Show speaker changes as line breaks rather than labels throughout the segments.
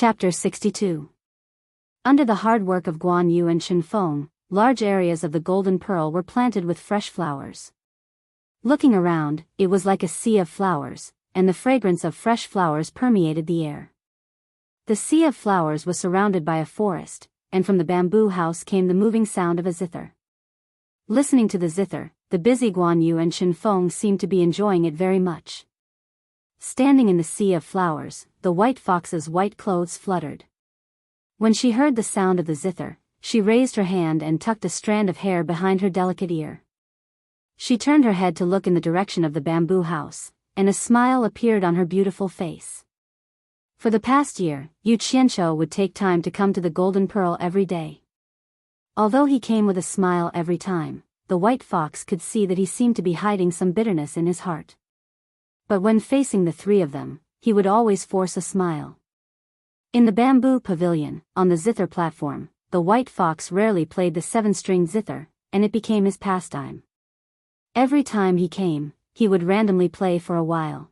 Chapter 62. Under the hard work of Guan Yu and Shen Feng, large areas of the Golden Pearl were planted with fresh flowers. Looking around, it was like a sea of flowers, and the fragrance of fresh flowers permeated the air. The sea of flowers was surrounded by a forest, and from the bamboo house came the moving sound of a zither. Listening to the zither, the busy Guan Yu and Shen Feng seemed to be enjoying it very much. Standing in the sea of flowers, the white fox's white clothes fluttered. When she heard the sound of the zither, she raised her hand and tucked a strand of hair behind her delicate ear. She turned her head to look in the direction of the bamboo house, and a smile appeared on her beautiful face. For the past year, Yu Qianqiu would take time to come to the Golden Pearl every day. Although he came with a smile every time, the white fox could see that he seemed to be hiding some bitterness in his heart. But when facing the three of them, he would always force a smile. In the bamboo pavilion, on the zither platform, the white fox rarely played the 7-string zither, and it became his pastime. Every time he came, he would randomly play for a while.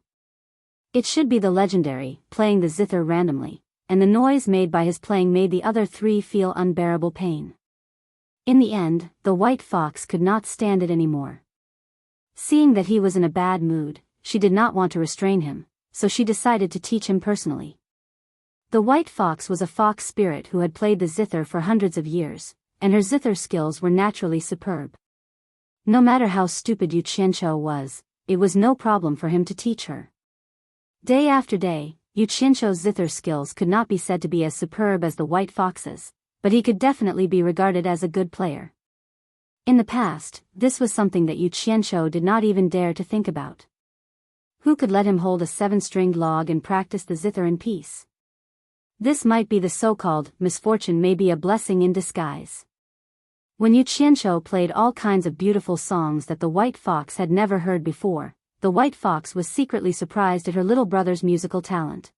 It should be the legendary, playing the zither randomly, and the noise made by his playing made the other three feel unbearable pain. In the end, the white fox could not stand it anymore. Seeing that he was in a bad mood, she did not want to restrain him, so she decided to teach him personally. The white fox was a fox spirit who had played the zither for hundreds of years, and her zither skills were naturally superb. No matter how stupid Yu Qianqiu was, it was no problem for him to teach her. Day after day, Yu Qianqiu's zither skills could not be said to be as superb as the white fox's, but he could definitely be regarded as a good player. In the past, this was something that Yu Qianqiu did not even dare to think about. Who could let him hold a 7-stringed log and practice the zither in peace? This might be the so-called misfortune, may be a blessing in disguise. When Yu Qianqiu played all kinds of beautiful songs that the white fox had never heard before, the white fox was secretly surprised at her little brother's musical talent.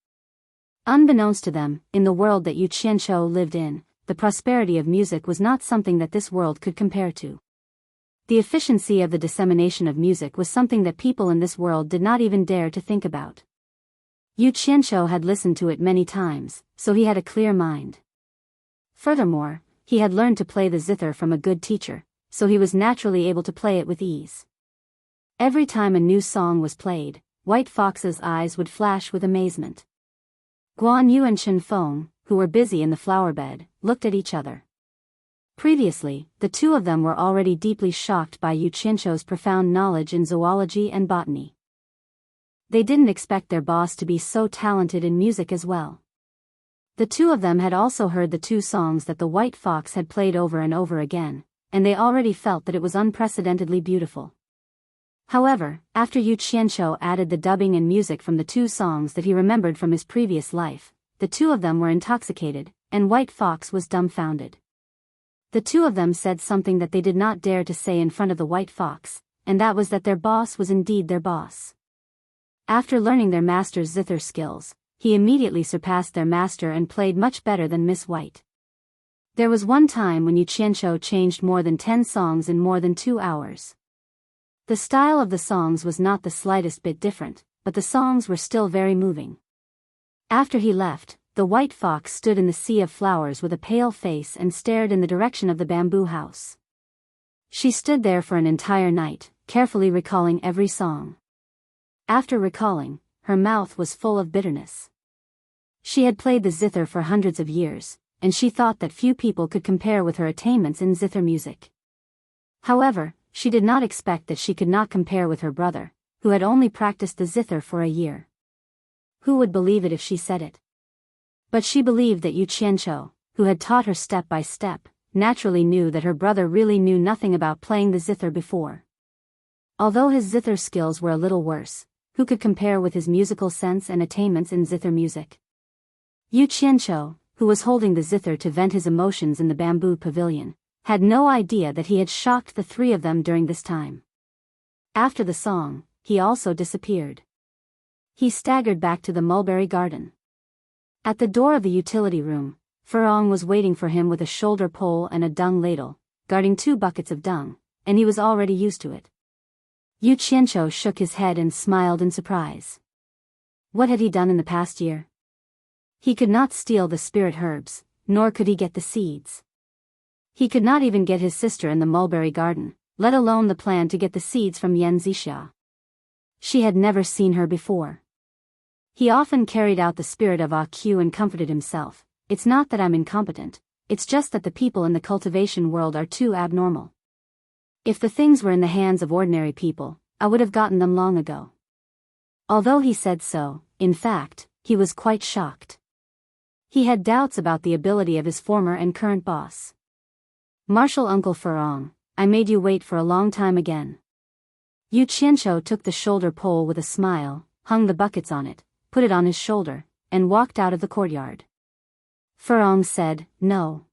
Unbeknownst to them, in the world that Yu Qianqiu lived in, the prosperity of music was not something that this world could compare to. The efficiency of the dissemination of music was something that people in this world did not even dare to think about. Yu Qianqiu had listened to it many times, so he had a clear mind. Furthermore, he had learned to play the zither from a good teacher, so he was naturally able to play it with ease. Every time a new song was played, White Fox's eyes would flash with amazement. Guan Yu and Shen Feng, who were busy in the flower bed, looked at each other. Previously, the two of them were already deeply shocked by Yu Qianqiu's profound knowledge in zoology and botany. They didn't expect their boss to be so talented in music as well. The two of them had also heard the two songs that the white fox had played over and over again, and they already felt that it was unprecedentedly beautiful. However, after Yu Qianqiu added the dubbing and music from the two songs that he remembered from his previous life, the two of them were intoxicated, and White Fox was dumbfounded. The two of them said something that they did not dare to say in front of the white fox, and that was that their boss was indeed their boss. After learning their master's zither skills, he immediately surpassed their master and played much better than Miss White. There was one time when Yu Qianqiu changed more than 10 songs in more than 2 hours. The style of the songs was not the slightest bit different, but the songs were still very moving. After he left, the white fox stood in the sea of flowers with a pale face and stared in the direction of the bamboo house. She stood there for an entire night, carefully recalling every song. After recalling, her mouth was full of bitterness. She had played the zither for hundreds of years, and she thought that few people could compare with her attainments in zither music. However, she did not expect that she could not compare with her brother, who had only practiced the zither for a year. Who would believe it if she said it? But she believed that Yu Qianqiu, who had taught her step by step, naturally knew that her brother really knew nothing about playing the zither before. Although his zither skills were a little worse, who could compare with his musical sense and attainments in zither music? Yu Qianqiu, who was holding the zither to vent his emotions in the bamboo pavilion, had no idea that he had shocked the three of them during this time. After the song, he also disappeared. He staggered back to the mulberry garden. At the door of the utility room, Furong was waiting for him with a shoulder pole and a dung ladle, guarding 2 buckets of dung, and he was already used to it. Yu Qianqiu shook his head and smiled in surprise. What had he done in the past year? He could not steal the spirit herbs, nor could he get the seeds. He could not even get his sister in the mulberry garden, let alone the plan to get the seeds from Yan Zixia. She had never seen her before. He often carried out the spirit of AQ and comforted himself. It's not that I'm incompetent, it's just that the people in the cultivation world are too abnormal. If the things were in the hands of ordinary people, I would have gotten them long ago. Although he said so, in fact, he was quite shocked. He had doubts about the ability of his former and current boss. Martial Uncle Furong, I made you wait for a long time again. Yu Qianshou took the shoulder pole with a smile, hung the buckets on it, put it on his shoulder, and walked out of the courtyard. Furong said, no.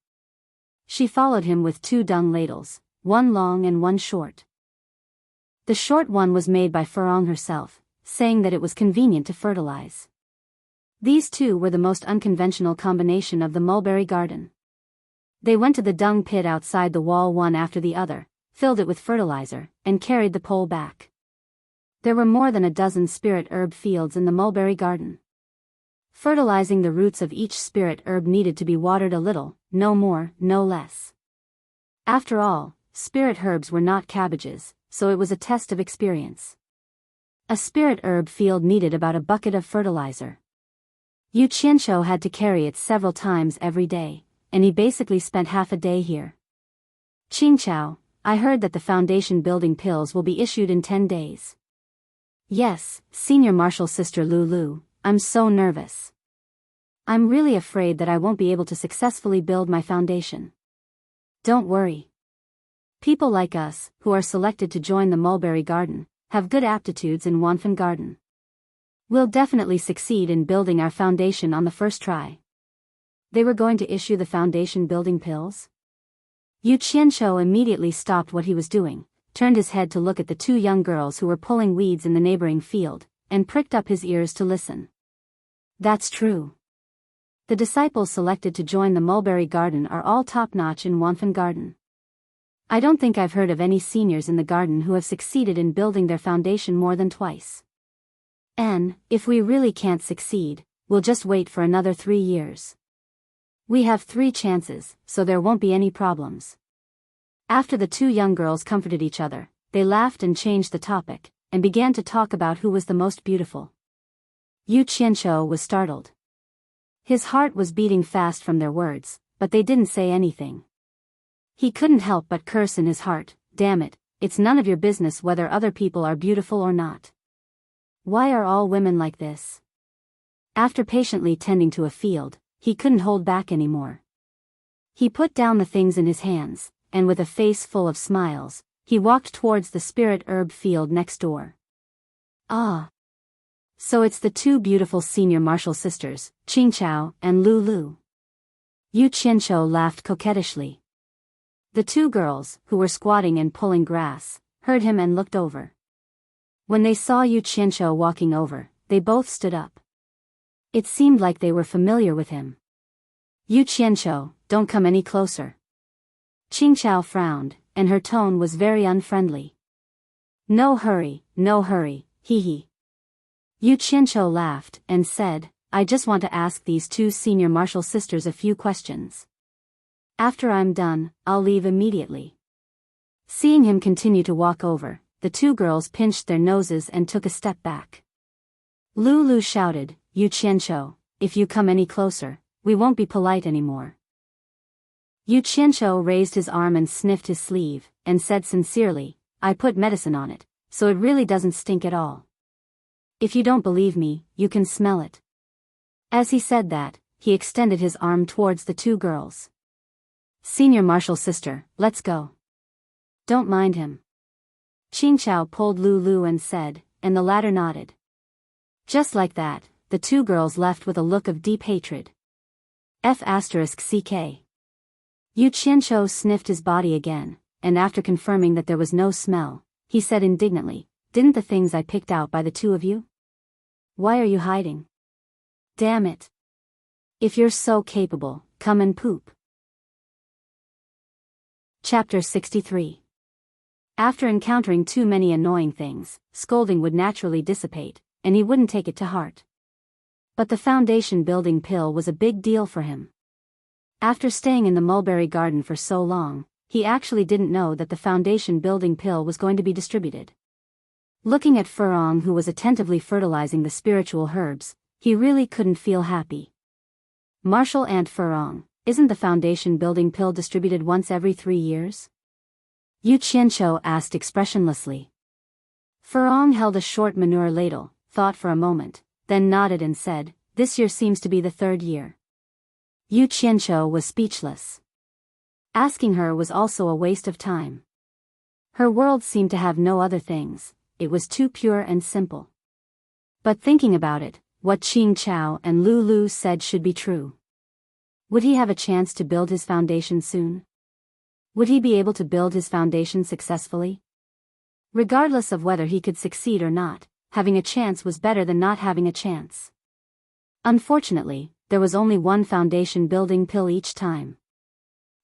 She followed him with 2 dung ladles, one long and one short. The short one was made by Furong herself, saying that it was convenient to fertilize. These 2 were the most unconventional combination of the mulberry garden. They went to the dung pit outside the wall one after the other, filled it with fertilizer, and carried the pole back. There were more than a dozen spirit herb fields in the mulberry garden. Fertilizing the roots of each spirit herb needed to be watered a little, no more, no less. After all, spirit herbs were not cabbages, so it was a test of experience. A spirit herb field needed about a bucket of fertilizer. Yu Qianshou had to carry it several times every day, and he basically spent half a day here. Qingqiao, I heard that the foundation building pills will be issued in 10 days. Yes, Senior Marshal Sister Lulu, I'm so nervous. I'm really afraid that I won't be able to successfully build my foundation. Don't worry. People like us, who are selected to join the mulberry garden, have good aptitudes in Wanfen Garden. We'll definitely succeed in building our foundation on the first try. They were going to issue the foundation building pills? Yu Qianshou immediately stopped what he was doing, turned his head to look at the 2 young girls who were pulling weeds in the neighboring field, and pricked up his ears to listen. That's true. The disciples selected to join the mulberry garden are all top-notch in Wanfen Garden. I don't think I've heard of any seniors in the garden who have succeeded in building their foundation more than twice. And, if we really can't succeed, we'll just wait for another 3 years. We have 3 chances, so there won't be any problems. After the 2 young girls comforted each other, they laughed and changed the topic, and began to talk about who was the most beautiful. Yu Qianshou was startled. His heart was beating fast from their words, but they didn't say anything. He couldn't help but curse in his heart, damn it, it's none of your business whether other people are beautiful or not. Why are all women like this? After patiently tending to a field, he couldn't hold back anymore. He put down the things in his hands, and with a face full of smiles, he walked towards the spirit herb field next door. Ah! So it's the 2 beautiful senior martial sisters, Qingqiao and Lulu. Yu Qianshou laughed coquettishly. The 2 girls, who were squatting and pulling grass, heard him and looked over. When they saw Yu Qianshou walking over, they both stood up. It seemed like they were familiar with him. Yu Qianshou, don't come any closer. Qingqiao frowned, and her tone was very unfriendly. No hurry, hee hee. Yu Qianshou laughed and said, I just want to ask these 2 senior martial sisters a few questions. After I'm done, I'll leave immediately. Seeing him continue to walk over, the 2 girls pinched their noses and took a step back. Lulu shouted, Yu Qianshou, if you come any closer, we won't be polite anymore. Yu Qianshou raised his arm and sniffed his sleeve, and said sincerely, I put medicine on it, so it really doesn't stink at all. If you don't believe me, you can smell it. As he said that, he extended his arm towards the 2 girls. Senior martial sister, let's go. Don't mind him. Qingqiao pulled Lulu and said, and the latter nodded. Just like that, the 2 girls left with a look of deep hatred. F***ck. Yu Qianshou sniffed his body again, and after confirming that there was no smell, he said indignantly, didn't the things I picked out by the 2 of you? Why are you hiding? Damn it. If you're so capable, come and poop. Chapter 63. After encountering too many annoying things, scolding would naturally dissipate, and he wouldn't take it to heart. But the foundation building pill was a big deal for him. After staying in the mulberry garden for so long, he actually didn't know that the foundation building pill was going to be distributed. Looking at Furong, who was attentively fertilizing the spiritual herbs, he really couldn't feel happy. Martial Aunt Furong, isn't the foundation building pill distributed once every 3 years? Yu Qianqiu asked expressionlessly. Furong held a short manure ladle, thought for a moment, then nodded and said, "This year seems to be the 3rd year." Yu Qianqiu was speechless. Asking her was also a waste of time. Her world seemed to have no other things, it was too pure and simple. But thinking about it, what Qing Chao and Lu Lu said should be true. Would he have a chance to build his foundation soon? Would he be able to build his foundation successfully? Regardless of whether he could succeed or not, having a chance was better than not having a chance. Unfortunately, there was only one foundation building pill each time.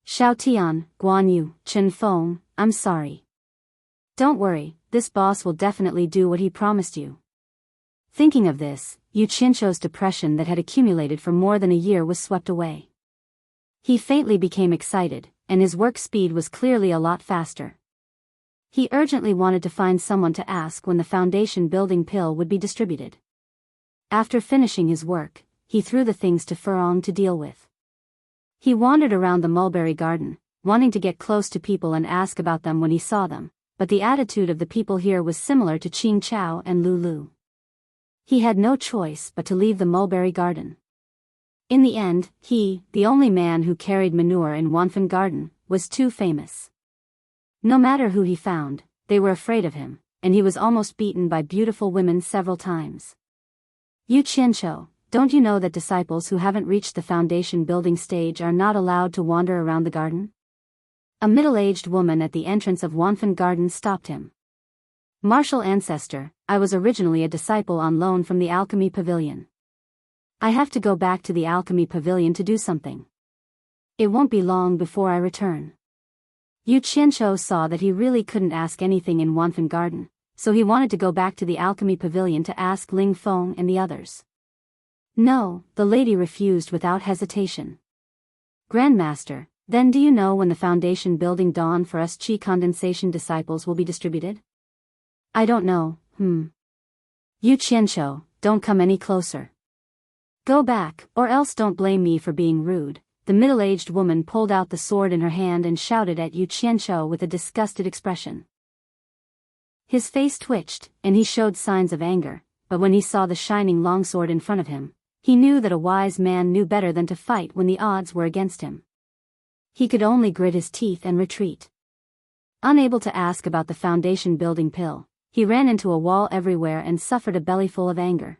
Xiao Tian, Guan Yu, Chen Feng, I'm sorry. Don't worry, this boss will definitely do what he promised you. Thinking of this, Yu Qianqiu's depression that had accumulated for more than a year was swept away. He faintly became excited, and his work speed was clearly a lot faster. He urgently wanted to find someone to ask when the foundation building pill would be distributed. After finishing his work, he threw the things to Furong to deal with. He wandered around the mulberry garden, wanting to get close to people and ask about them when he saw them, but the attitude of the people here was similar to Qing Chao and Lu Lu. He had no choice but to leave the mulberry garden. In the end, he, the only man who carried manure in Wanfen Garden, was too famous. No matter who he found, they were afraid of him, and he was almost beaten by beautiful women several times. Yu Qianqiu, don't you know that disciples who haven't reached the foundation building stage are not allowed to wander around the garden? A middle-aged woman at the entrance of Wanfen Garden stopped him. Martial ancestor, I was originally a disciple on loan from the Alchemy Pavilion. I have to go back to the Alchemy Pavilion to do something. It won't be long before I return. Yu Qianqiu saw that he really couldn't ask anything in Wanfen Garden, so he wanted to go back to the Alchemy Pavilion to ask Ling Feng and the others. No, the lady refused without hesitation. Grandmaster, then do you know when the foundation building dawn for us Qi condensation disciples will be distributed? I don't know, Yu Qianqiu, don't come any closer. Go back, or else don't blame me for being rude. The middle-aged woman pulled out the sword in her hand and shouted at Yu Qianqiu with a disgusted expression. His face twitched, and he showed signs of anger, but when he saw the shining longsword in front of him, he knew that a wise man knew better than to fight when the odds were against him. He could only grit his teeth and retreat. Unable to ask about the foundation building pill, he ran into a wall everywhere and suffered a bellyful of anger.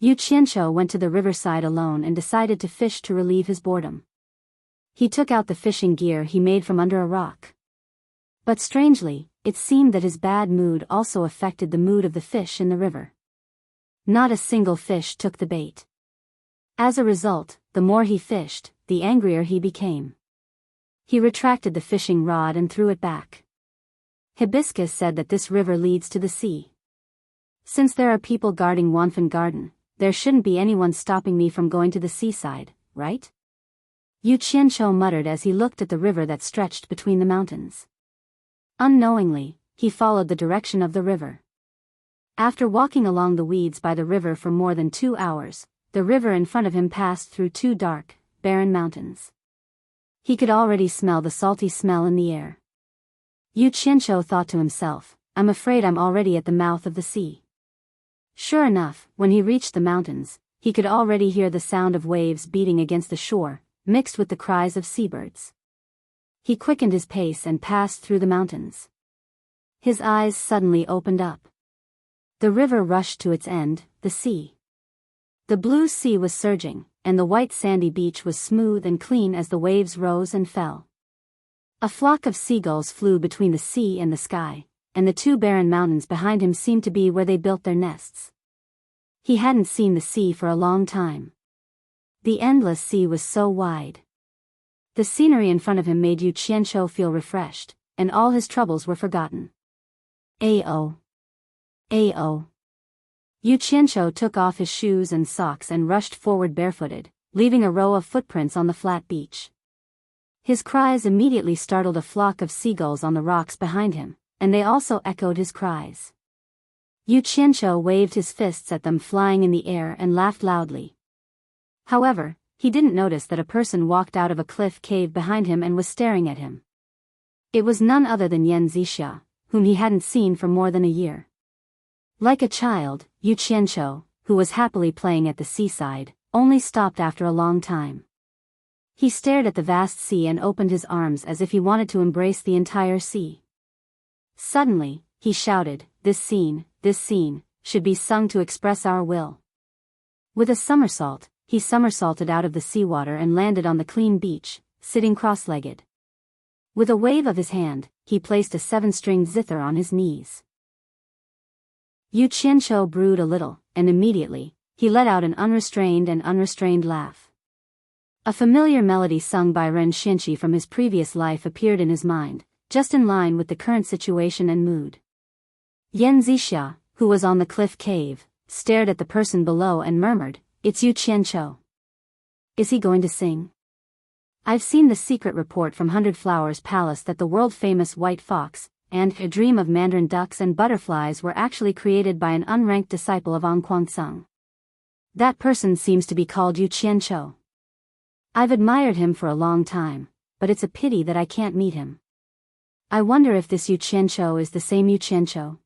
Yu Qianqiu went to the riverside alone and decided to fish to relieve his boredom. He took out the fishing gear he made from under a rock. But strangely, it seemed that his bad mood also affected the mood of the fish in the river. Not a single fish took the bait. As a result, the more he fished, the angrier he became. He retracted the fishing rod and threw it back. Hibiscus said that this river leads to the sea. Since there are people guarding Wanfen Garden, there shouldn't be anyone stopping me from going to the seaside, right? Yu Qianqiu muttered as he looked at the river that stretched between the mountains. Unknowingly, he followed the direction of the river. After walking along the weeds by the river for more than 2 hours, the river in front of him passed through 2 dark, barren mountains. He could already smell the salty smell in the air. Yu Qianqiu thought to himself, I'm afraid I'm already at the mouth of the sea. Sure enough, when he reached the mountains, he could already hear the sound of waves beating against the shore, mixed with the cries of seabirds. He quickened his pace and passed through the mountains. His eyes suddenly opened up. The river rushed to its end, the sea. The blue sea was surging, and the white sandy beach was smooth and clean as the waves rose and fell. A flock of seagulls flew between the sea and the sky, and the 2 barren mountains behind him seemed to be where they built their nests. He hadn't seen the sea for a long time. The endless sea was so wide. The scenery in front of him made Yu Qianqiu feel refreshed, and all his troubles were forgotten. Ao. Yu Qianqiu took off his shoes and socks and rushed forward barefooted, leaving a row of footprints on the flat beach. His cries immediately startled a flock of seagulls on the rocks behind him, and they also echoed his cries. Yu Qianqiu waved his fists at them flying in the air and laughed loudly. However, he didn't notice that a person walked out of a cliff cave behind him and was staring at him. It was none other than Yan Zixia, whom he hadn't seen for more than a year. Like a child, Yu Qianqiu, who was happily playing at the seaside, only stopped after a long time. He stared at the vast sea and opened his arms as if he wanted to embrace the entire sea. Suddenly, he shouted, this scene, should be sung to express our will." With a somersault, he somersaulted out of the seawater and landed on the clean beach, sitting cross-legged. With a wave of his hand, he placed a 7-stringed zither on his knees. Yu Qianqiu brewed a little, and immediately, he let out an unrestrained laugh. A familiar melody sung by Ren Xinqi from his previous life appeared in his mind, just in line with the current situation and mood. Yan Zixia, who was on the cliff cave, stared at the person below and murmured, "It's Yu Qianqiu. Is he going to sing? I've seen the secret report from Hundred Flowers Palace that the world-famous white fox, and A Dream of Mandarin Ducks and Butterflies were actually created by an unranked disciple of An Kuangceng. That person seems to be called Yu Qianqiu. I've admired him for a long time, but it's a pity that I can't meet him. I wonder if this Yu Qianqiu is the same Yu Qianqiu.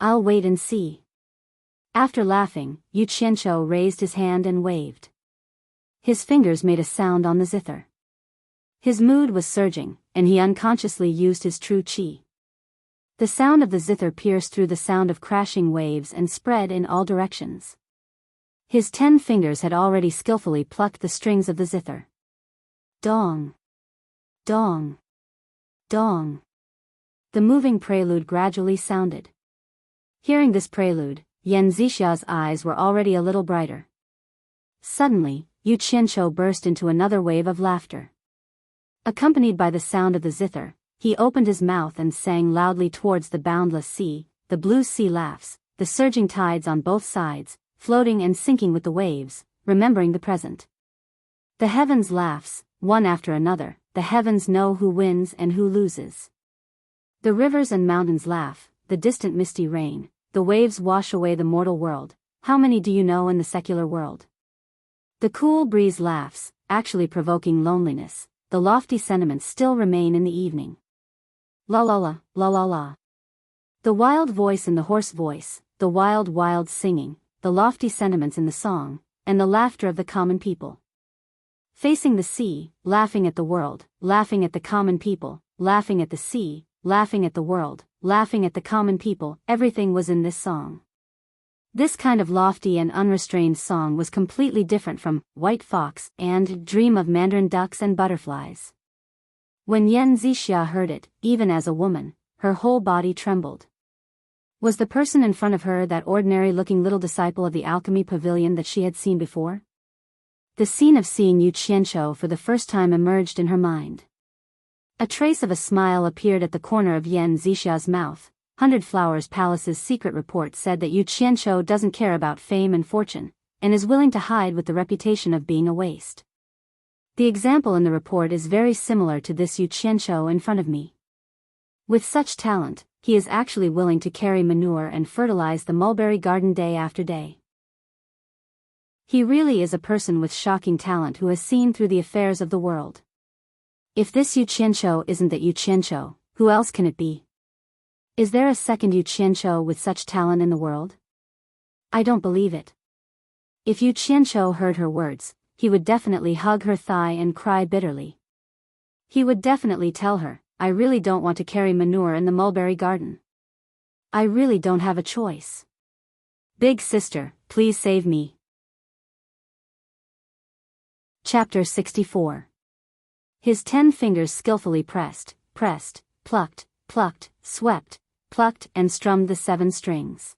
I'll wait and see." After laughing, Yu Qianqiu raised his hand and waved. His fingers made a sound on the zither. His mood was surging, and he unconsciously used his true qi. The sound of the zither pierced through the sound of crashing waves and spread in all directions. His 10 fingers had already skillfully plucked the strings of the zither. Dong! Dong! Dong! The moving prelude gradually sounded. Hearing this prelude, Yan Zixia's eyes were already a little brighter. Suddenly, Yu Qianqiu burst into another wave of laughter. Accompanied by the sound of the zither, he opened his mouth and sang loudly towards the boundless sea. The blue sea laughs, the surging tides on both sides, floating and sinking with the waves, remembering the present. The heavens laughs, one after another, the heavens know who wins and who loses. The rivers and mountains laugh, the distant misty rain, the waves wash away the mortal world. How many do you know in the secular world? The cool breeze laughs, actually provoking loneliness. The lofty sentiments still remain in the evening. La la la, la la la. The wild voice in the hoarse voice, the wild singing, the lofty sentiments in the song, and the laughter of the common people. Facing the sea, laughing at the world, laughing at the common people, laughing at the sea, laughing at the world, laughing at the common people, everything was in this song. This kind of lofty and unrestrained song was completely different from White Fox and Dream of Mandarin Ducks and Butterflies. When Yan Zixia heard it, even as a woman, her whole body trembled. Was the person in front of her that ordinary-looking little disciple of the alchemy pavilion that she had seen before? The scene of seeing Yu Qianqiu for the first time emerged in her mind. A trace of a smile appeared at the corner of Yan Zixia's mouth. Hundred Flowers Palace's secret report said that Yu Qianqiu doesn't care about fame and fortune, and is willing to hide with the reputation of being a waste. The example in the report is very similar to this Yu Qianqiu in front of me. With such talent, he is actually willing to carry manure and fertilize the mulberry garden day after day. He really is a person with shocking talent who has seen through the affairs of the world. If this Yu Qianqiu isn't that Yu Qianqiu, who else can it be? Is there a second Yu Qianqiu with such talent in the world? I don't believe it. If Yu Qianqiu heard her words, he would definitely hug her thigh and cry bitterly. He would definitely tell her, "I really don't want to carry manure in the mulberry garden. I really don't have a choice. Big sister, please save me." Chapter 64. His 10 fingers skillfully pressed, plucked, swept, plucked and strummed the 7 strings.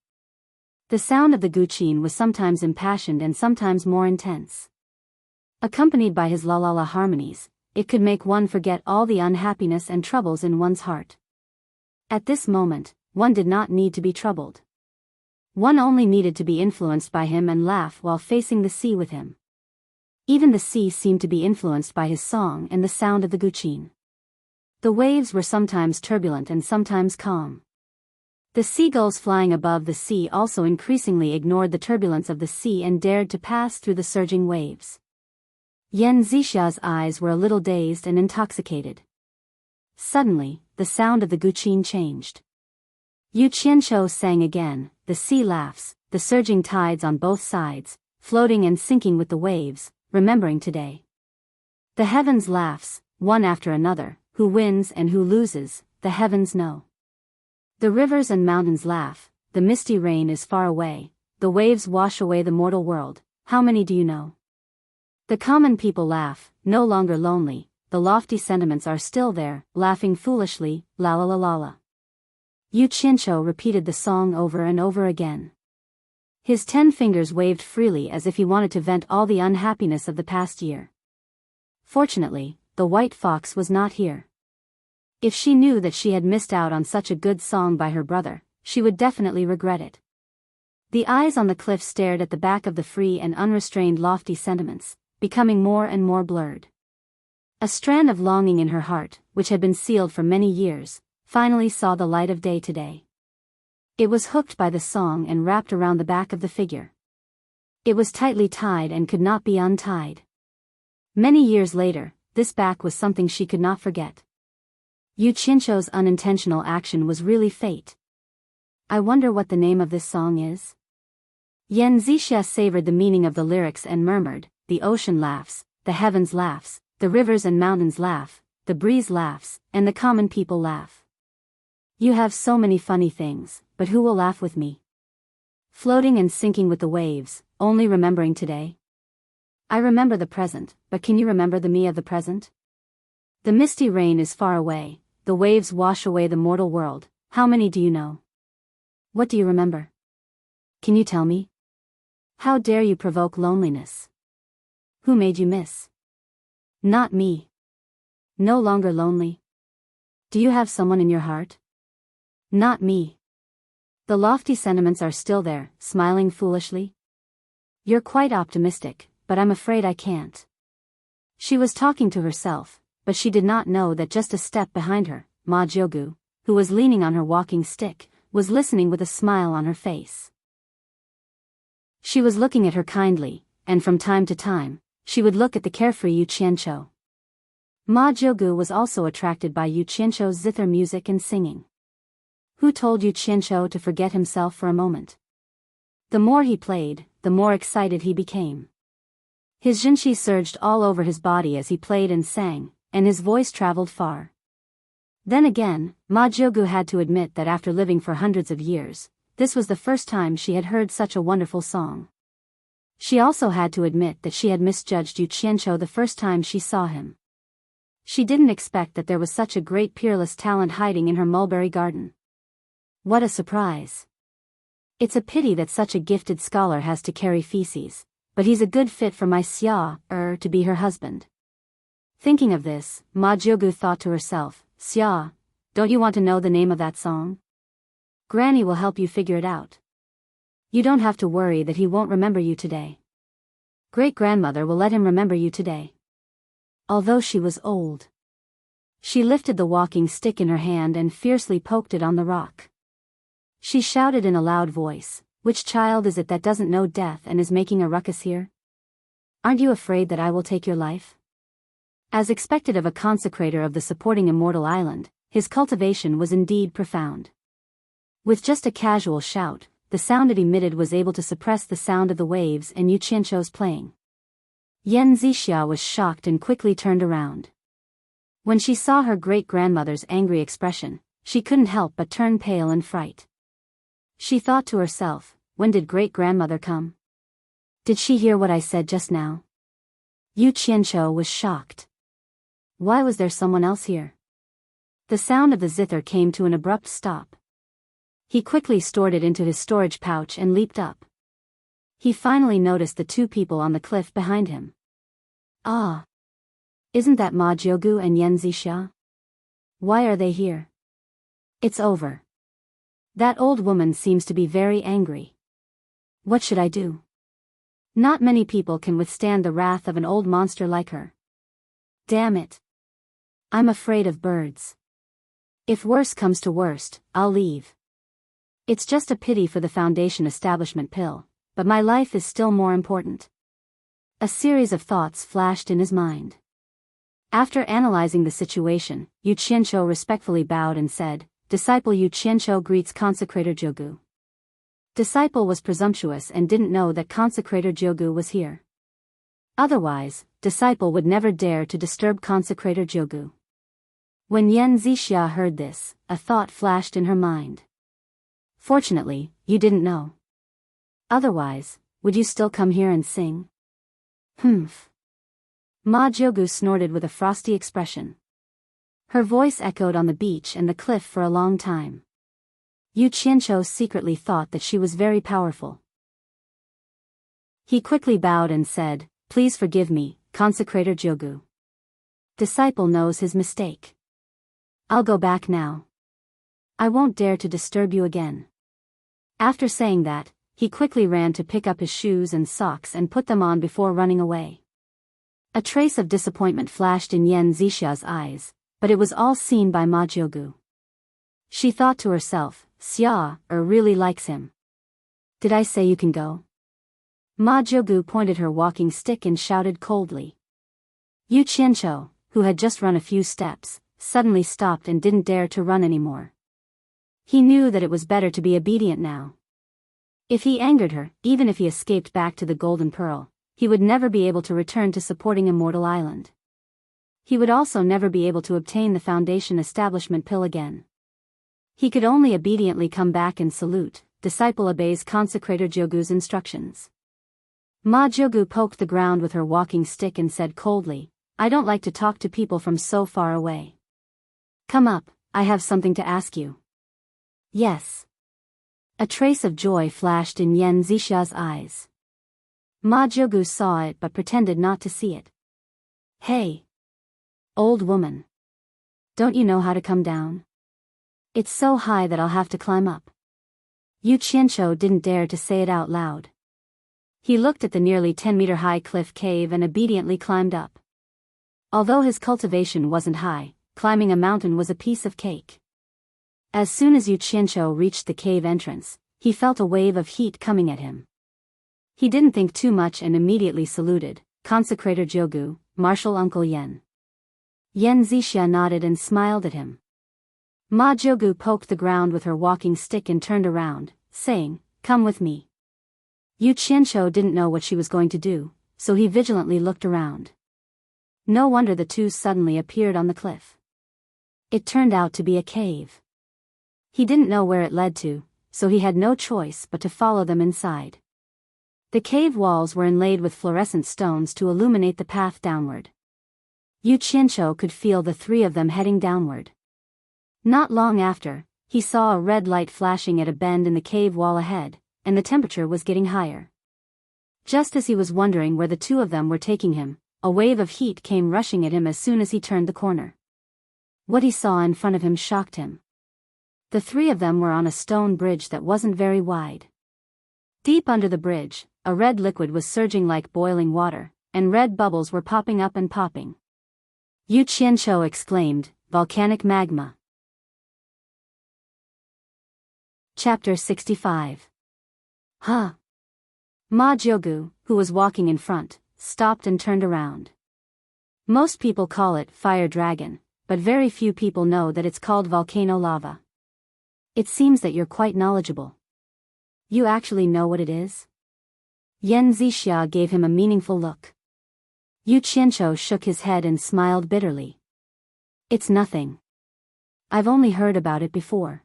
The sound of the guqin was sometimes impassioned and sometimes more intense. Accompanied by his la-la-la harmonies, it could make one forget all the unhappiness and troubles in one's heart. At this moment, one did not need to be troubled. One only needed to be influenced by him and laugh while facing the sea with him. Even the sea seemed to be influenced by his song and the sound of the guqin. The waves were sometimes turbulent and sometimes calm. The seagulls flying above the sea also increasingly ignored the turbulence of the sea and dared to pass through the surging waves. Yan Zixia's eyes were a little dazed and intoxicated. Suddenly, the sound of the guqin changed. Yu Qianqiu sang again, the sea laughs, the surging tides on both sides, floating and sinking with the waves, remembering today. The heavens laughs, one after another, who wins and who loses, the heavens know. The rivers and mountains laugh, the misty rain is far away, the waves wash away the mortal world, how many do you know? The common people laugh, no longer lonely, the lofty sentiments are still there, laughing foolishly, la la la la la. Yu Qianqiu repeated the song over and over again. His 10 fingers waved freely as if he wanted to vent all the unhappiness of the past year. Fortunately, the white fox was not here. If she knew that she had missed out on such a good song by her brother, she would definitely regret it. The eyes on the cliff stared at the back of the free and unrestrained lofty sentiments, becoming more and more blurred. A strand of longing in her heart, which had been sealed for many years, finally saw the light of day today. It was hooked by the song and wrapped around the back of the figure. It was tightly tied and could not be untied. Many years later, this back was something she could not forget. Yu Qianqiu's unintentional action was really fate. I wonder what the name of this song is? Yan Zixia savored the meaning of the lyrics and murmured, the ocean laughs, the heavens laughs, the rivers and mountains laugh, the breeze laughs, and the common people laugh. You have so many funny things, but who will laugh with me? Floating and sinking with the waves, only remembering today. I remember the present, but can you remember the me of the present? The misty rain is far away, the waves wash away the mortal world, how many do you know? What do you remember? Can you tell me? How dare you provoke loneliness? Who made you miss? Not me. No longer lonely. Do you have someone in your heart? Not me. The lofty sentiments are still there, smiling foolishly. You're quite optimistic, but I'm afraid I can't. She was talking to herself, but she did not know that just a step behind her, Ma Jiugu, who was leaning on her walking stick, was listening with a smile on her face. She was looking at her kindly, and from time to time, she would look at the carefree Yu Qianqiu. Ma Jiugu was also attracted by Yu Qianqiu's zither music and singing. Who told Yu Qianqiu to forget himself for a moment? The more he played, the more excited he became. His jinqi surged all over his body as he played and sang, and his voice traveled far. Then again, Ma Jiugu had to admit that after living for hundreds of years, this was the first time she had heard such a wonderful song. She also had to admit that she had misjudged Yu Qianqiu the first time she saw him. She didn't expect that there was such a great peerless talent hiding in her mulberry garden. What a surprise. It's a pity that such a gifted scholar has to carry feces, but he's a good fit for my Xia, to be her husband. Thinking of this, Ma Jiugu thought to herself, Xia, don't you want to know the name of that song? Granny will help you figure it out. You don't have to worry that he won't remember you today. Great-grandmother will let him remember you today. Although she was old. She lifted the walking stick in her hand and fiercely poked it on the rock. She shouted in a loud voice, which child is it that doesn't know death and is making a ruckus here? Aren't you afraid that I will take your life? As expected of a consecrator of the supporting immortal island, his cultivation was indeed profound. With just a casual shout, the sound it emitted was able to suppress the sound of the waves and Yu Qianqiu's playing. Yan Zixia was shocked and quickly turned around. When she saw her great-grandmother's angry expression, she couldn't help but turn pale in fright. She thought to herself, when did great-grandmother come? Did she hear what I said just now? Yu Qianqiu was shocked. Why was there someone else here? The sound of the zither came to an abrupt stop. He quickly stored it into his storage pouch and leaped up. He finally noticed the 2 people on the cliff behind him. Ah! Isn't that Ma Jiugu and Yan Zixia? Why are they here? It's over. That old woman seems to be very angry. What should I do? Not many people can withstand the wrath of an old monster like her. Damn it. I'm afraid of birds. If worse comes to worst, I'll leave. It's just a pity for the Foundation establishment pill, but my life is still more important. A series of thoughts flashed in his mind. After analyzing the situation, Yu Qianqiu respectfully bowed and said, Disciple Yu Qianqiu greets Consecrator Jogu. Disciple was presumptuous and didn't know that Consecrator Jogu was here. Otherwise, Disciple would never dare to disturb Consecrator Jogu. When Yan Zixia heard this, a thought flashed in her mind. Fortunately, you didn't know. Otherwise, would you still come here and sing? Humph. Ma Jogu snorted with a frosty expression. Her voice echoed on the beach and the cliff for a long time. Yu Qianqiu secretly thought that she was very powerful. He quickly bowed and said, Please forgive me, Consecrator Jogu. Disciple knows his mistake. I'll go back now. I won't dare to disturb you again. After saying that, he quickly ran to pick up his shoes and socks and put them on before running away. A trace of disappointment flashed in Yan Zixia's eyes, but it was all seen by Ma Jogu. She thought to herself, Xia really likes him. Did I say you can go? Ma Jogu pointed her walking stick and shouted coldly. Yu Qianqiu, who had just run a few steps, suddenly stopped and didn't dare to run anymore. He knew that it was better to be obedient now. If he angered her, even if he escaped back to the Golden Pearl, he would never be able to return to supporting Immortal Island. He would also never be able to obtain the Foundation establishment pill again. He could only obediently come back and salute, Disciple obeys Consecrator Jogu's instructions. Ma Jogu poked the ground with her walking stick and said coldly, I don't like to talk to people from so far away. Come up, I have something to ask you. Yes. A trace of joy flashed in Yan Zixia's eyes. Ma Jogu saw it but pretended not to see it. Hey! Old woman. Don't you know how to come down? It's so high that I'll have to climb up. Yu Qianqiu didn't dare to say it out loud. He looked at the nearly 10-meter-high cliff cave and obediently climbed up. Although his cultivation wasn't high, climbing a mountain was a piece of cake. As soon as Yu Qianqiu reached the cave entrance, he felt a wave of heat coming at him. He didn't think too much and immediately saluted, Consecrator Jogu, Martial Uncle Yan. Yan Zixia nodded and smiled at him. Ma Jogu poked the ground with her walking stick and turned around, saying, Come with me. Yu Qianqiu didn't know what she was going to do, so he vigilantly looked around. No wonder the two suddenly appeared on the cliff. It turned out to be a cave. He didn't know where it led to, so he had no choice but to follow them inside. The cave walls were inlaid with fluorescent stones to illuminate the path downward. Yu Qianqiu could feel the three of them heading downward. Not long after, he saw a red light flashing at a bend in the cave wall ahead, and the temperature was getting higher. Just as he was wondering where the two of them were taking him, a wave of heat came rushing at him as soon as he turned the corner. What he saw in front of him shocked him. The three of them were on a stone bridge that wasn't very wide. Deep under the bridge, a red liquid was surging like boiling water, and red bubbles were popping up and popping. Yu Qianqiu exclaimed, Volcanic magma. Chapter 65. Huh. Ma Jogu, who was walking in front, stopped and turned around. Most people call it fire dragon, but very few people know that it's called volcano lava. It seems that you're quite knowledgeable. You actually know what it is? Yan Zixia gave him a meaningful look. Yu Qianqiu shook his head and smiled bitterly. It's nothing. I've only heard about it before.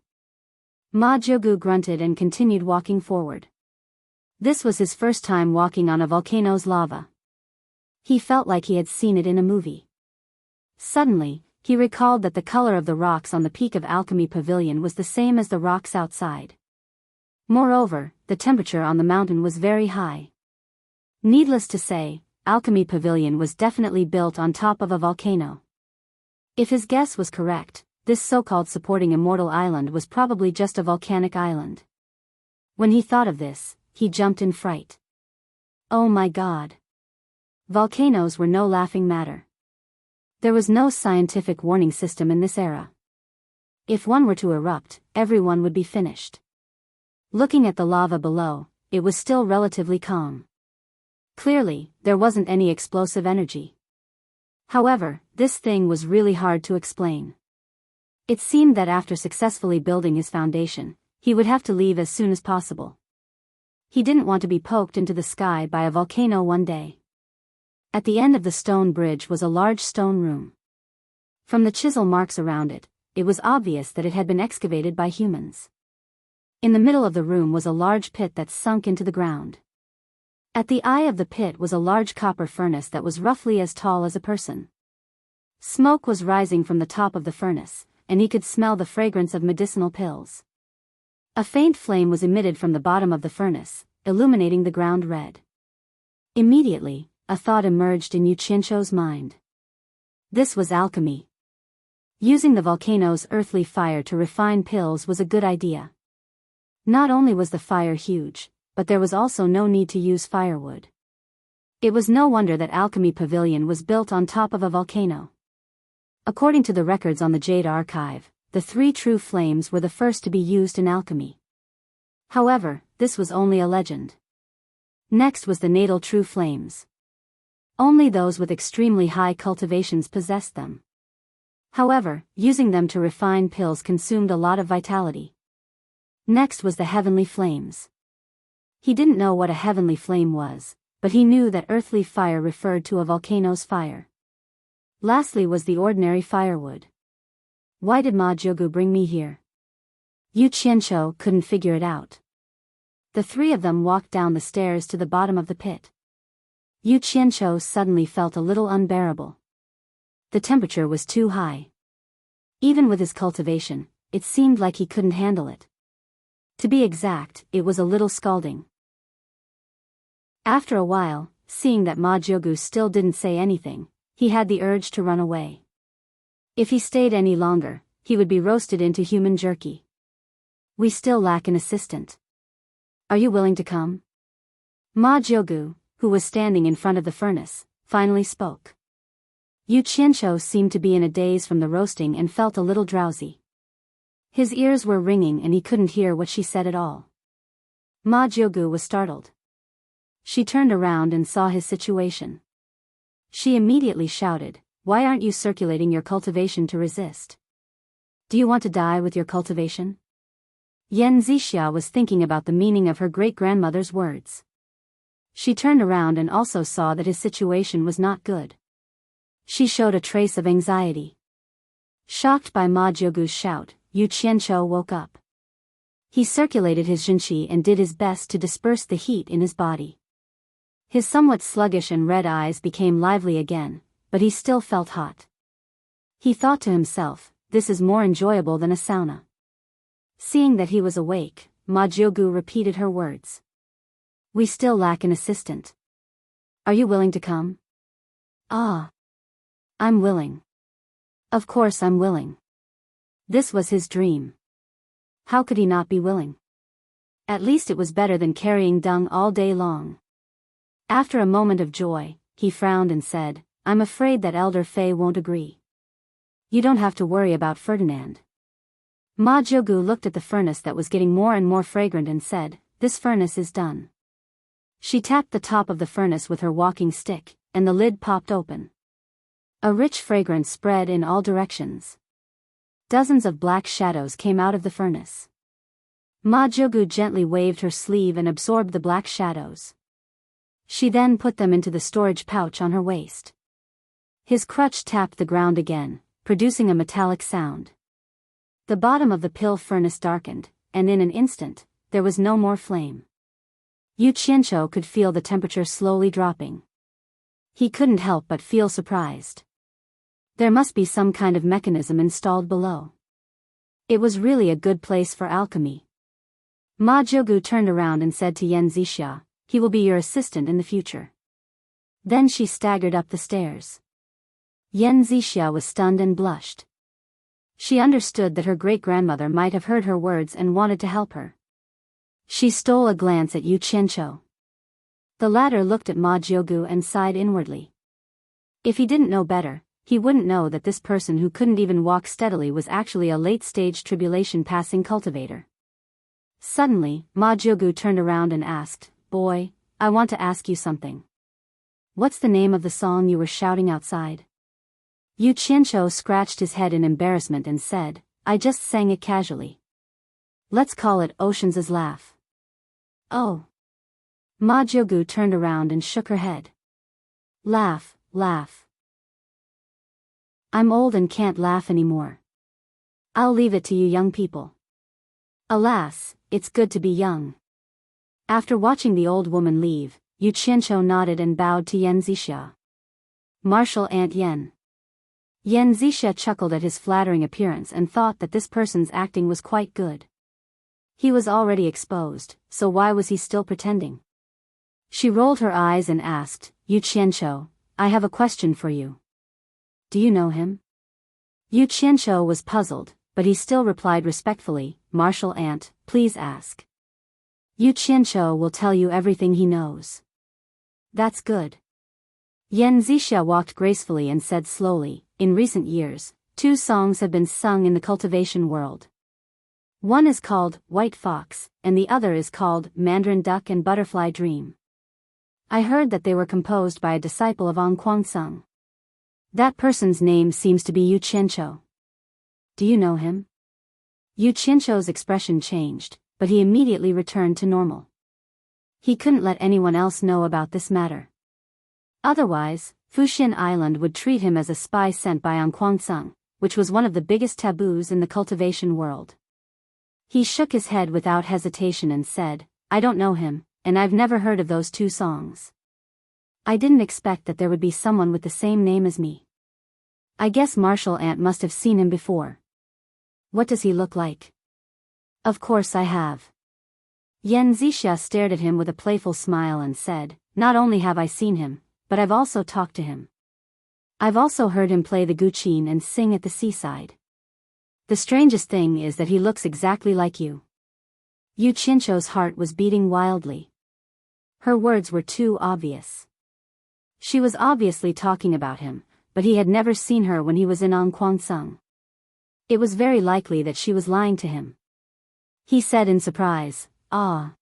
Ma Jogu grunted and continued walking forward. This was his first time walking on a volcano's lava. He felt like he had seen it in a movie. Suddenly, he recalled that the color of the rocks on the peak of Alchemy Pavilion was the same as the rocks outside. Moreover, the temperature on the mountain was very high. Needless to say, Alchemy Pavilion was definitely built on top of a volcano. If his guess was correct, this so-called supporting Immortal Island was probably just a volcanic island. When he thought of this, he jumped in fright. Oh my God! Volcanoes were no laughing matter. There was no scientific warning system in this era. If one were to erupt, everyone would be finished. Looking at the lava below, it was still relatively calm. Clearly, there wasn't any explosive energy. However, this thing was really hard to explain. It seemed that after successfully building his foundation, he would have to leave as soon as possible. He didn't want to be poked into the sky by a volcano one day. At the end of the stone bridge was a large stone room. From the chisel marks around it, it was obvious that it had been excavated by humans. In the middle of the room was a large pit that sunk into the ground. At the eye of the pit was a large copper furnace that was roughly as tall as a person. Smoke was rising from the top of the furnace, and he could smell the fragrance of medicinal pills. A faint flame was emitted from the bottom of the furnace, illuminating the ground red. Immediately, a thought emerged in Yu Qianzhou's mind. This was alchemy. Using the volcano's earthly fire to refine pills was a good idea. Not only was the fire huge, but there was also no need to use firewood. It was no wonder that Alchemy Pavilion was built on top of a volcano. According to the records on the Jade Archive, the 3 true flames were the first to be used in alchemy. However, this was only a legend. Next was the natal true flames. Only those with extremely high cultivations possessed them. However, using them to refine pills consumed a lot of vitality. Next was the heavenly flames. He didn't know what a heavenly flame was, but he knew that earthly fire referred to a volcano's fire. Lastly was the ordinary firewood. Why did Ma Jiugu bring me here? Yu Qianzhou couldn't figure it out. The 3 of them walked down the stairs to the bottom of the pit. Yu Qianzhou suddenly felt a little unbearable. The temperature was too high. Even with his cultivation, it seemed like he couldn't handle it. To be exact, it was a little scalding. After a while, seeing that Ma Jiugu still didn't say anything, he had the urge to run away. If he stayed any longer, he would be roasted into human jerky. We still lack an assistant. Are you willing to come? Ma Jiugu, who was standing in front of the furnace, finally spoke. Yu Qianzhou seemed to be in a daze from the roasting and felt a little drowsy. His ears were ringing and he couldn't hear what she said at all. Ma Jiugu was startled. She turned around and saw his situation. She immediately shouted, "Why aren't you circulating your cultivation to resist? Do you want to die with your cultivation?" Yan Zixia was thinking about the meaning of her great-grandmother's words. She turned around and also saw that his situation was not good. She showed a trace of anxiety. Shocked by Ma Jiugu's shout, Yu Qianzhou woke up. He circulated his zhenqi and did his best to disperse the heat in his body. His somewhat sluggish and red eyes became lively again, but he still felt hot. He thought to himself, this is more enjoyable than a sauna. Seeing that he was awake, Ma Jiugu repeated her words. We still lack an assistant. Are you willing to come? Ah. I'm willing. Of course I'm willing. This was his dream. How could he not be willing? At least it was better than carrying dung all day long. After a moment of joy, he frowned and said, I'm afraid that Elder Fei won't agree. You don't have to worry about Ferdinand. Ma Jiugu looked at the furnace that was getting more and more fragrant and said, this furnace is done. She tapped the top of the furnace with her walking stick, and the lid popped open. A rich fragrance spread in all directions. Dozens of black shadows came out of the furnace. Ma Jiugu gently waved her sleeve and absorbed the black shadows. She then put them into the storage pouch on her waist. His crutch tapped the ground again, producing a metallic sound. The bottom of the pill furnace darkened, and in an instant, there was no more flame. Yu Qianzhou could feel the temperature slowly dropping. He couldn't help but feel surprised. There must be some kind of mechanism installed below. It was really a good place for alchemy. Ma Jiugu turned around and said to Yan Zixia, he will be your assistant in the future. Then she staggered up the stairs. Yan Zixia was stunned and blushed. She understood that her great-grandmother might have heard her words and wanted to help her. She stole a glance at Yu Qianqiu. The latter looked at Ma Jiugu and sighed inwardly. If he didn't know better, he wouldn't know that this person who couldn't even walk steadily was actually a late-stage tribulation-passing cultivator. Suddenly, Ma Jiugu turned around and asked, "Boy, I want to ask you something. What's the name of the song you were shouting outside?" Yu Qianqiu scratched his head in embarrassment and said, "I just sang it casually. Let's call it Ocean's Laugh." "Oh." Ma Jiugu turned around and shook her head. "Laugh, laugh. I'm old and can't laugh anymore. I'll leave it to you young people. Alas, it's good to be young." After watching the old woman leave, Yu Qianqiu nodded and bowed to Yan Zixia. Martial Aunt Yan. Yan Zixia chuckled at his flattering appearance and thought that this person's acting was quite good. He was already exposed, so why was he still pretending? She rolled her eyes and asked, "Yu Qianqiu, I have a question for you. Do you know him?" Yu Qianqiu was puzzled, but he still replied respectfully, "Martial Aunt, please ask. Yu Qianqiu will tell you everything he knows." "That's good." Yan Zixia walked gracefully and said slowly, "In recent years, 2 songs have been sung in the cultivation world. One is called White Fox, and the other is called Mandarin Duck and Butterfly Dream. I heard that they were composed by a disciple of Sung. That person's name seems to be Yu Qianqiu. Do you know him?" Yu Qianqiu's expression changed, but he immediately returned to normal. He couldn't let anyone else know about this matter. Otherwise, Fuxian Island would treat him as a spy sent by Sung, which was one of the biggest taboos in the cultivation world. He shook his head without hesitation and said, "I don't know him, and I've never heard of those 2 songs. I didn't expect that there would be someone with the same name as me. I guess Martial Aunt must have seen him before. What does he look like?" "Of course I have." Yan Zixia stared at him with a playful smile and said, "Not only have I seen him, but I've also talked to him. I've also heard him play the guqin and sing at the seaside. The strangest thing is that he looks exactly like you." Yu Qianqiu's heart was beating wildly. Her words were too obvious. She was obviously talking about him, but he had never seen her when he was in Sung. It was very likely that she was lying to him. He said in surprise, "Ah.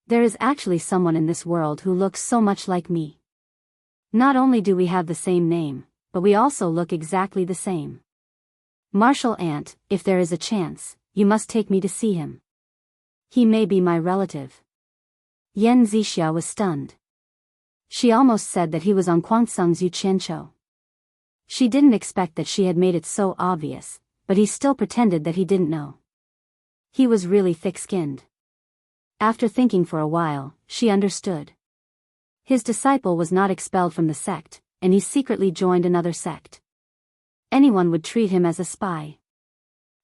There is actually someone in this world who looks so much like me. Not only do we have the same name, but we also look exactly the same. Martial Aunt, if there is a chance, you must take me to see him. He may be my relative." Yan Zixia was stunned. She almost said that he was Sung's Yu Qianqiu. She didn't expect that she had made it so obvious, but he still pretended that he didn't know. He was really thick-skinned. After thinking for a while, she understood. His disciple was not expelled from the sect, and he secretly joined another sect. Anyone would treat him as a spy.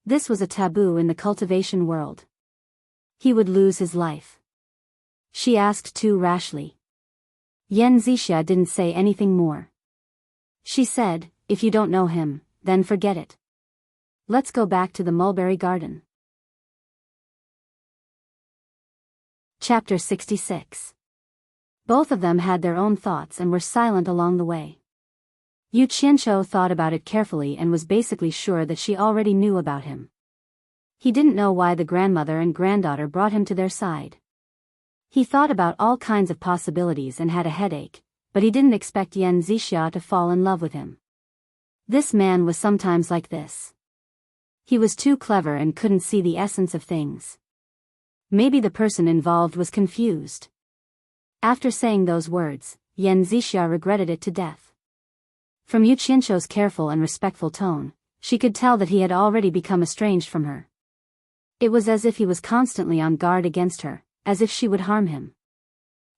This was a taboo in the cultivation world. He would lose his life. She asked too rashly. Yan Zixia didn't say anything more. She said, "If you don't know him, then forget it. Let's go back to the mulberry garden." Chapter 66. Both of them had their own thoughts and were silent along the way. Yu Qianqiu thought about it carefully and was basically sure that she already knew about him. He didn't know why the grandmother and granddaughter brought him to their side. He thought about all kinds of possibilities and had a headache, but he didn't expect Yan Zixia to fall in love with him. This man was sometimes like this. He was too clever and couldn't see the essence of things. Maybe the person involved was confused. After saying those words, Yan Zixia regretted it to death. From Yu Qianqiu's careful and respectful tone, she could tell that he had already become estranged from her. It was as if he was constantly on guard against her, as if she would harm him.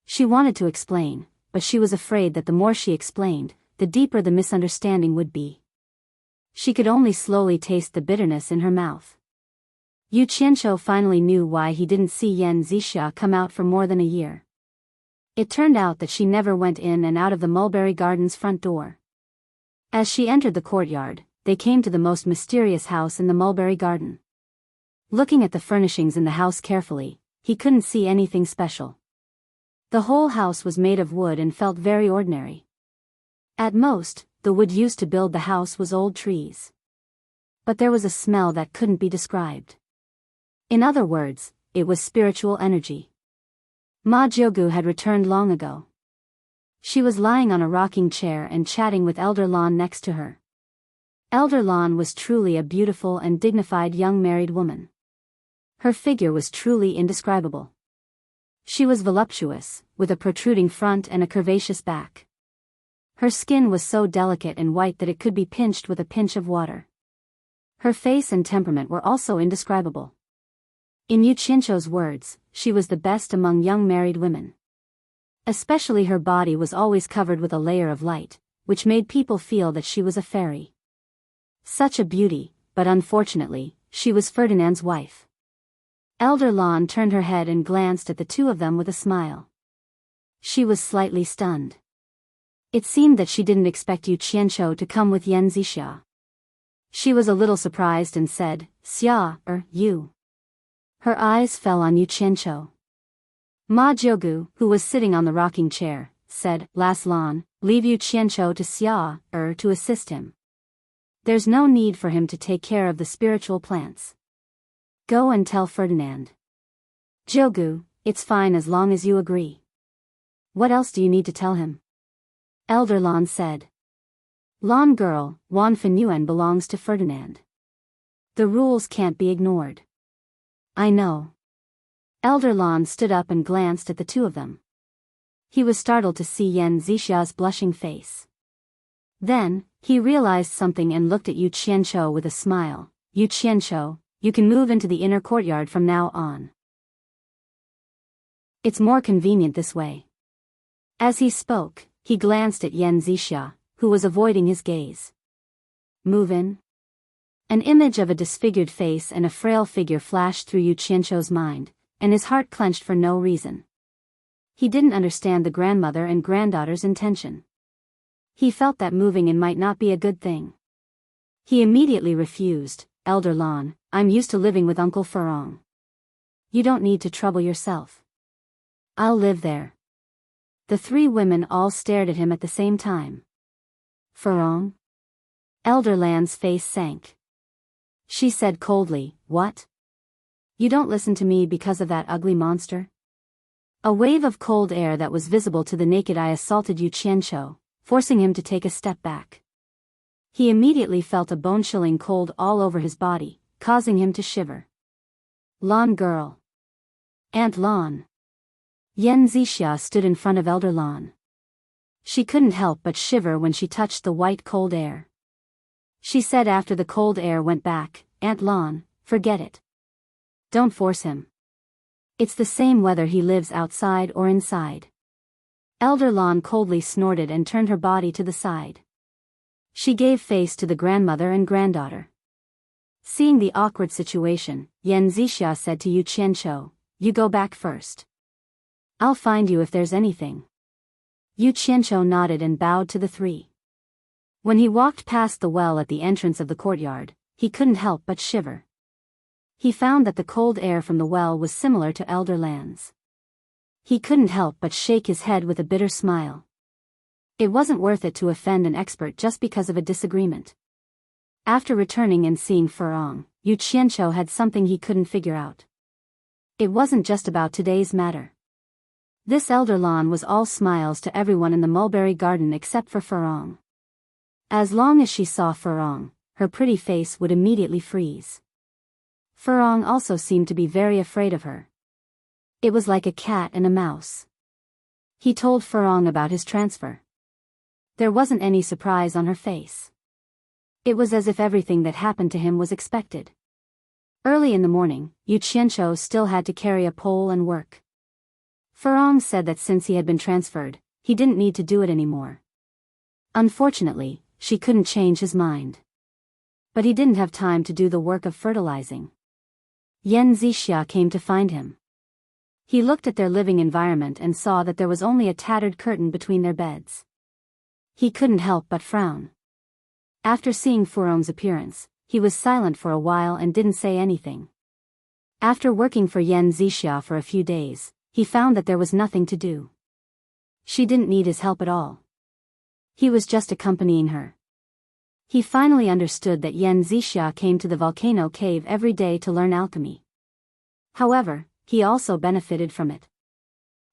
She wanted to explain, but she was afraid that the more she explained, the deeper the misunderstanding would be. She could only slowly taste the bitterness in her mouth. Yu Qianqiu finally knew why he didn't see Yan Zixia come out for more than a year. It turned out that she never went in and out of the mulberry garden's front door. As she entered the courtyard, they came to the most mysterious house in the mulberry garden. Looking at the furnishings in the house carefully, he couldn't see anything special. The whole house was made of wood and felt very ordinary. At most, the wood used to build the house was old trees. But there was a smell that couldn't be described. In other words, it was spiritual energy. Ma Jyogu had returned long ago. She was lying on a rocking chair and chatting with Elder Lan next to her. Elder Lan was truly a beautiful and dignified young married woman. Her figure was truly indescribable. She was voluptuous, with a protruding front and a curvaceous back. Her skin was so delicate and white that it could be pinched with a pinch of water. Her face and temperament were also indescribable. In Yu Qianqiu's words, she was the best among young married women. Especially her body was always covered with a layer of light, which made people feel that she was a fairy. Such a beauty, but unfortunately, she was Ferdinand's wife. Elder Lan turned her head and glanced at the two of them with a smile. She was slightly stunned. It seemed that she didn't expect Yu Qianqiu to come with Yan Zixia. She was a little surprised and said, "Xia, you." Her eyes fell on Yu Qianqiu. Ma Jyogu, who was sitting on the rocking chair, said, "Las Lan, leave Yu Qianqiu to Xia, to assist him. There's no need for him to take care of the spiritual plants. Go and tell Ferdinand." "Jyogu, it's fine as long as you agree." "What else do you need to tell him?" Elder Lan said. "Lan girl, Wan Fenyuan belongs to Ferdinand. The rules can't be ignored." "I know." Elder Lan stood up and glanced at the two of them. He was startled to see Yan Zixia's blushing face. Then, he realized something and looked at Yu Qianqiu with a smile. "Yu Qianqiu, you can move into the inner courtyard from now on. It's more convenient this way." As he spoke, he glanced at Yan Zixia, who was avoiding his gaze. "Move in?" An image of a disfigured face and a frail figure flashed through Yu Qianqiu's mind, and his heart clenched for no reason. He didn't understand the grandmother and granddaughter's intention. He felt that moving in might not be a good thing. He immediately refused. "Elder Lan, I'm used to living with Uncle Furong. You don't need to trouble yourself. I'll live there." The three women all stared at him at the same time. "Furong?" Elder Lan's face sank. She said coldly, "What? You don't listen to me because of that ugly monster?" A wave of cold air that was visible to the naked eye assaulted Yu Qianqiu, forcing him to take a step back. He immediately felt a bone-chilling cold all over his body, causing him to shiver. "Lan girl. Aunt Lan." Yan Zixia stood in front of Elder Lan. She couldn't help but shiver when she touched the white cold air. She said after the cold air went back, "Aunt Lan, forget it. Don't force him. It's the same whether he lives outside or inside." Elder Lan coldly snorted and turned her body to the side. She gave face to the grandmother and granddaughter. Seeing the awkward situation, Yan Zixia said to Yu Qianqiu, "You go back first. I'll find you if there's anything." Yu Qianqiu nodded and bowed to the three. When he walked past the well at the entrance of the courtyard, he couldn't help but shiver. He found that the cold air from the well was similar to Elder Lan's. He couldn't help but shake his head with a bitter smile. It wasn't worth it to offend an expert just because of a disagreement. After returning and seeing Furong, Yu Qianqiu had something he couldn't figure out. It wasn't just about today's matter. This Elder Lan was all smiles to everyone in the mulberry garden except for Furong. As long as she saw Furong, her pretty face would immediately freeze. Furong also seemed to be very afraid of her. It was like a cat and a mouse. He told Furong about his transfer. There wasn't any surprise on her face. It was as if everything that happened to him was expected. Early in the morning, Yu Qianqiu still had to carry a pole and work. Furong said that since he had been transferred, he didn't need to do it anymore. Unfortunately, she couldn't change his mind. But he didn't have time to do the work of fertilizing. Yan Zixia came to find him. He looked at their living environment and saw that there was only a tattered curtain between their beds. He couldn't help but frown. After seeing Furong's appearance, he was silent for a while and didn't say anything. After working for Yan Zixia for a few days, he found that there was nothing to do. She didn't need his help at all. He was just accompanying her. He finally understood that Yan Zixia came to the volcano cave every day to learn alchemy. However, he also benefited from it.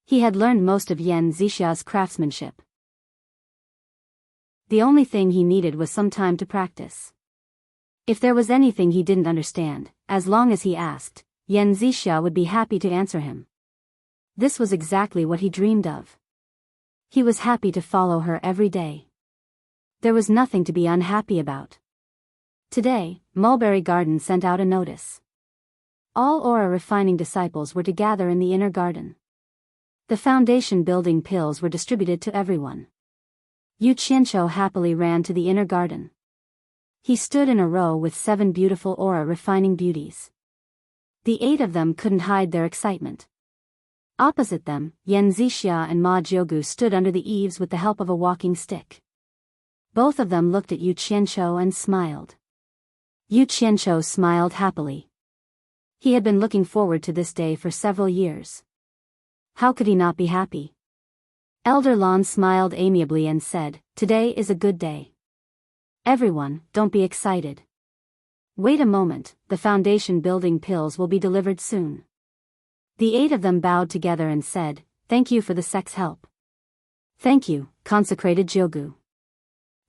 He had learned most of Yan Zixia's craftsmanship. The only thing he needed was some time to practice. If there was anything he didn't understand, as long as he asked, Yan Zixia would be happy to answer him. This was exactly what he dreamed of. He was happy to follow her every day. There was nothing to be unhappy about. Today, Mulberry Garden sent out a notice. All aura refining disciples were to gather in the inner garden. The foundation building pills were distributed to everyone. Yu Qianqiu happily ran to the inner garden. He stood in a row with 7 beautiful aura refining beauties. The 8 of them couldn't hide their excitement. Opposite them, Yan Zixia and Ma Jiugu stood under the eaves with the help of a walking stick. Both of them looked at Yu Qianqiu and smiled. Yu Qianqiu smiled happily. He had been looking forward to this day for several years. How could he not be happy? Elder Lan smiled amiably and said, "Today is a good day. Everyone, don't be excited. Wait a moment, the foundation building pills will be delivered soon." The 8 of them bowed together and said, "Thank you for the sect's help." "Thank you, consecrated Jiugu."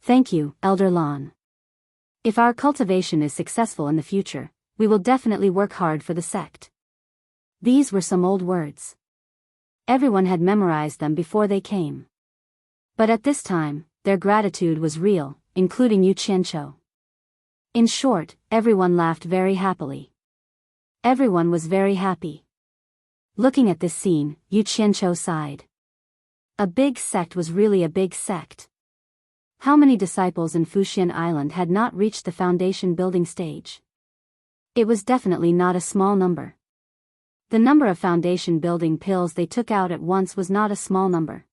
"Thank you, Elder Lan. If our cultivation is successful in the future, we will definitely work hard for the sect." These were some old words. Everyone had memorized them before they came. But at this time, their gratitude was real, including Yu Qianqiu. In short, everyone laughed very happily. Everyone was very happy. Looking at this scene, Yu Qianqiu sighed. A big sect was really a big sect. How many disciples in Fuxian Island had not reached the foundation building stage? It was definitely not a small number. The number of foundation building pills they took out at once was not a small number.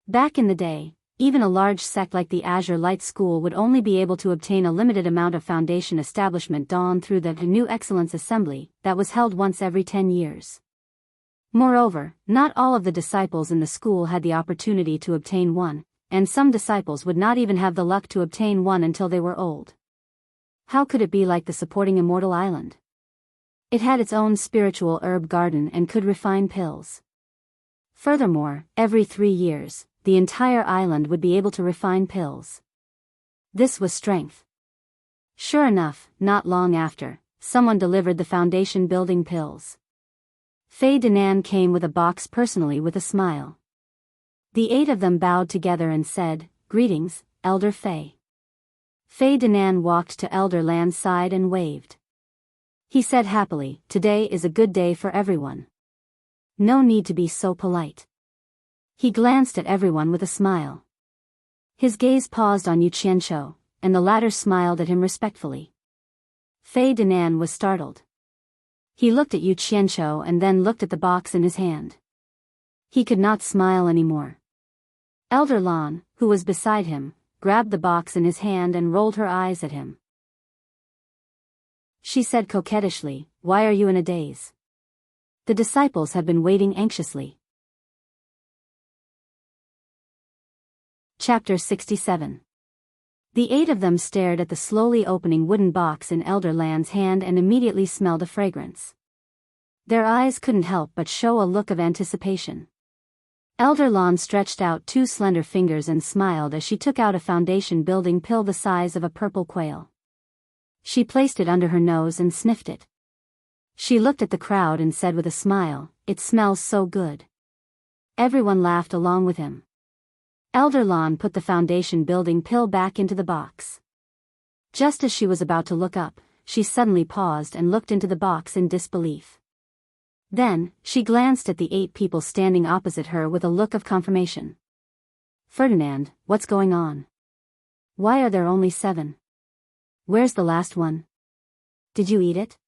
Back in the day, even a large sect like the Azure Light School would only be able to obtain a limited amount of foundation establishment dawn through the New Excellence Assembly that was held once every 10 years. Moreover, not all of the disciples in the school had the opportunity to obtain one, and some disciples would not even have the luck to obtain one until they were old. How could it be like the supporting Immortal Island? It had its own spiritual herb garden and could refine pills. Furthermore, every 3 years, the entire island would be able to refine pills. This was strength. Sure enough, not long after, someone delivered the foundation building pills. Fei Danan came with a box personally with a smile. The 8 of them bowed together and said, "Greetings, Elder Fei." Fei Danan walked to Elder Lan's side and waved. He said happily, "Today is a good day for everyone. No need to be so polite." He glanced at everyone with a smile. His gaze paused on Yu Qianqiu, and the latter smiled at him respectfully. Fei Danan was startled. He looked at Yu Qianqiu and then looked at the box in his hand. He could not smile anymore. Elder Lan, who was beside him, grabbed the box in his hand and rolled her eyes at him. She said coquettishly, "Why are you in a daze?" The disciples had been waiting anxiously. Chapter 67. The 8 of them stared at the slowly opening wooden box in Elder Lan's hand and immediately smelled a fragrance. Their eyes couldn't help but show a look of anticipation. Elder Lan stretched out 2 slender fingers and smiled as she took out a foundation building pill the size of a purple quail. She placed it under her nose and sniffed it. She looked at the crowd and said with a smile, "It smells so good." Everyone laughed along with him. Elder Lan put the foundation building pill back into the box. Just as she was about to look up, she suddenly paused and looked into the box in disbelief. Then, she glanced at the 8 people standing opposite her with a look of confirmation. "Ferdinand, what's going on? Why are there only 7? Where's the last one? Did you eat it?"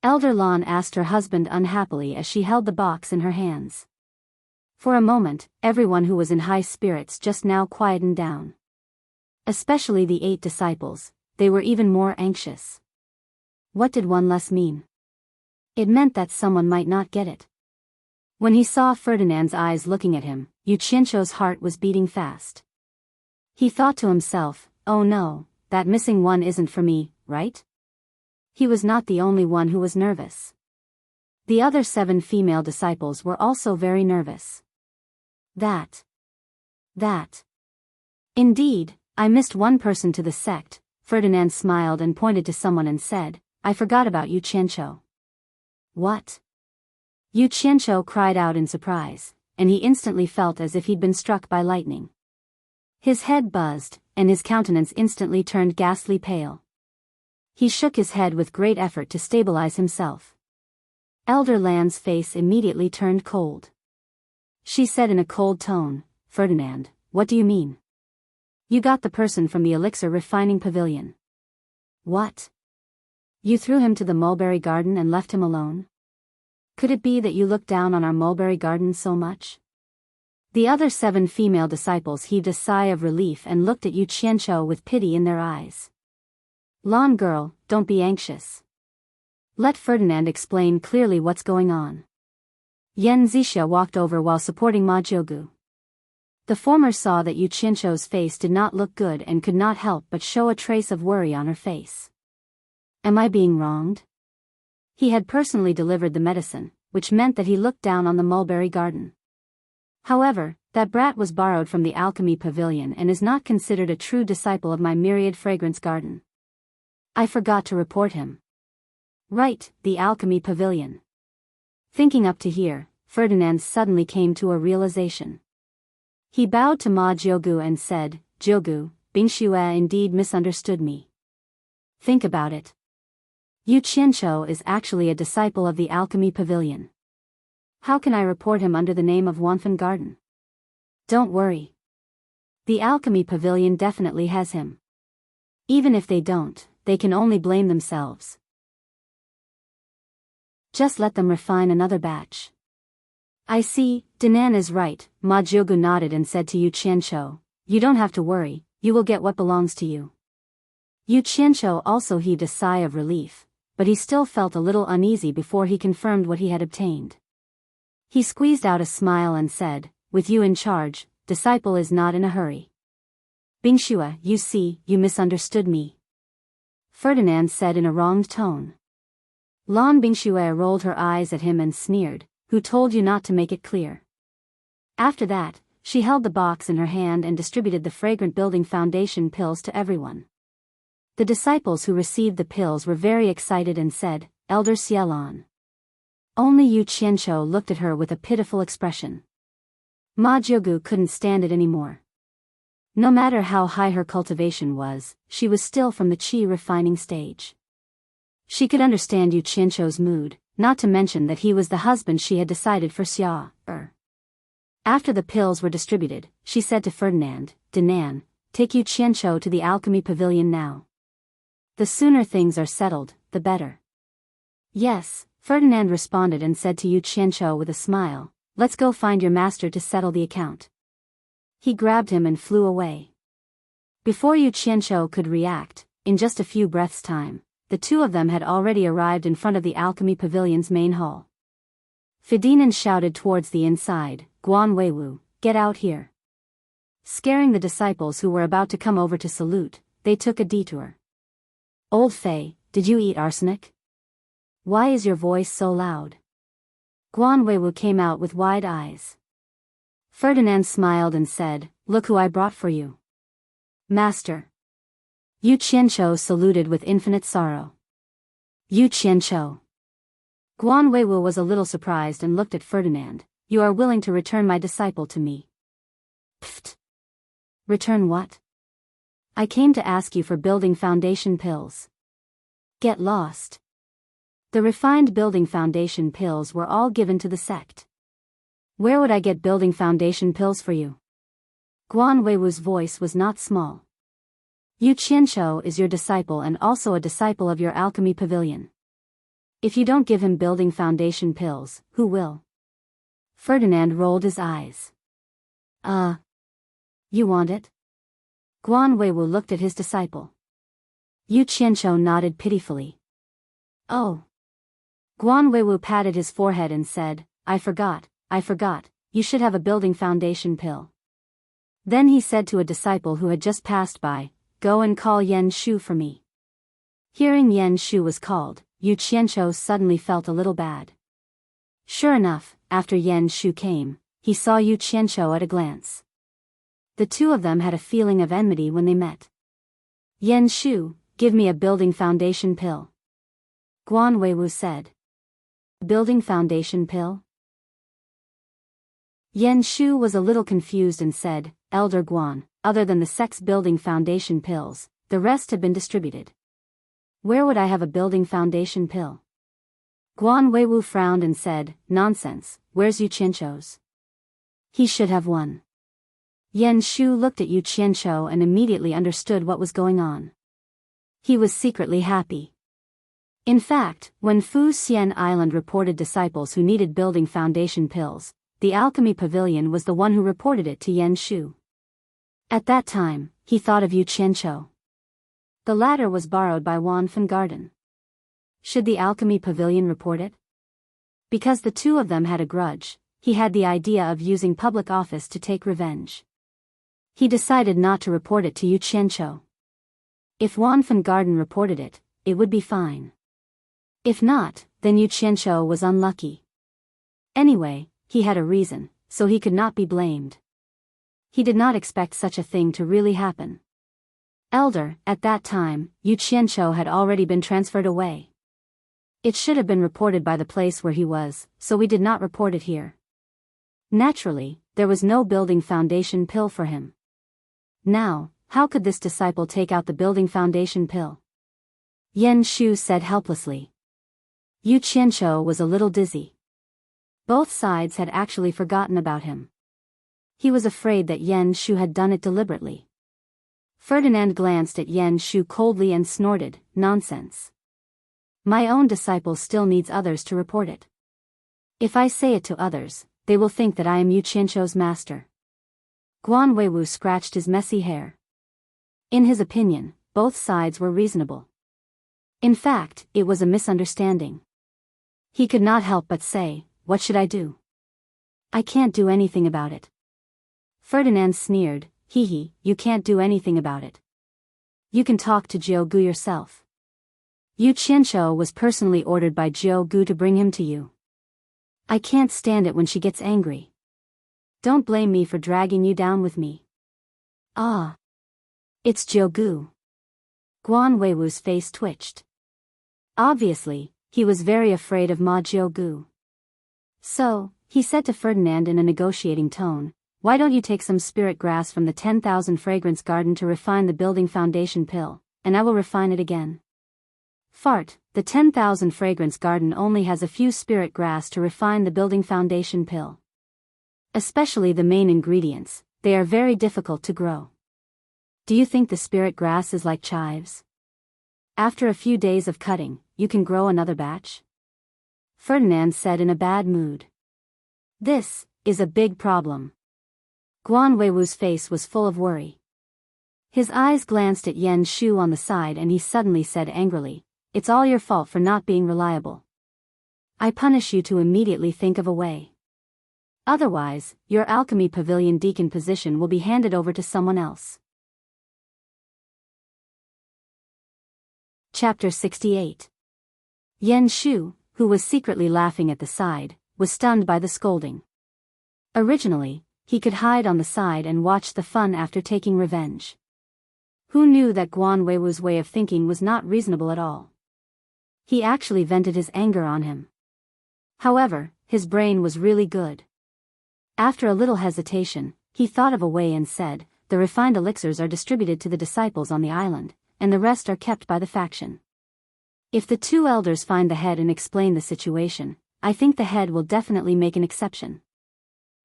Elder Lan asked her husband unhappily as she held the box in her hands. For a moment, everyone who was in high spirits just now quietened down. Especially the 8 disciples, they were even more anxious. What did one less mean? It meant that someone might not get it. When he saw Ferdinand's eyes looking at him, Yu Qianzhou's heart was beating fast. He thought to himself, oh no, that missing one isn't for me, right? He was not the only one who was nervous. The other 7 female disciples were also very nervous. That. Indeed, I missed one person to the sect. Ferdinand smiled and pointed to someone and said, I forgot about Yu Qianzhou. What? Yu Qianzhou cried out in surprise, and he instantly felt as if he'd been struck by lightning. His head buzzed, and his countenance instantly turned ghastly pale. He shook his head with great effort to stabilize himself. Elder Lan's face immediately turned cold. She said in a cold tone, Ferdinand, what do you mean? You got the person from the elixir refining pavilion. What? You threw him to the mulberry garden and left him alone? Could it be that you looked down on our mulberry garden so much? The other 7 female disciples heaved a sigh of relief and looked at Yu Qianzhou with pity in their eyes. Lan girl, don't be anxious. Let Ferdinand explain clearly what's going on. Yan Zixia walked over while supporting Ma Jiugu. The former saw that Yu Qianzhou's face did not look good and could not help but show a trace of worry on her face. Am I being wronged? He had personally delivered the medicine, which meant that he looked down on the mulberry garden. However, that brat was borrowed from the alchemy pavilion and is not considered a true disciple of my myriad fragrance garden. I forgot to report him. Right, the alchemy pavilion. Thinking up to here, Ferdinand suddenly came to a realization. He bowed to Ma Jiugu and said, Jiugu, Bingxue indeed misunderstood me. Think about it. Yu Qianzhou is actually a disciple of the alchemy pavilion. How can I report him under the name of Wanfen Garden? Don't worry. The alchemy pavilion definitely has him. Even if they don't, they can only blame themselves. Just let them refine another batch. I see, Dinan is right, Ma Jiugu nodded and said to Yu Qianzhou, you don't have to worry, you will get what belongs to you. Yu Qianzhou also heaved a sigh of relief, but he still felt a little uneasy before he confirmed what he had obtained. He squeezed out a smile and said, with you in charge, disciple is not in a hurry. Bingxue, you see, you misunderstood me. Ferdinand said in a wronged tone. Lan Bingxue rolled her eyes at him and sneered, who told you not to make it clear? After that, she held the box in her hand and distributed the fragrant building foundation pills to everyone. The disciples who received the pills were very excited and said, Elder Xielan. Only Yu Qianzhou looked at her with a pitiful expression. Ma Jiugu couldn't stand it anymore. No matter how high her cultivation was, she was still from the qi refining stage. She could understand Yu Qianzhou's mood, not to mention that he was the husband she had decided for Xia. After the pills were distributed, she said to Ferdinand, Dinan, take Yu Qianzhou to the alchemy pavilion now. The sooner things are settled, the better. Yes, Ferdinand responded and said to Yu Qianzhou with a smile, let's go find your master to settle the account. He grabbed him and flew away. Before Yu Qianzhou could react, in just a few breaths' time, the two of them had already arrived in front of the alchemy pavilion's main hall. Ferdinand shouted towards the inside, Guan Weiwu, get out here. Scaring the disciples who were about to come over to salute, they took a detour. Old Fei, did you eat arsenic? Why is your voice so loud? Guan Weiwu came out with wide eyes. Ferdinand smiled and said, look who I brought for you. Master. Yu Qianzhou saluted with infinite sorrow. Yu Qianzhou. Guan Weiwu was a little surprised and looked at Ferdinand. You are willing to return my disciple to me. Pfft. Return what? I came to ask you for building foundation pills. Get lost. The refined building foundation pills were all given to the sect. Where would I get building foundation pills for you? Guan Weiwu's voice was not small. Yu Qianzhou is your disciple and also a disciple of your alchemy pavilion. If you don't give him building foundation pills, who will? Ferdinand rolled his eyes. You want it? Guan Weiwu looked at his disciple. Yu Qianzhou nodded pitifully. Oh. Guan Weiwu patted his forehead and said, I forgot, you should have a building foundation pill. Then he said to a disciple who had just passed by, go and call Yan Shu for me. Hearing Yan Shu was called, Yu Qianqiu suddenly felt a little bad. Sure enough, after Yan Shu came, he saw Yu Qianqiu at a glance. The two of them had a feeling of enmity when they met. Yan Shu, give me a building foundation pill. Guan Weiwu said. Building foundation pill? Yan Shu was a little confused and said, Elder Guan, other than the sex building foundation pills, the rest have been distributed. Where would I have a building foundation pill? Guan Weiwu frowned and said, nonsense, where's Yu Qianqiu's? He should have one. Yan Shu looked at Yu Qianqiu and immediately understood what was going on. He was secretly happy. In fact, when Fu Xian Island reported disciples who needed building foundation pills, the alchemy pavilion was the one who reported it to Yan Shu. At that time, he thought of Yu Qianqiu. The latter was borrowed by Wan Fan Garden. Should the alchemy pavilion report it? Because the two of them had a grudge, he had the idea of using public office to take revenge. He decided not to report it to Yu Qianqiu. If Wan Fan Garden reported it, it would be fine. If not, then Yu Qianqiu was unlucky. Anyway, he had a reason, so he could not be blamed. He did not expect such a thing to really happen. Elder, at that time, Yu Qianqiu had already been transferred away. It should have been reported by the place where he was, so we did not report it here. Naturally, there was no building foundation pill for him. Now, how could this disciple take out the building foundation pill? Yan Shu said helplessly. Yu Qianqiu was a little dizzy. Both sides had actually forgotten about him. He was afraid that Yan Shu had done it deliberately. Ferdinand glanced at Yan Shu coldly and snorted, nonsense. My own disciple still needs others to report it. If I say it to others, they will think that I am Yu Qianqiu's master. Guan Weiwu scratched his messy hair. In his opinion, both sides were reasonable. In fact, it was a misunderstanding. He could not help but say, what should I do? I can't do anything about it. Ferdinand sneered, hee, you can't do anything about it. You can talk to Jiu Gu yourself. Yu Qianqiu was personally ordered by Jiu Gu to bring him to you. I can't stand it when she gets angry. Don't blame me for dragging you down with me. Ah. It's Jiu Gu. Guan Weiwu's face twitched. Obviously, he was very afraid of Ma Jiu Gu. So, he said to Ferdinand in a negotiating tone, why don't you take some spirit grass from the 10,000 fragrance garden to refine the building foundation pill, and I will refine it again. Fart, the 10,000 fragrance garden only has a few spirit grass to refine the building foundation pill. Especially the main ingredients, they are very difficult to grow. Do you think the spirit grass is like chives? After a few days of cutting, you can grow another batch? Ferdinand said in a bad mood. This is a big problem. Guan Weiwu's face was full of worry. His eyes glanced at Yan Shu on the side and he suddenly said angrily, it's all your fault for not being reliable. I punish you to immediately think of a way. Otherwise, your alchemy pavilion deacon position will be handed over to someone else. Chapter 68. Yan Shu, who was secretly laughing at the side, was stunned by the scolding. Originally, he could hide on the side and watch the fun after taking revenge. Who knew that Guan Weiwu's way of thinking was not reasonable at all? He actually vented his anger on him. However, his brain was really good. After a little hesitation, he thought of a way and said, the refined elixirs are distributed to the disciples on the island, and the rest are kept by the faction. If the two elders find the head and explain the situation, I think the head will definitely make an exception.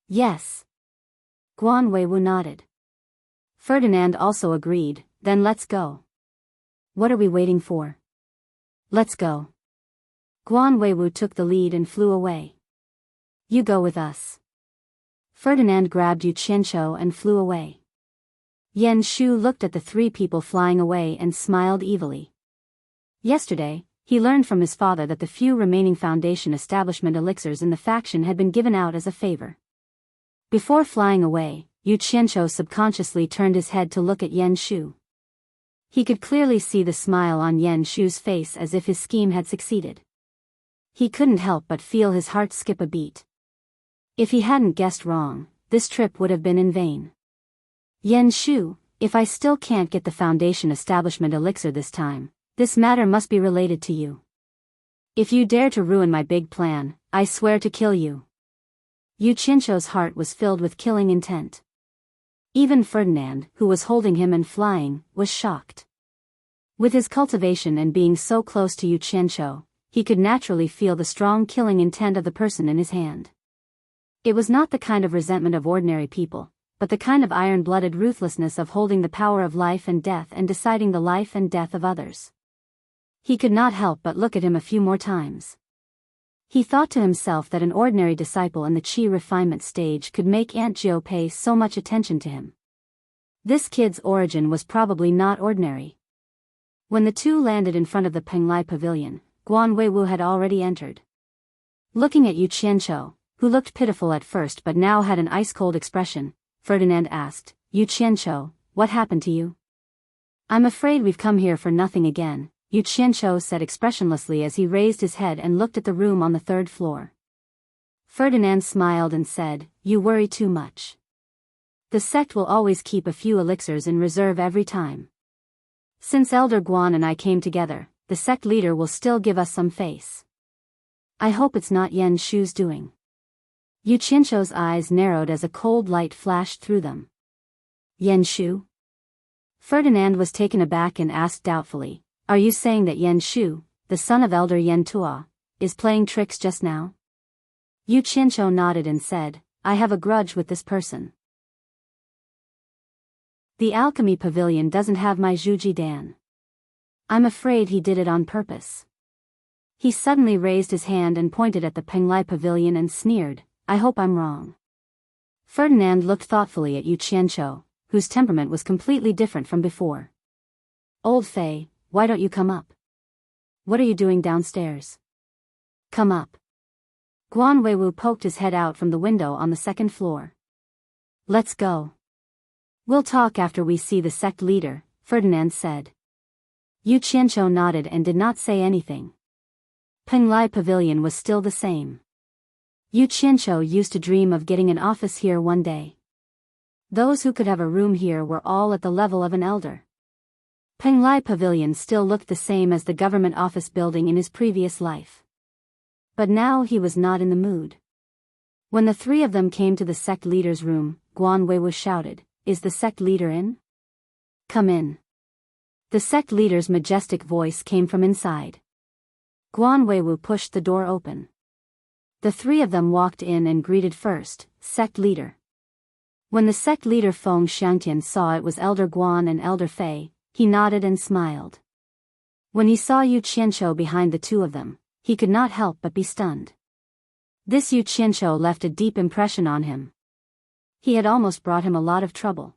Yes. Guan Weiwu nodded. Ferdinand also agreed, then let's go. What are we waiting for? Let's go. Guan Weiwu took the lead and flew away. You go with us. Ferdinand grabbed Yu Qianqiu and flew away. Yan Shu looked at the three people flying away and smiled evilly. Yesterday, He learned from his father that the few remaining Foundation establishment elixirs in the faction had been given out as a favor. Before flying away, Yu Qianzhou subconsciously turned his head to look at Yan Shu. He could clearly see the smile on Yan Shu's face as if his scheme had succeeded. He couldn't help but feel his heart skip a beat. If he hadn't guessed wrong, this trip would have been in vain. Yan Shu, if I still can't get the Foundation establishment elixir this time, this matter must be related to you. If you dare to ruin my big plan, I swear to kill you. Yu Qianzhou's heart was filled with killing intent. Even Ferdinand, who was holding him and flying, was shocked. With his cultivation and being so close to Yu Qianzhou, he could naturally feel the strong killing intent of the person in his hand. It was not the kind of resentment of ordinary people, but the kind of iron-blooded ruthlessness of holding the power of life and death and deciding the life and death of others. He could not help but look at him a few more times. He thought to himself that an ordinary disciple in the Qi refinement stage could make Aunt Jiu pay so much attention to him. This kid's origin was probably not ordinary. When the two landed in front of the Penglai Pavilion, Guan Weiwu had already entered. Looking at Yu Qianzhou, who looked pitiful at first but now had an ice-cold expression, Ferdinand asked, Yu Qianzhou, what happened to you? I'm afraid we've come here for nothing again, Yu Qianzhou said expressionlessly as he raised his head and looked at the room on the third floor. Ferdinand smiled and said, you worry too much. The sect will always keep a few elixirs in reserve every time. Since Elder Guan and I came together, the sect leader will still give us some face. I hope it's not Yan Shu's doing. Yu Qianzhou's eyes narrowed as a cold light flashed through them. Yan Shu? Ferdinand was taken aback and asked doubtfully, are you saying that Yan Shu, the son of Elder Yan Tua, is playing tricks just now? Yu Qianzhou nodded and said, I have a grudge with this person. The alchemy pavilion doesn't have my Zhuji Dan. I'm afraid he did it on purpose. He suddenly raised his hand and pointed at the Penglai pavilion and sneered, I hope I'm wrong. Ferdinand looked thoughtfully at Yu Qianzhou, whose temperament was completely different from before. Old Fei, why don't you come up? What are you doing downstairs? Come up. Guan Weiwu poked his head out from the window on the second floor. Let's go. We'll talk after we see the sect leader, Ferdinand said. Yu Qianzhou nodded and did not say anything. Penglai Pavilion was still the same. Yu Qianzhou used to dream of getting an office here one day. Those who could have a room here were all at the level of an elder. Penglai Pavilion still looked the same as the government office building in his previous life. But now he was not in the mood. When the three of them came to the sect leader's room, Guan Weiwu shouted, Is the sect leader in? Come in. The sect leader's majestic voice came from inside. Guan Weiwu pushed the door open. The three of them walked in and greeted first, sect leader. When the sect leader Feng Xiangtian saw it was Elder Guan and Elder Fei, he nodded and smiled. When he saw Yu Qianzhou behind the two of them, he could not help but be stunned. This Yu Qianzhou left a deep impression on him. He had almost brought him a lot of trouble.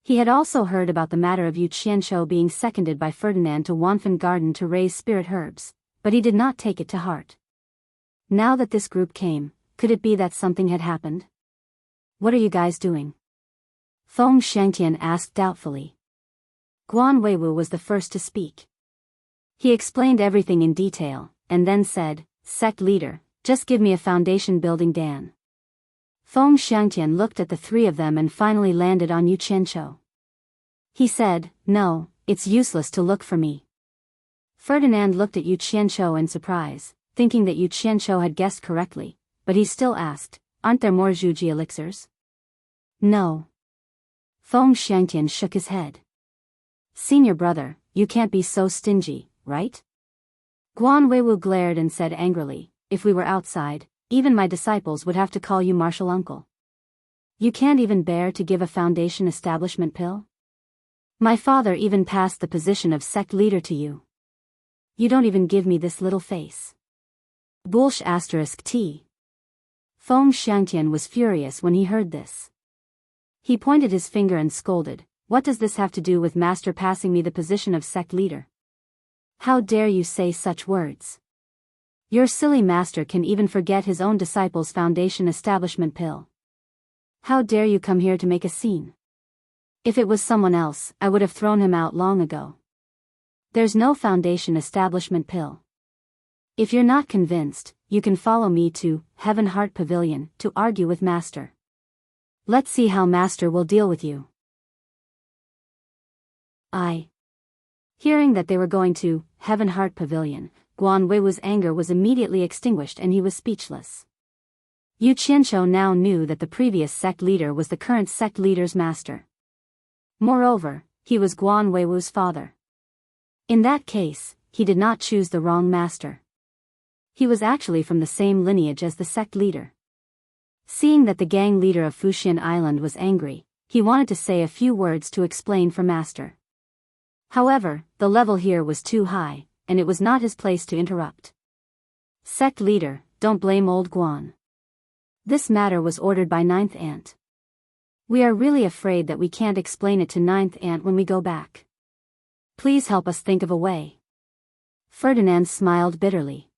He had also heard about the matter of Yu Qianzhou being seconded by Ferdinand to Wanfen Garden to raise spirit herbs, but he did not take it to heart. Now that this group came, could it be that something had happened? What are you guys doing? Feng Xiangtian asked doubtfully. Guan Weiwu was the first to speak. He explained everything in detail, and then said, Sect leader, just give me a foundation building Dan. Feng Xiangtian looked at the three of them and finally landed on Yu Qianzhou. He said, No, it's useless to look for me. Ferdinand looked at Yu Qianzhou in surprise, thinking that Yu Qianzhou had guessed correctly, but he still asked, Aren't there more Zhuji elixirs? No. Feng Xiangtian shook his head. Senior brother, you can't be so stingy, right? Guan Weiwu glared and said angrily, If we were outside, even my disciples would have to call you martial uncle. You can't even bear to give a foundation establishment pill? My father even passed the position of sect leader to you. You don't even give me this little face. Bullsh *T. Feng Xiangtian was furious when he heard this. He pointed his finger and scolded, What does this have to do with master passing me the position of sect leader? How dare you say such words? Your silly master can even forget his own disciples' foundation establishment pill. How dare you come here to make a scene? If it was someone else, I would have thrown him out long ago. There's no foundation establishment pill. If you're not convinced, you can follow me to Heaven Heart Pavilion to argue with Master. Let's see how Master will deal with you. Hearing that they were going to Heaven Heart Pavilion, Guan Weiwu's anger was immediately extinguished and he was speechless. Yu Qianqiu now knew that the previous sect leader was the current sect leader's master. Moreover, he was Guan Weiwu's father. In that case, he did not choose the wrong master. He was actually from the same lineage as the sect leader. Seeing that the gang leader of Fuxian Island was angry, he wanted to say a few words to explain for Master. However, the level here was too high, and it was not his place to interrupt. Sect leader, don't blame old Guan. This matter was ordered by Ninth Aunt. We are really afraid that we can't explain it to Ninth Aunt when we go back. Please help us think of a way. Ferdinand smiled bitterly.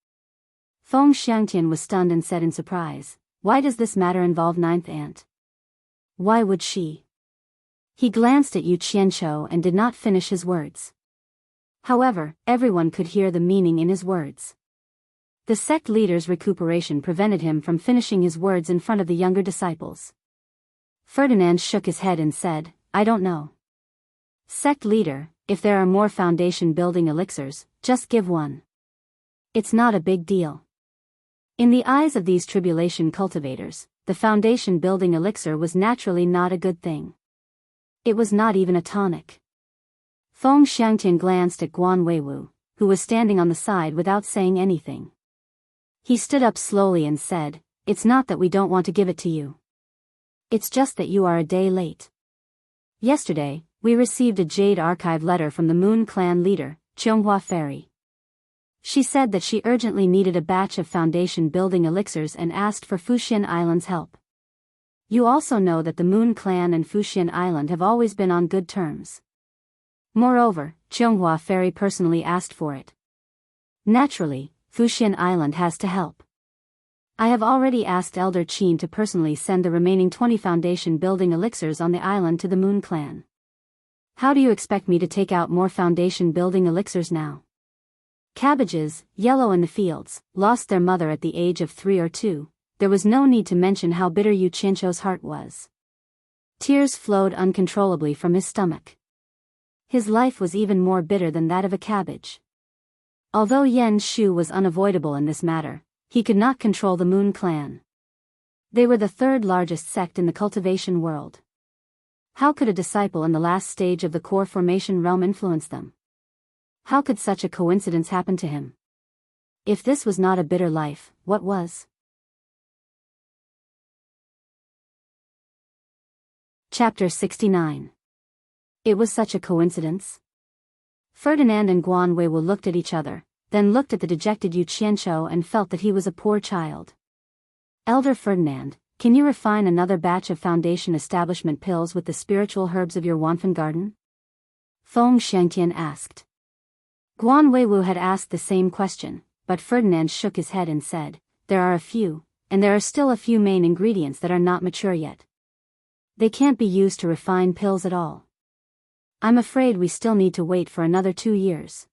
Feng Xiangtian was stunned and said in surprise, why does this matter involve Ninth Aunt? Why would she? He glanced at Yu Qianqiu and did not finish his words. However, everyone could hear the meaning in his words. The sect leader's recuperation prevented him from finishing his words in front of the younger disciples. Ferdinand shook his head and said, I don't know. Sect leader, if there are more foundation building elixirs, just give one. It's not a big deal. In the eyes of these tribulation cultivators, the foundation building elixir was naturally not a good thing. It was not even a tonic. Feng Xiangtian glanced at Guan Weiwu, who was standing on the side without saying anything. He stood up slowly and said, it's not that we don't want to give it to you. It's just that you are a day late. Yesterday, we received a Jade Archive letter from the Moon Clan leader, Chonghua Fairy. She said that she urgently needed a batch of foundation building elixirs and asked for Fuxian Island's help. You also know that the Moon Clan and Fuxian Island have always been on good terms. Moreover, Chonghua Fairy personally asked for it. Naturally, Fuxian Island has to help. I have already asked Elder Qin to personally send the remaining 20 foundation building elixirs on the island to the Moon Clan. How do you expect me to take out more foundation building elixirs now? Cabbages, yellow in the fields, lost their mother at the age of 3 or 2. There was no need to mention how bitter Yu Qianqiu's heart was. Tears flowed uncontrollably from his stomach. His life was even more bitter than that of a cabbage. Although Yen Shu was unavoidable in this matter, he could not control the Moon Clan. They were the third largest sect in the cultivation world. How could a disciple in the last stage of the core formation realm influence them? How could such a coincidence happen to him? If this was not a bitter life, what was? Chapter 69. It was such a coincidence. Ferdinand and Guan Weiwu looked at each other, then looked at the dejected Yu Qianqiu and felt that he was a poor child. Elder Ferdinand, can you refine another batch of foundation establishment pills with the spiritual herbs of your Wanfen garden? Feng Xiangtian asked. Guan Weiwu had asked the same question, but Ferdinand shook his head and said, there are a few, and there are still a few main ingredients that are not mature yet. They can't be used to refine pills at all. I'm afraid we still need to wait for another 2 years.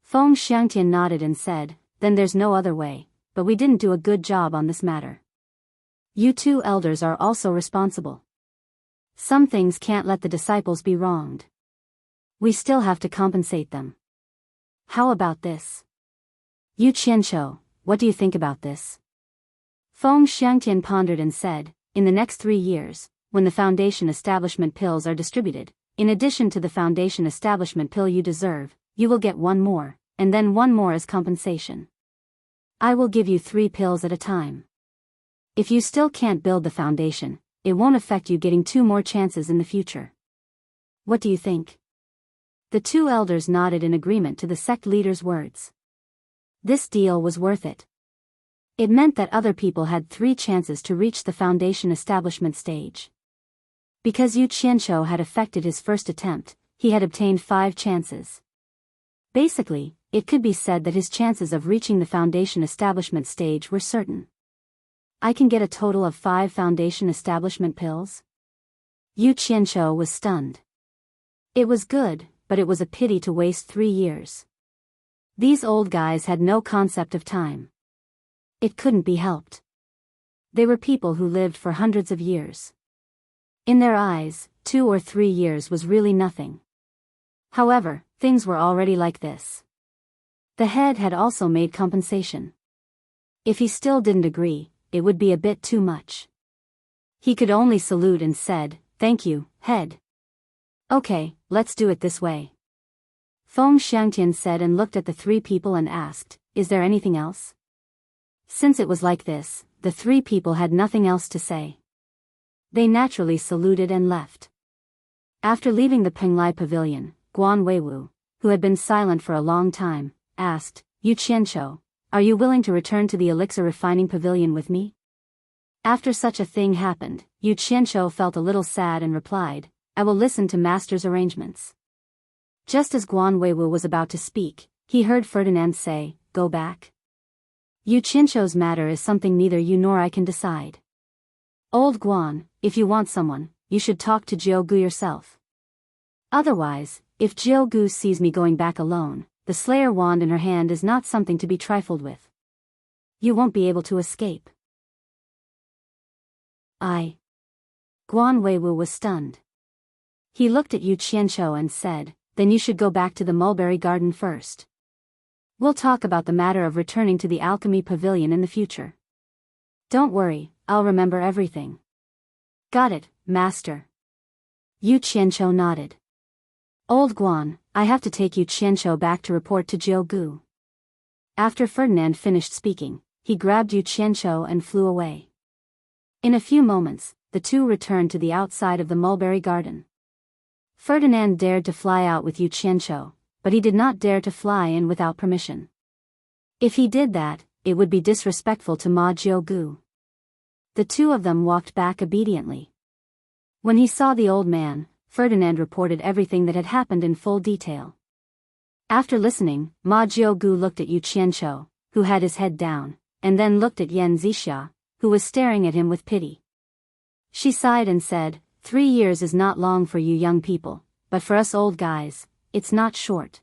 Feng Xiangtian nodded and said, then there's no other way, but we didn't do a good job on this matter. You two elders are also responsible. Some things can't let the disciples be wronged. We still have to compensate them. How about this? Yu Qianqiu, what do you think about this? Feng Xiangtian pondered and said, in the next 3 years, when the foundation establishment pills are distributed, in addition to the foundation establishment pill you deserve, you will get one more, and then one more as compensation. I will give you 3 pills at a time. If you still can't build the foundation, it won't affect you getting 2 more chances in the future. What do you think? The 2 elders nodded in agreement to the sect leader's words. This deal was worth it. It meant that other people had 3 chances to reach the foundation establishment stage. Because Yu Qianqiu had effected his first attempt, he had obtained 5 chances. Basically, it could be said that his chances of reaching the foundation establishment stage were certain. I can get a total of 5 foundation establishment pills? Yu Qianqiu was stunned. It was good, but it was a pity to waste 3 years. These old guys had no concept of time. It couldn't be helped. They were people who lived for hundreds of years. In their eyes, 2 or 3 years was really nothing. However, things were already like this. The head had also made compensation. If he still didn't agree, it would be a bit too much. He could only salute and said, "Thank you, head. Okay, let's do it this way." Feng Xiangtian said and looked at the 3 people and asked, "Is there anything else?" Since it was like this, the 3 people had nothing else to say. They naturally saluted and left. After leaving the Penglai pavilion, Guan Weiwu, who had been silent for a long time, asked, "Yu Qianqiu, are you willing to return to the elixir refining pavilion with me?" After such a thing happened, Yu Qianqiu felt a little sad and replied, "I will listen to master's arrangements." Just as Guan Weiwu was about to speak, he heard Ferdinand say, "Go back. Yu Qianqiu's matter is something neither you nor I can decide. Old Guan, if you want someone, you should talk to Jiu Gu yourself. Otherwise, if Jiu Gu sees me going back alone, the Slayer wand in her hand is not something to be trifled with. You won't be able to escape." Guan Weiwu was stunned. He looked at Yu Qianqiu and said, "Then you should go back to the mulberry garden first. We'll talk about the matter of returning to the alchemy pavilion in the future. Don't worry, I'll remember everything." "Got it, master." Yu Qianqiu nodded. "Old Guan, I have to take Yu Qianqiu back to report to Jiu Gu." After Ferdinand finished speaking, he grabbed Yu Qianqiu and flew away. In a few moments, the 2 returned to the outside of the mulberry garden. Ferdinand dared to fly out with Yu Qianqiu, but he did not dare to fly in without permission. If he did that, it would be disrespectful to Ma Jiu Gu. The 2 of them walked back obediently. When he saw the old man, Ferdinand reported everything that had happened in full detail. After listening, Ma Jiu Gu looked at Yu Qianqiu, who had his head down, and then looked at Yan Zixia, who was staring at him with pity. She sighed and said, 3 years is not long for you young people, but for us old guys, it's not short.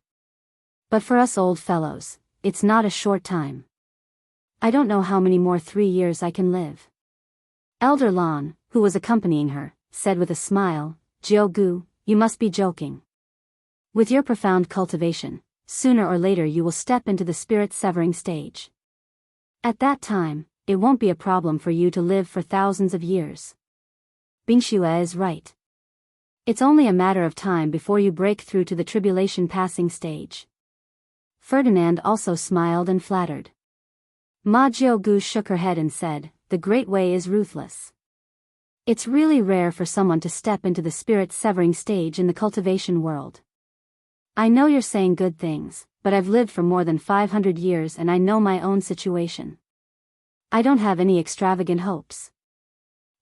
But for us old fellows, it's not a short time. I don't know how many more 3 years I can live." Elder Lan, who was accompanying her, said with a smile, "Jiu Gu, you must be joking. With your profound cultivation, sooner or later you will step into the spirit-severing stage. At that time, it won't be a problem for you to live for thousands of years. Bingxue is right. It's only a matter of time before you break through to the tribulation passing stage." Ferdinand also smiled and flattered. Ma Jiu Gu shook her head and said, "The great way is ruthless. It's really rare for someone to step into the spirit-severing stage in the cultivation world. I know you're saying good things, but I've lived for more than 500 years and I know my own situation. I don't have any extravagant hopes.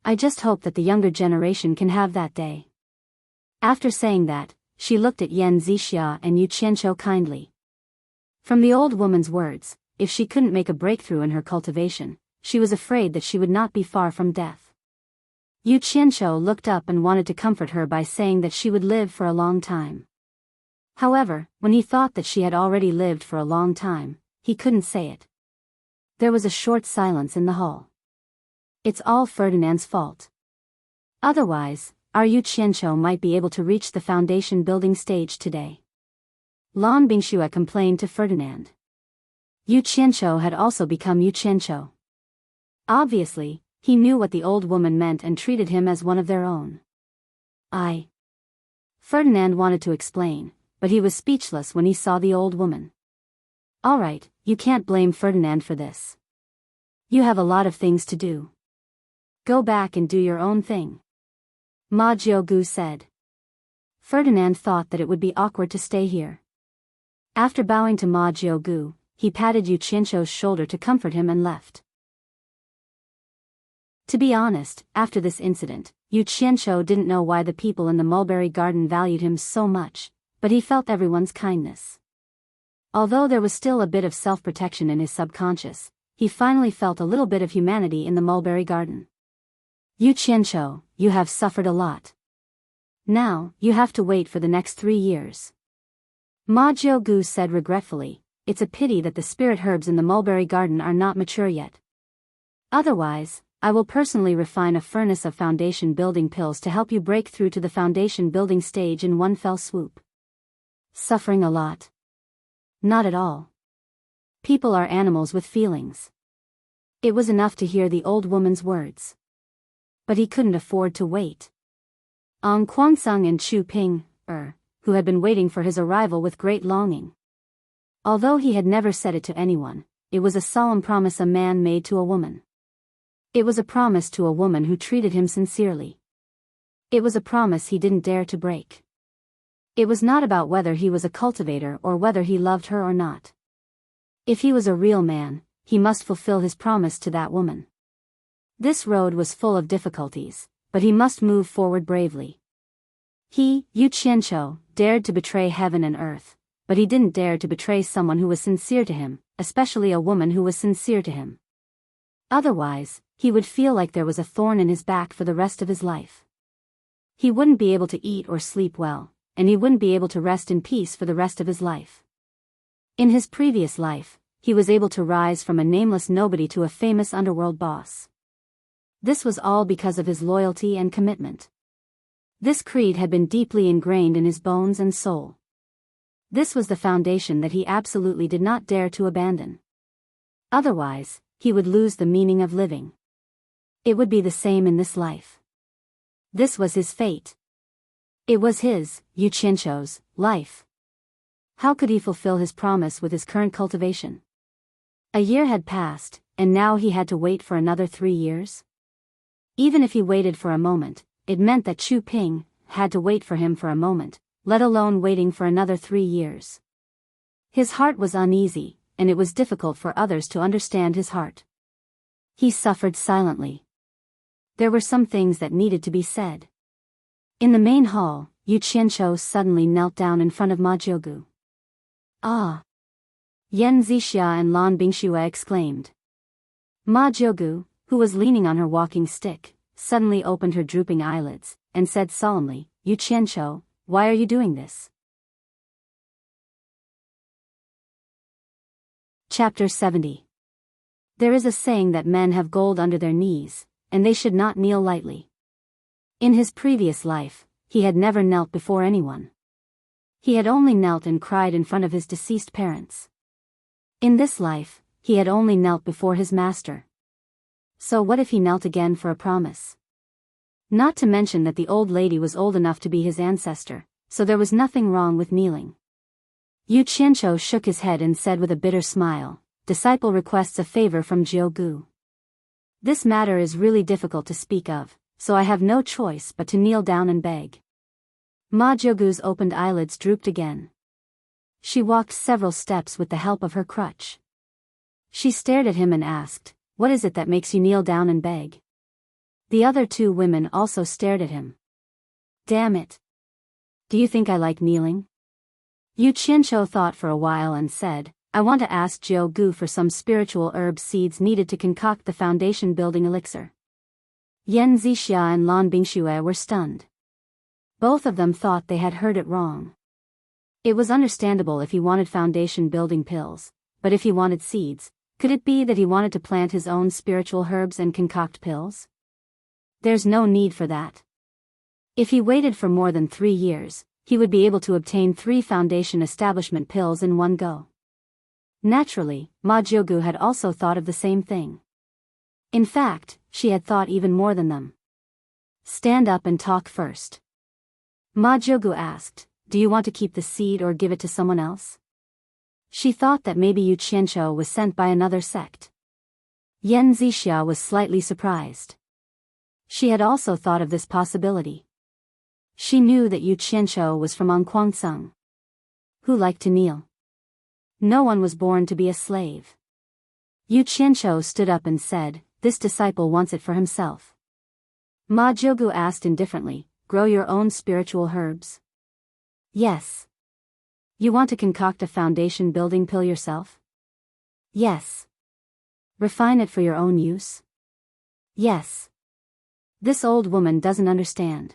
I just hope that the younger generation can have that day." After saying that, she looked at Yan Zixia and Yu Qianqiu kindly. From the old woman's words, if she couldn't make a breakthrough in her cultivation, she was afraid that she would not be far from death. Yu Qianqiu looked up and wanted to comfort her by saying that she would live for a long time. However, when he thought that she had already lived for a long time, he couldn't say it. There was a short silence in the hall. It's all Ferdinand's fault. Otherwise, our Yu Qianqiu might be able to reach the foundation building stage today. Lan Bingxue complained to Ferdinand. Yu Qianqiu had also become Yu Qianqiu. Obviously, he knew what the old woman meant and treated him as one of their own. Ferdinand wanted to explain, but he was speechless when he saw the old woman. "All right, you can't blame Ferdinand for this. You have a lot of things to do. Go back and do your own thing," Ma Jiu Gu said. Ferdinand thought that it would be awkward to stay here. After bowing to Ma Jiu Gu, he patted Yu Qianqiu's shoulder to comfort him and left. To be honest, after this incident, Yu Qianqiu didn't know why the people in the mulberry garden valued him so much, but he felt everyone's kindness. Although there was still a bit of self-protection in his subconscious, he finally felt a little bit of humanity in the mulberry garden. Yu Qianqiu, you have suffered a lot. Now, you have to wait for the next 3 years. Ma Jiugu said regretfully, it's a pity that the spirit herbs in the mulberry garden are not mature yet. Otherwise, I will personally refine a furnace of foundation building pills to help you break through to the foundation building stage in one fell swoop. Suffering a lot? Not at all. People are animals with feelings. It was enough to hear the old woman's words. But he couldn't afford to wait. Ang Guangsang and Chu Ping, who had been waiting for his arrival with great longing. Although he had never said it to anyone, it was a solemn promise a man made to a woman. It was a promise to a woman who treated him sincerely. It was a promise he didn't dare to break. It was not about whether he was a cultivator or whether he loved her or not. If he was a real man, he must fulfill his promise to that woman. This road was full of difficulties, but he must move forward bravely. He, Yu Qianqiu, dared to betray heaven and earth, but he didn't dare to betray someone who was sincere to him, especially a woman who was sincere to him. Otherwise, he would feel like there was a thorn in his back for the rest of his life. He wouldn't be able to eat or sleep well, and he wouldn't be able to rest in peace for the rest of his life. In his previous life, he was able to rise from a nameless nobody to a famous underworld boss. This was all because of his loyalty and commitment. This creed had been deeply ingrained in his bones and soul. This was the foundation that he absolutely did not dare to abandon. Otherwise, he would lose the meaning of living. It would be the same in this life. This was his fate. It was his, Yu Qianqiu's, life. How could he fulfill his promise with his current cultivation? A year had passed, and now he had to wait for another 3 years? Even if he waited for a moment, it meant that Chu Ping had to wait for him for a moment, let alone waiting for another 3 years. His heart was uneasy, and it was difficult for others to understand his heart. He suffered silently. There were some things that needed to be said. In the main hall, Yu Qianqiu suddenly knelt down in front of Ma Jiugu. Ah! Yan Zixia and Lan Bingxue exclaimed. Ma Jiugu, who was leaning on her walking stick, suddenly opened her drooping eyelids, and said solemnly, Yu Qianqiu, why are you doing this? Chapter 70. There is a saying that men have gold under their knees, and they should not kneel lightly. In his previous life, he had never knelt before anyone. He had only knelt and cried in front of his deceased parents. In this life, he had only knelt before his master. So what if he knelt again for a promise? Not to mention that the old lady was old enough to be his ancestor, so there was nothing wrong with kneeling. Yu Qianqiu shook his head and said with a bitter smile, disciple requests a favor from Jiugu. This matter is really difficult to speak of, so I have no choice but to kneel down and beg. Ma Jiugu's opened eyelids drooped again. She walked several steps with the help of her crutch. She stared at him and asked, what is it that makes you kneel down and beg? The other 2 women also stared at him. Damn it! Do you think I like kneeling? Yu Qianqiu thought for a while and said, I want to ask Jiugu for some spiritual herb seeds needed to concoct the foundation building elixir. Yan Zixia and Lan Bingxue were stunned. Both of them thought they had heard it wrong. It was understandable if he wanted foundation building pills, but if he wanted seeds, could it be that he wanted to plant his own spiritual herbs and concoct pills? There's no need for that. If he waited for more than 3 years, he would be able to obtain 3 foundation establishment pills in one go. Naturally, Ma Jiugu had also thought of the same thing. In fact, she had thought even more than them. Stand up and talk first. Ma Jiugu asked, do you want to keep the seed or give it to someone else? She thought that maybe Yu Qianqiu was sent by another sect. Yan Zixia was slightly surprised. She had also thought of this possibility. She knew that Yu Qianqiu was from Guangsang, who liked to kneel. No one was born to be a slave. Yu Qianqiu stood up and said, this disciple wants it for himself. Ma Jiugu asked indifferently, grow your own spiritual herbs? Yes. You want to concoct a foundation building pill yourself? Yes. Refine it for your own use? Yes. This old woman doesn't understand.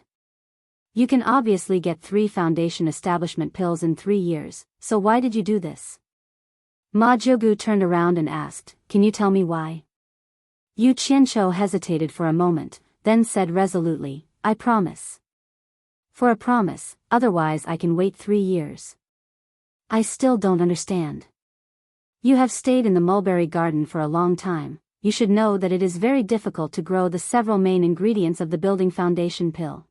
You can obviously get 3 foundation establishment pills in 3 years, so why did you do this? Ma Jiugu turned around and asked, can you tell me why? Yu Qianqiu hesitated for a moment, then said resolutely, I promise. For a promise, otherwise I can wait 3 years. I still don't understand. You have stayed in the mulberry garden for a long time. You should know that it is very difficult to grow the several main ingredients of the building foundation pill.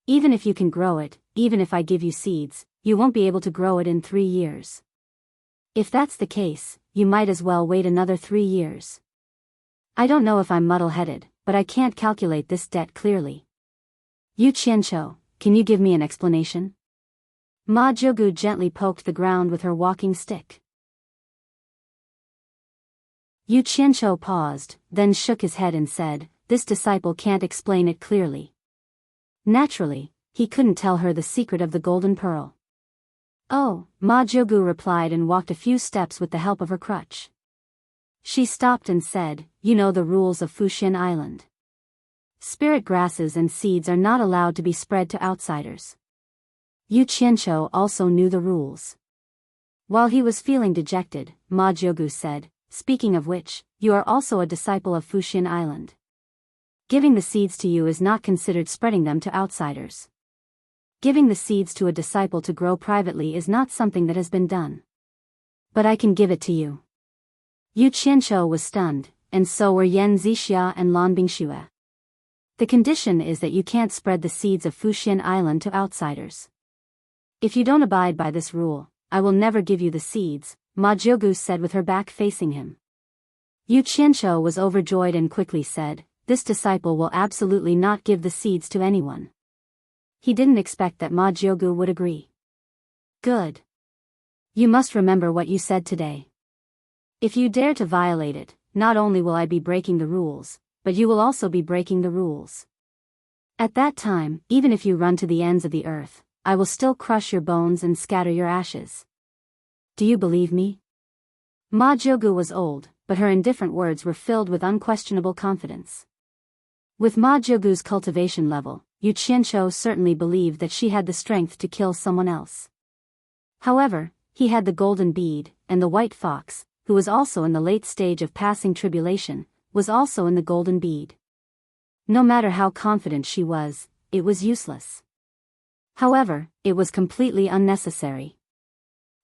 Even if you can grow it, even if I give you seeds, you won't be able to grow it in 3 years. If that's the case, you might as well wait another 3 years. I don't know if I'm muddle-headed, but I can't calculate this debt clearly. Yu Qianqiu, can you give me an explanation? Ma Jiugu gently poked the ground with her walking stick. Yu Qianqiu paused, then shook his head and said, this disciple can't explain it clearly. Naturally, he couldn't tell her the secret of the golden pearl. Oh, Ma Jiugu replied and walked a few steps with the help of her crutch. She stopped and said, you know the rules of Fuxian Island. Spirit grasses and seeds are not allowed to be spread to outsiders. Yu Qianqiu also knew the rules. While he was feeling dejected, Ma Jiugu said, speaking of which, you are also a disciple of Fuxian Island. Giving the seeds to you is not considered spreading them to outsiders. Giving the seeds to a disciple to grow privately is not something that has been done. But I can give it to you. Yu Qianqiu was stunned, and so were Yan Zixia and Lan Bingxue. The condition is that you can't spread the seeds of Fuxian Island to outsiders. If you don't abide by this rule, I will never give you the seeds, Ma Jiugu said with her back facing him. Yu Qianqiu was overjoyed and quickly said, this disciple will absolutely not give the seeds to anyone. He didn't expect that Ma Jiugu would agree. Good. You must remember what you said today. If you dare to violate it, not only will I be breaking the rules, but you will also be breaking the rules. At that time, even if you run to the ends of the earth, I will still crush your bones and scatter your ashes. Do you believe me? Ma Jiugu was old, but her indifferent words were filled with unquestionable confidence. With Ma Jiugu's cultivation level, Yu Qianqiu certainly believed that she had the strength to kill someone else. However, he had the golden bead, and the white fox, who was also in the late stage of passing tribulation, was also in the golden bead. No matter how confident she was, it was useless. However, it was completely unnecessary.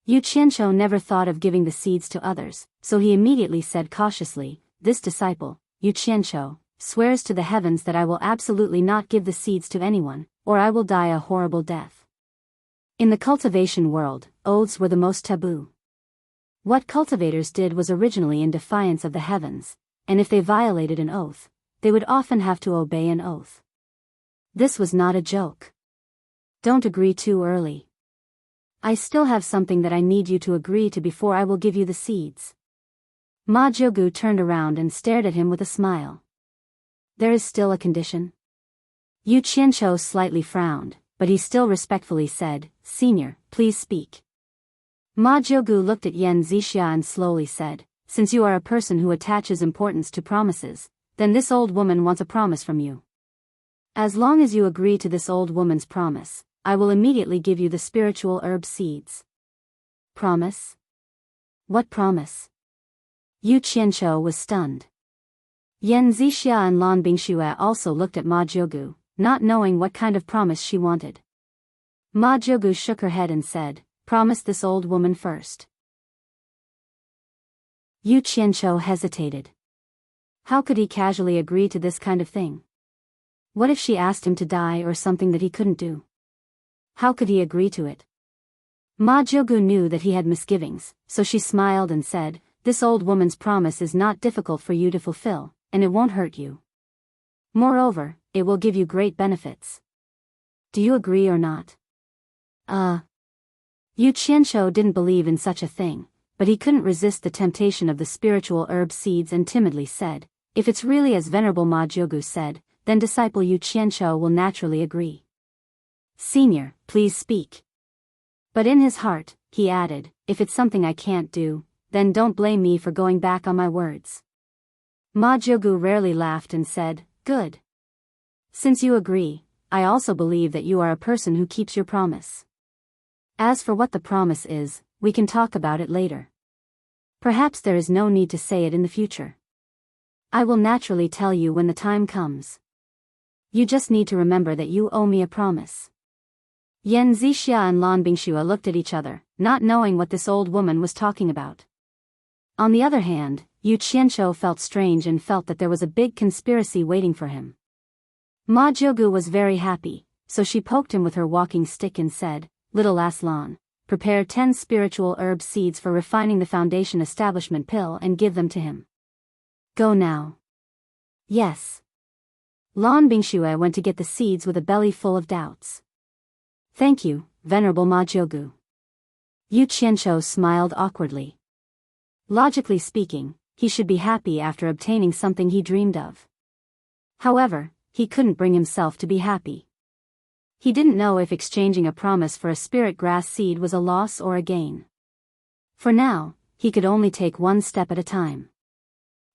Yu Qianqiu never thought of giving the seeds to others, so he immediately said cautiously, this disciple, Yu Qianqiu, swears to the heavens that I will absolutely not give the seeds to anyone, or I will die a horrible death. In the cultivation world, oaths were the most taboo. What cultivators did was originally in defiance of the heavens, and if they violated an oath, they would often have to obey an oath. This was not a joke. Don't agree too early. I still have something that I need you to agree to before I will give you the seeds. Ma Jiugu turned around and stared at him with a smile. There is still a condition? Yu Qianqiu slightly frowned, but he still respectfully said, Senior, please speak. Ma Jiugu looked at Yan Zixia and slowly said, since you are a person who attaches importance to promises, then this old woman wants a promise from you. As long as you agree to this old woman's promise, I will immediately give you the spiritual herb seeds. Promise? What promise? Yu Qianqiu was stunned. Yan Zixia and Lan Bingxue also looked at Ma Jiugu, not knowing what kind of promise she wanted. Ma Jiugu shook her head and said, promise this old woman first. Yu Qianqiu hesitated. How could he casually agree to this kind of thing? What if she asked him to die or something that he couldn't do? How could he agree to it? Ma Jiugu knew that he had misgivings, so she smiled and said, this old woman's promise is not difficult for you to fulfill, and it won't hurt you. Moreover, it will give you great benefits. Do you agree or not? Yu Qianqiu didn't believe in such a thing, but he couldn't resist the temptation of the spiritual herb seeds and timidly said, if it's really as Venerable Ma Jiugu said, then disciple Yu Qianqiu will naturally agree. Senior, please speak. But in his heart, he added, if it's something I can't do, then don't blame me for going back on my words. Ma Jiugu rarely laughed and said, good. Since you agree, I also believe that you are a person who keeps your promise. As for what the promise is, we can talk about it later. Perhaps there is no need to say it in the future. I will naturally tell you when the time comes. You just need to remember that you owe me a promise. Yan Zixia and Lan Bingxue looked at each other, not knowing what this old woman was talking about. On the other hand, Yu Qianzhou felt strange and felt that there was a big conspiracy waiting for him. Ma Jiugu was very happy, so she poked him with her walking stick and said, little ass Lan, prepare 10 spiritual herb seeds for refining the foundation establishment pill and give them to him. Go now. Yes. Lan Bingxue went to get the seeds with a belly full of doubts. Thank you, Venerable Ma Jiugu. Yu Qianzhou smiled awkwardly. Logically speaking, he should be happy after obtaining something he dreamed of. However, he couldn't bring himself to be happy. He didn't know if exchanging a promise for a spirit grass seed was a loss or a gain. For now, he could only take one step at a time.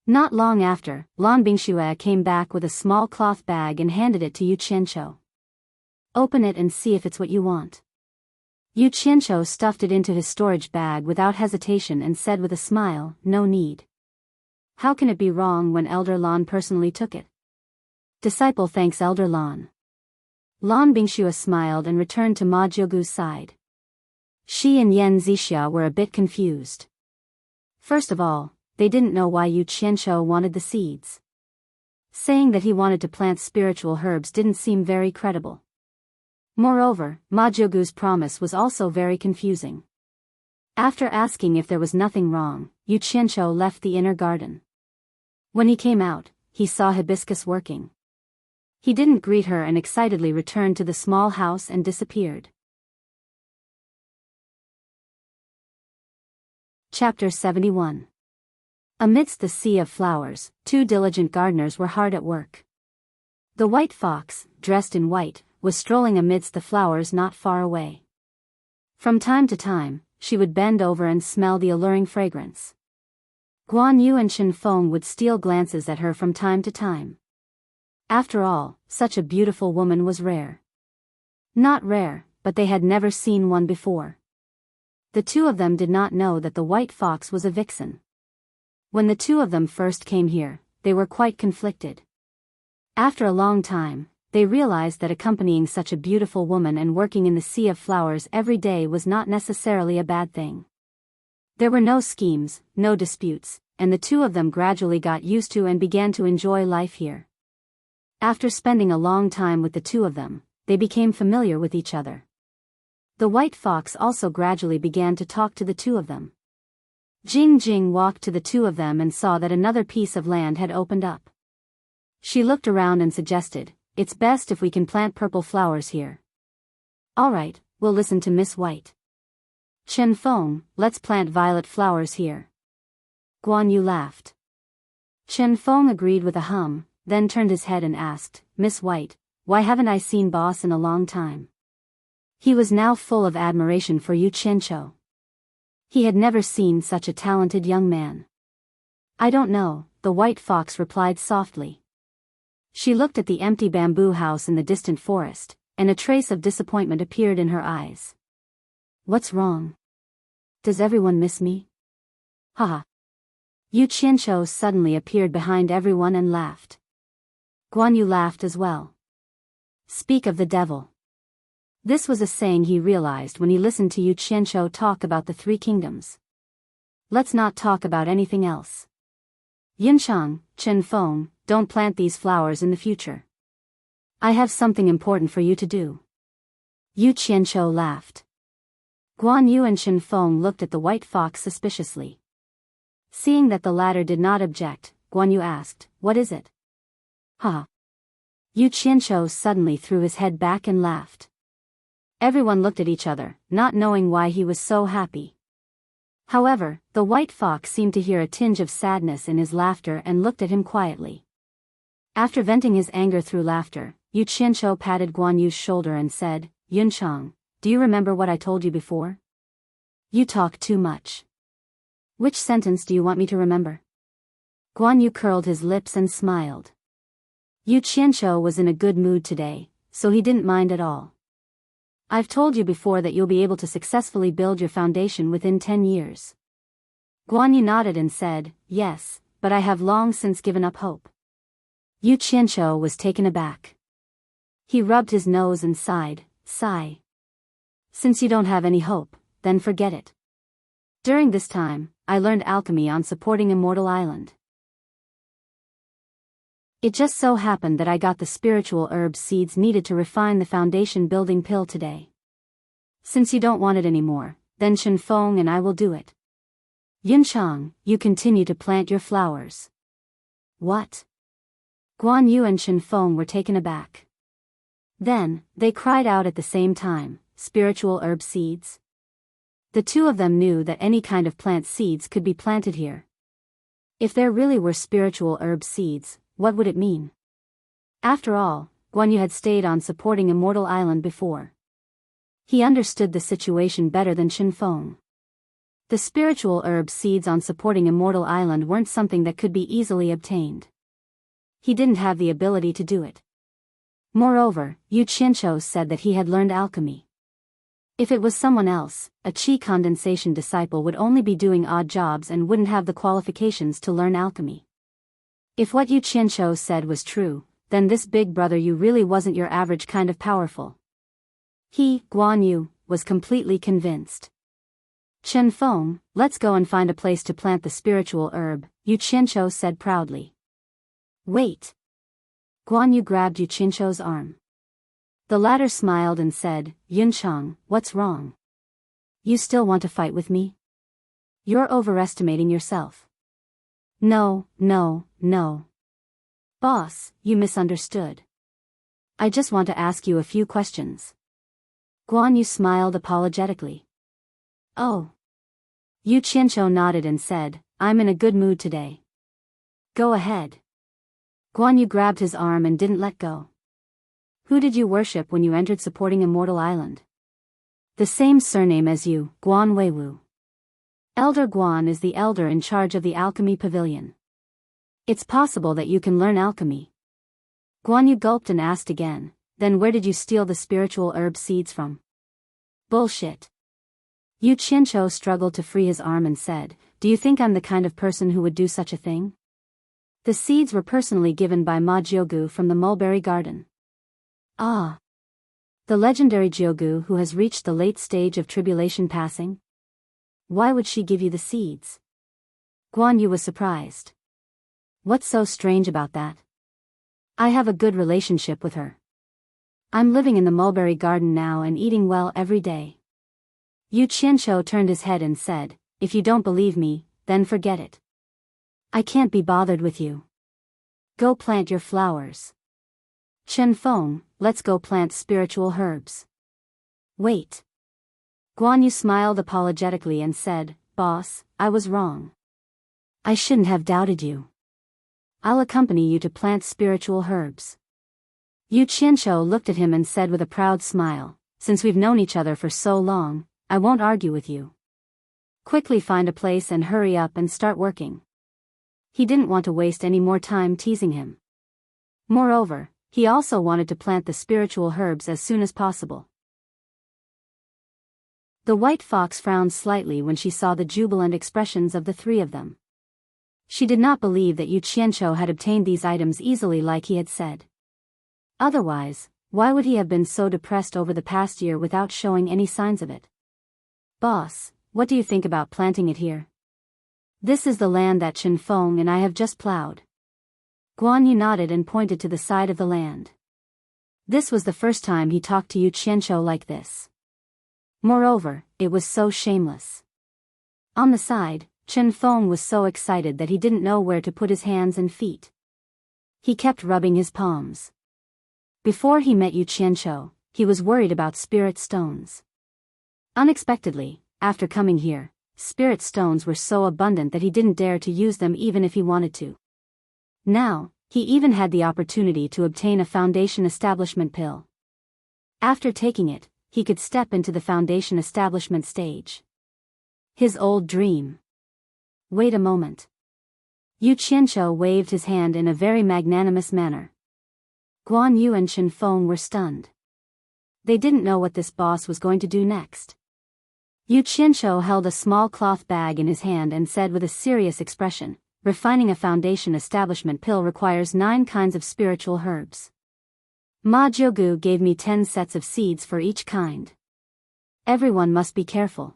Not long after, Lan Bingxue came back with a small cloth bag and handed it to Yu Qianzhou. Open it and see if it's what you want. Yu Qianzhou stuffed it into his storage bag without hesitation and said with a smile, no need. How can it be wrong when Elder Lan personally took it? Disciple thanks Elder Lan. Lan Bingxue smiled and returned to Ma Jiugu's side. She and Yan Zixia were a bit confused. First of all, they didn't know why Yu Qianzhou wanted the seeds. Saying that he wanted to plant spiritual herbs didn't seem very credible. Moreover, Ma Jiugu's promise was also very confusing. After asking if there was nothing wrong, Yu Qianzhou left the inner garden. When he came out, he saw Hibiscus working. He didn't greet her and excitedly returned to the small house and disappeared. Chapter 71. Amidst the sea of flowers, 2 diligent gardeners were hard at work. The white fox, dressed in white, was strolling amidst the flowers not far away. From time to time, she would bend over and smell the alluring fragrance. Guan Yu and Chen Feng would steal glances at her from time to time. After all, such a beautiful woman was rare. Not rare, but they had never seen one before. The 2 of them did not know that the white fox was a vixen. When the 2 of them first came here, they were quite conflicted. After a long time, they realized that accompanying such a beautiful woman and working in the sea of flowers every day was not necessarily a bad thing. There were no schemes, no disputes, and the 2 of them gradually got used to and began to enjoy life here. After spending a long time with the 2 of them, they became familiar with each other. The white fox also gradually began to talk to the 2 of them. Jing Jing walked to the 2 of them and saw that another piece of land had opened up. She looked around and suggested, it's best if we can plant purple flowers here. All right, we'll listen to Miss White. Chen Feng, let's plant violet flowers here. Guan Yu laughed. Chen Feng agreed with a hum, then turned his head and asked, Miss White, why haven't I seen boss in a long time? He was now full of admiration for Yu Qianzhou. He had never seen such a talented young man. I don't know, the white fox replied softly. She looked at the empty bamboo house in the distant forest, and a trace of disappointment appeared in her eyes. What's wrong? Does everyone miss me? Haha. Yu Qianzhou suddenly appeared behind everyone and laughed. Guan Yu laughed as well. Speak of the devil. This was a saying he realized when he listened to Yu Qianzhou talk about the 3 kingdoms. Let's not talk about anything else. Yinchang, Chen Feng, don't plant these flowers in the future. I have something important for you to do. Yu Qianzhou laughed. Guan Yu and Chen Feng looked at the white fox suspiciously. Seeing that the latter did not object, Guan Yu asked, what is it? Ha! Yu Qianzhou suddenly threw his head back and laughed. Everyone looked at each other, not knowing why he was so happy. However, the white fox seemed to hear a tinge of sadness in his laughter and looked at him quietly. After venting his anger through laughter, Yu Qianzhou patted Guan Yu's shoulder and said, Yunchang, do you remember what I told you before? You talk too much. Which sentence do you want me to remember? Guan Yu curled his lips and smiled. Yu Qianqiu was in a good mood today, so he didn't mind at all. I've told you before that you'll be able to successfully build your foundation within 10 years. Guan Yu nodded and said, yes, but I have long since given up hope. Yu Qianqiu was taken aback. He rubbed his nose and sighed, sigh. Since you don't have any hope, then forget it. During this time, I learned alchemy on supporting Immortal Island. It just so happened that I got the spiritual herb seeds needed to refine the foundation building pill today. Since you don't want it anymore, then Chen Feng and I will do it. Yunchang, you continue to plant your flowers. What? Guan Yu and Chen Feng were taken aback. Then, they cried out at the same time, spiritual herb seeds? The two of them knew that any kind of plant seeds could be planted here. If there really were spiritual herb seeds, what would it mean? After all, Guan Yu had stayed on supporting Immortal Island before. He understood the situation better than Chen Feng. The spiritual herb seeds on supporting Immortal Island weren't something that could be easily obtained. He didn't have the ability to do it. Moreover, Yu Qianqiu said that he had learned alchemy. If it was someone else, a qi condensation disciple would only be doing odd jobs and wouldn't have the qualifications to learn alchemy. If what Yu Qianqiu said was true, then this big brother Yu really wasn't your average kind of powerful. He, Guan Yu, was completely convinced. Chen Feng, let's go and find a place to plant the spiritual herb, Yu Qianqiu said proudly. Wait. Guan Yu grabbed Yu Qianqiu's arm. The latter smiled and said, Yunchang, what's wrong? You still want to fight with me? You're overestimating yourself. No. Boss, you misunderstood. I just want to ask you a few questions. Guan Yu smiled apologetically. Oh. Yu Qianqiu nodded and said, I'm in a good mood today. Go ahead. Guan Yu grabbed his arm and didn't let go. Who did you worship when you entered supporting Immortal Island? The same surname as you, Guan Weiwu. Elder Guan is the elder in charge of the alchemy pavilion. It's possible that you can learn alchemy. Guan Yu gulped and asked again, then where did you steal the spiritual herb seeds from? Bullshit. Yu Qianqiu struggled to free his arm and said, do you think I'm the kind of person who would do such a thing? The seeds were personally given by Ma Jiugu from the Mulberry Garden. Ah. The legendary Jiugu who has reached the late stage of tribulation passing? Why would she give you the seeds? Guan Yu was surprised. What's so strange about that? I have a good relationship with her. I'm living in the Mulberry Garden now and eating well every day. Yu Qianqiu turned his head and said, if you don't believe me, then forget it. I can't be bothered with you. Go plant your flowers. Chen Feng, let's go plant spiritual herbs. Wait. Guan Yu smiled apologetically and said, boss, I was wrong. I shouldn't have doubted you. I'll accompany you to plant spiritual herbs. Yu Qianqiu looked at him and said with a proud smile, since we've known each other for so long, I won't argue with you. Quickly find a place and hurry up and start working. He didn't want to waste any more time teasing him. Moreover, he also wanted to plant the spiritual herbs as soon as possible. The white fox frowned slightly when she saw the jubilant expressions of the three of them. She did not believe that Yu Qianqiu had obtained these items easily like he had said. Otherwise, why would he have been so depressed over the past year without showing any signs of it? Boss, what do you think about planting it here? This is the land that Chen Feng and I have just plowed. Guan Yu nodded and pointed to the side of the land. This was the first time he talked to Yu Qianqiu like this. Moreover, it was so shameless. On the side, Chen Feng was so excited that he didn't know where to put his hands and feet. He kept rubbing his palms. Before he met Yu Qianqiu, he was worried about spirit stones. Unexpectedly, after coming here, spirit stones were so abundant that he didn't dare to use them even if he wanted to. Now, he even had the opportunity to obtain a foundation establishment pill. After taking it, he could step into the foundation establishment stage. His old dream. Wait a moment. Yu Qianqiu waved his hand in a very magnanimous manner. Guan Yu and Chen Feng were stunned. They didn't know what this boss was going to do next. Yu Qianqiu held a small cloth bag in his hand and said with a serious expression, "Refining a foundation establishment pill requires 9 kinds of spiritual herbs. Ma Jiugu gave me 10 sets of seeds for each kind. Everyone must be careful.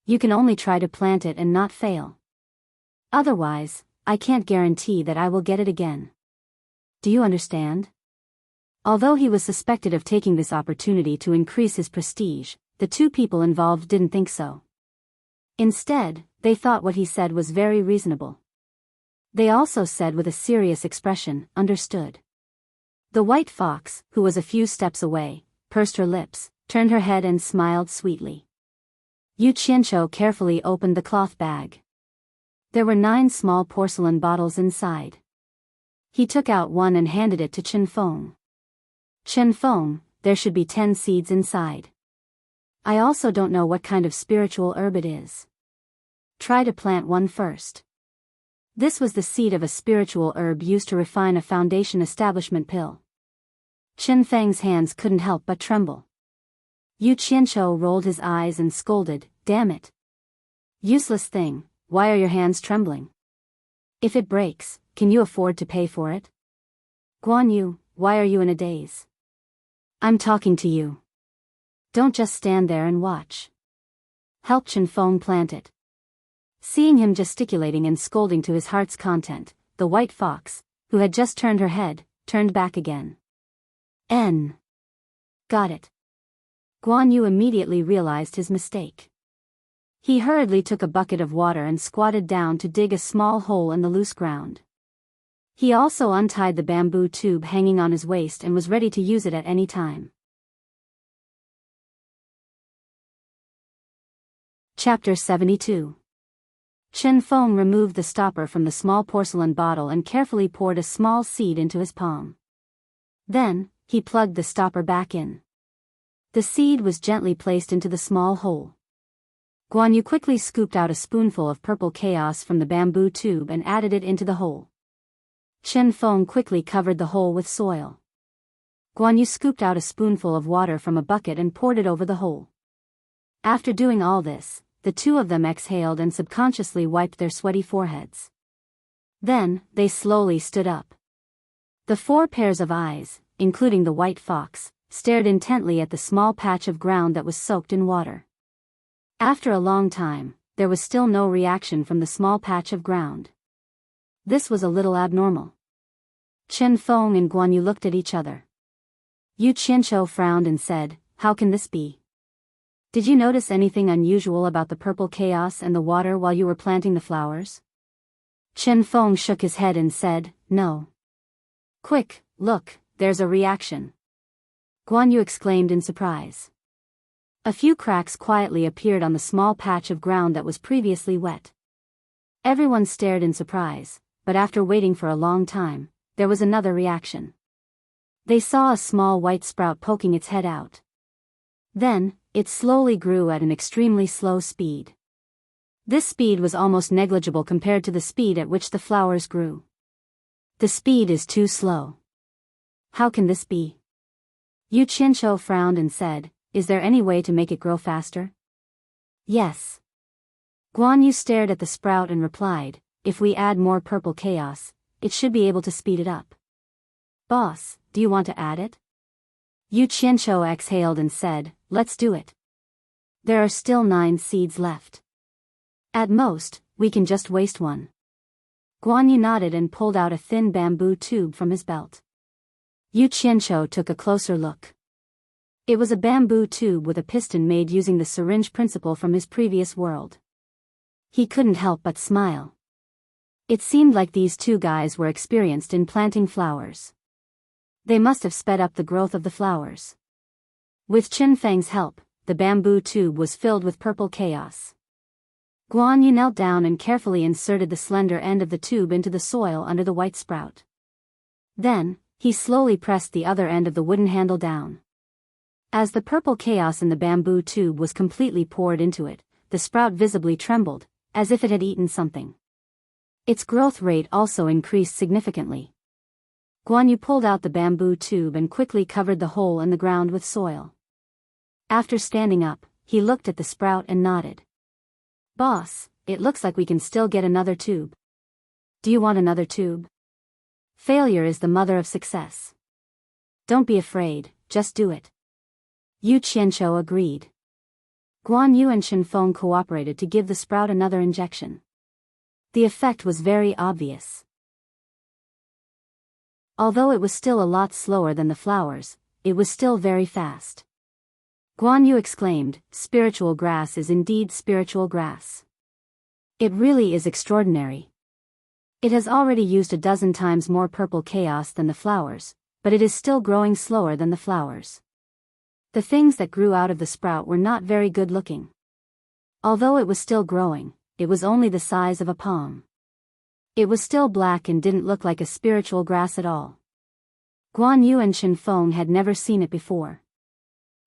You can only try to plant it and not fail. Otherwise, I can't guarantee that I will get it again. Do you understand?" Although he was suspected of taking this opportunity to increase his prestige, the 2 people involved didn't think so. Instead, they thought what he said was very reasonable. They also said with a serious expression, "Understood." The white fox, who was a few steps away, pursed her lips, turned her head and smiled sweetly. Yu Qianqiu carefully opened the cloth bag. There were 9 small porcelain bottles inside. He took out one and handed it to Chen Feng. "Chen Feng, there should be 10 seeds inside. I also don't know what kind of spiritual herb it is. Try to plant one first." This was the seed of a spiritual herb used to refine a foundation establishment pill. Chen Feng's hands couldn't help but tremble. Yu Qianqiu rolled his eyes and scolded, "Damn it. Useless thing, why are your hands trembling? If it breaks, can you afford to pay for it? Guan Yu, why are you in a daze? I'm talking to you. Don't just stand there and watch. Help Chen Feng plant it." Seeing him gesticulating and scolding to his heart's content, the white fox, who had just turned her head, turned back again. Got it. Guan Yu immediately realized his mistake. He hurriedly took a bucket of water and squatted down to dig a small hole in the loose ground. He also untied the bamboo tube hanging on his waist and was ready to use it at any time. Chapter 72. Chen Feng removed the stopper from the small porcelain bottle and carefully poured a small seed into his palm. Then, he plugged the stopper back in. The seed was gently placed into the small hole. Guan Yu quickly scooped out a spoonful of purple chaos from the bamboo tube and added it into the hole. Chen Feng quickly covered the hole with soil. Guan Yu scooped out a spoonful of water from a bucket and poured it over the hole. After doing all this, the 2 of them exhaled and subconsciously wiped their sweaty foreheads. Then, they slowly stood up. The 4 pairs of eyes, including the white fox, stared intently at the small patch of ground that was soaked in water. After a long time, there was still no reaction from the small patch of ground. This was a little abnormal. Chen Feng and Guan Yu looked at each other. Yu Qianqiu frowned and said, "How can this be? Did you notice anything unusual about the purple chaos and the water while you were planting the flowers?" Chen Feng shook his head and said, "No." "Quick, look, there's a reaction," Guan Yu exclaimed in surprise. A few cracks quietly appeared on the small patch of ground that was previously wet. Everyone stared in surprise, but after waiting for a long time, there was another reaction. They saw a small white sprout poking its head out. Then, it slowly grew at an extremely slow speed. This speed was almost negligible compared to the speed at which the flowers grew. "The speed is too slow. How can this be?" Yu Qianqiu frowned and said, "Is there any way to make it grow faster?" "Yes." Guan Yu stared at the sprout and replied, "If we add more purple chaos, it should be able to speed it up." "Boss, do you want to add it?" Yu Qianqiu exhaled and said, "Let's do it. There are still 9 seeds left. At most, we can just waste one." Guan Yu nodded and pulled out a thin bamboo tube from his belt. Yu Qianqiu took a closer look. It was a bamboo tube with a piston made using the syringe principle from his previous world. He couldn't help but smile. It seemed like these 2 guys were experienced in planting flowers. They must have sped up the growth of the flowers. With Chen Feng's help, the bamboo tube was filled with purple chaos. Guan Yu knelt down and carefully inserted the slender end of the tube into the soil under the white sprout. Then, he slowly pressed the other end of the wooden handle down. As the purple chaos in the bamboo tube was completely poured into it, the sprout visibly trembled, as if it had eaten something. Its growth rate also increased significantly. Guan Yu pulled out the bamboo tube and quickly covered the hole in the ground with soil. After standing up, he looked at the sprout and nodded. "Boss, it looks like we can still get another tube. Do you want another tube? Failure is the mother of success. Don't be afraid, just do it." Yu Qianqiu agreed. Guan Yu and Shen Feng cooperated to give the sprout another injection. The effect was very obvious. Although it was still a lot slower than the flowers, it was still very fast. Guan Yu exclaimed, "Spiritual grass is indeed spiritual grass. It really is extraordinary. It has already used a dozen times more purple chaos than the flowers, but it is still growing slower than the flowers." The things that grew out of the sprout were not very good looking. Although it was still growing, it was only the size of a palm. It was still black and didn't look like a spiritual grass at all. Guan Yu and Chen Feng had never seen it before.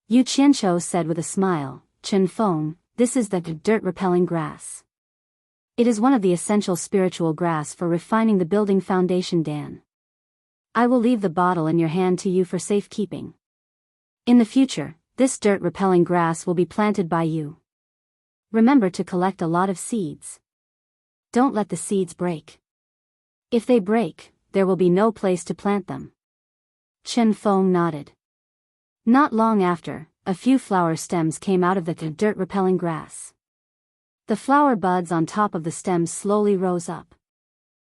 Yu Qianqiu said with a smile, "Chen Feng, this is the dirt-repelling grass. It is one of the essential spiritual grass for refining the building foundation Dan. I will leave the bottle in your hand to you for safekeeping. In the future, this dirt-repelling grass will be planted by you. Remember to collect a lot of seeds. Don't let the seeds break. If they break, there will be no place to plant them." Chen Feng nodded. Not long after, a few flower stems came out of the dirt-repelling grass. The flower buds on top of the stems slowly rose up.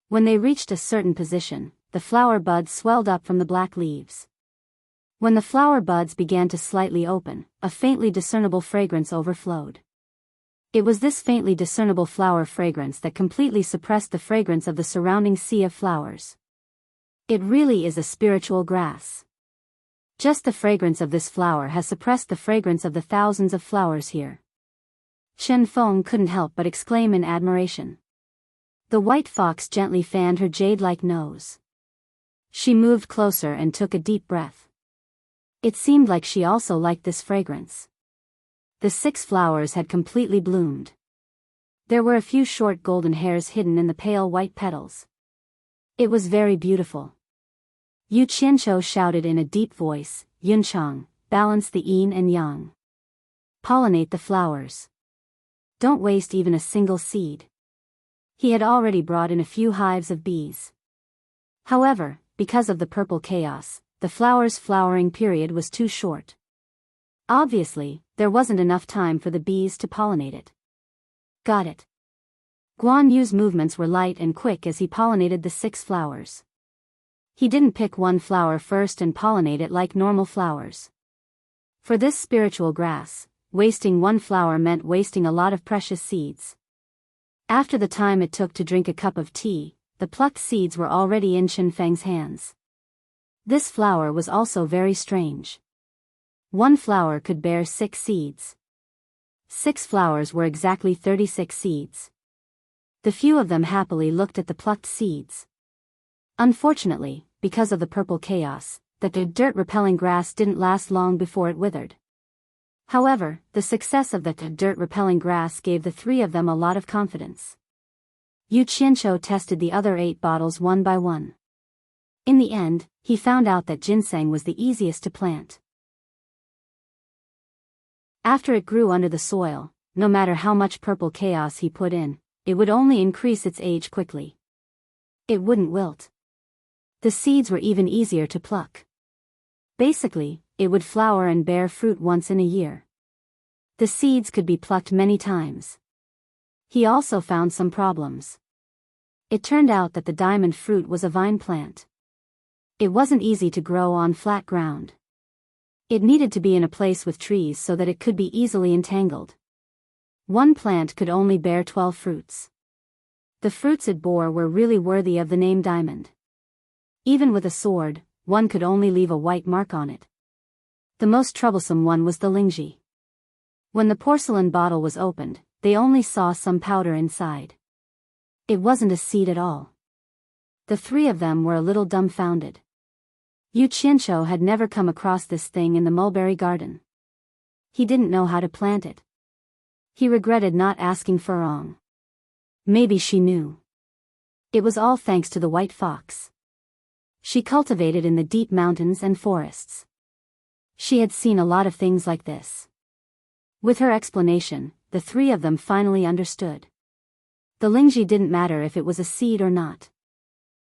When they reached a certain position, the flower buds swelled up from the black leaves. When the flower buds began to slightly open, a faintly discernible fragrance overflowed. It was this faintly discernible flower fragrance that completely suppressed the fragrance of the surrounding sea of flowers. It really is a spiritual grass. Just the fragrance of this flower has suppressed the fragrance of the thousands of flowers here. Chen Feng couldn't help but exclaim in admiration. The white fox gently fanned her jade-like nose. She moved closer and took a deep breath. It seemed like she also liked this fragrance. The 6 flowers had completely bloomed. There were a few short golden hairs hidden in the pale white petals. It was very beautiful. Yu Qianqiu shouted in a deep voice, "Yunchang, balance the yin and yang. Pollinate the flowers. Don't waste even a single seed." He had already brought in a few hives of bees. However, because of the purple chaos, the flowers' flowering period was too short. Obviously, there wasn't enough time for the bees to pollinate it. Got it. Guan Yu's movements were light and quick as he pollinated the 6 flowers. He didn't pick one flower first and pollinate it like normal flowers. For this spiritual grass, wasting one flower meant wasting a lot of precious seeds. After the time it took to drink a cup of tea, the plucked seeds were already in Chen Feng's hands. This flower was also very strange. One flower could bear 6 seeds. 6 flowers were exactly 36 seeds. The few of them happily looked at the plucked seeds. Unfortunately, because of the purple chaos, the dirt-repelling grass didn't last long before it withered. However, the success of the dirt-repelling grass gave the 3 of them a lot of confidence. Yu Qianqiu tested the other 8 bottles one by one. In the end, he found out that ginseng was the easiest to plant. After it grew under the soil, no matter how much purple chaos he put in, it would only increase its age quickly. It wouldn't wilt. The seeds were even easier to pluck. Basically, it would flower and bear fruit once in a year. The seeds could be plucked many times. He also found some problems. It turned out that the diamond fruit was a vine plant. It wasn't easy to grow on flat ground. It needed to be in a place with trees so that it could be easily entangled. One plant could only bear 12 fruits. The fruits it bore were really worthy of the name diamond. Even with a sword, one could only leave a white mark on it. The most troublesome one was the lingji. When the porcelain bottle was opened, they only saw some powder inside. It wasn't a seed at all. The 3 of them were a little dumbfounded. Yu Qianqiu had never come across this thing in the mulberry garden. He didn't know how to plant it. He regretted not asking Furong. Maybe she knew. It was all thanks to the white fox. She cultivated in the deep mountains and forests. She had seen a lot of things like this. With her explanation, the three of them finally understood. The lingji didn't matter if it was a seed or not.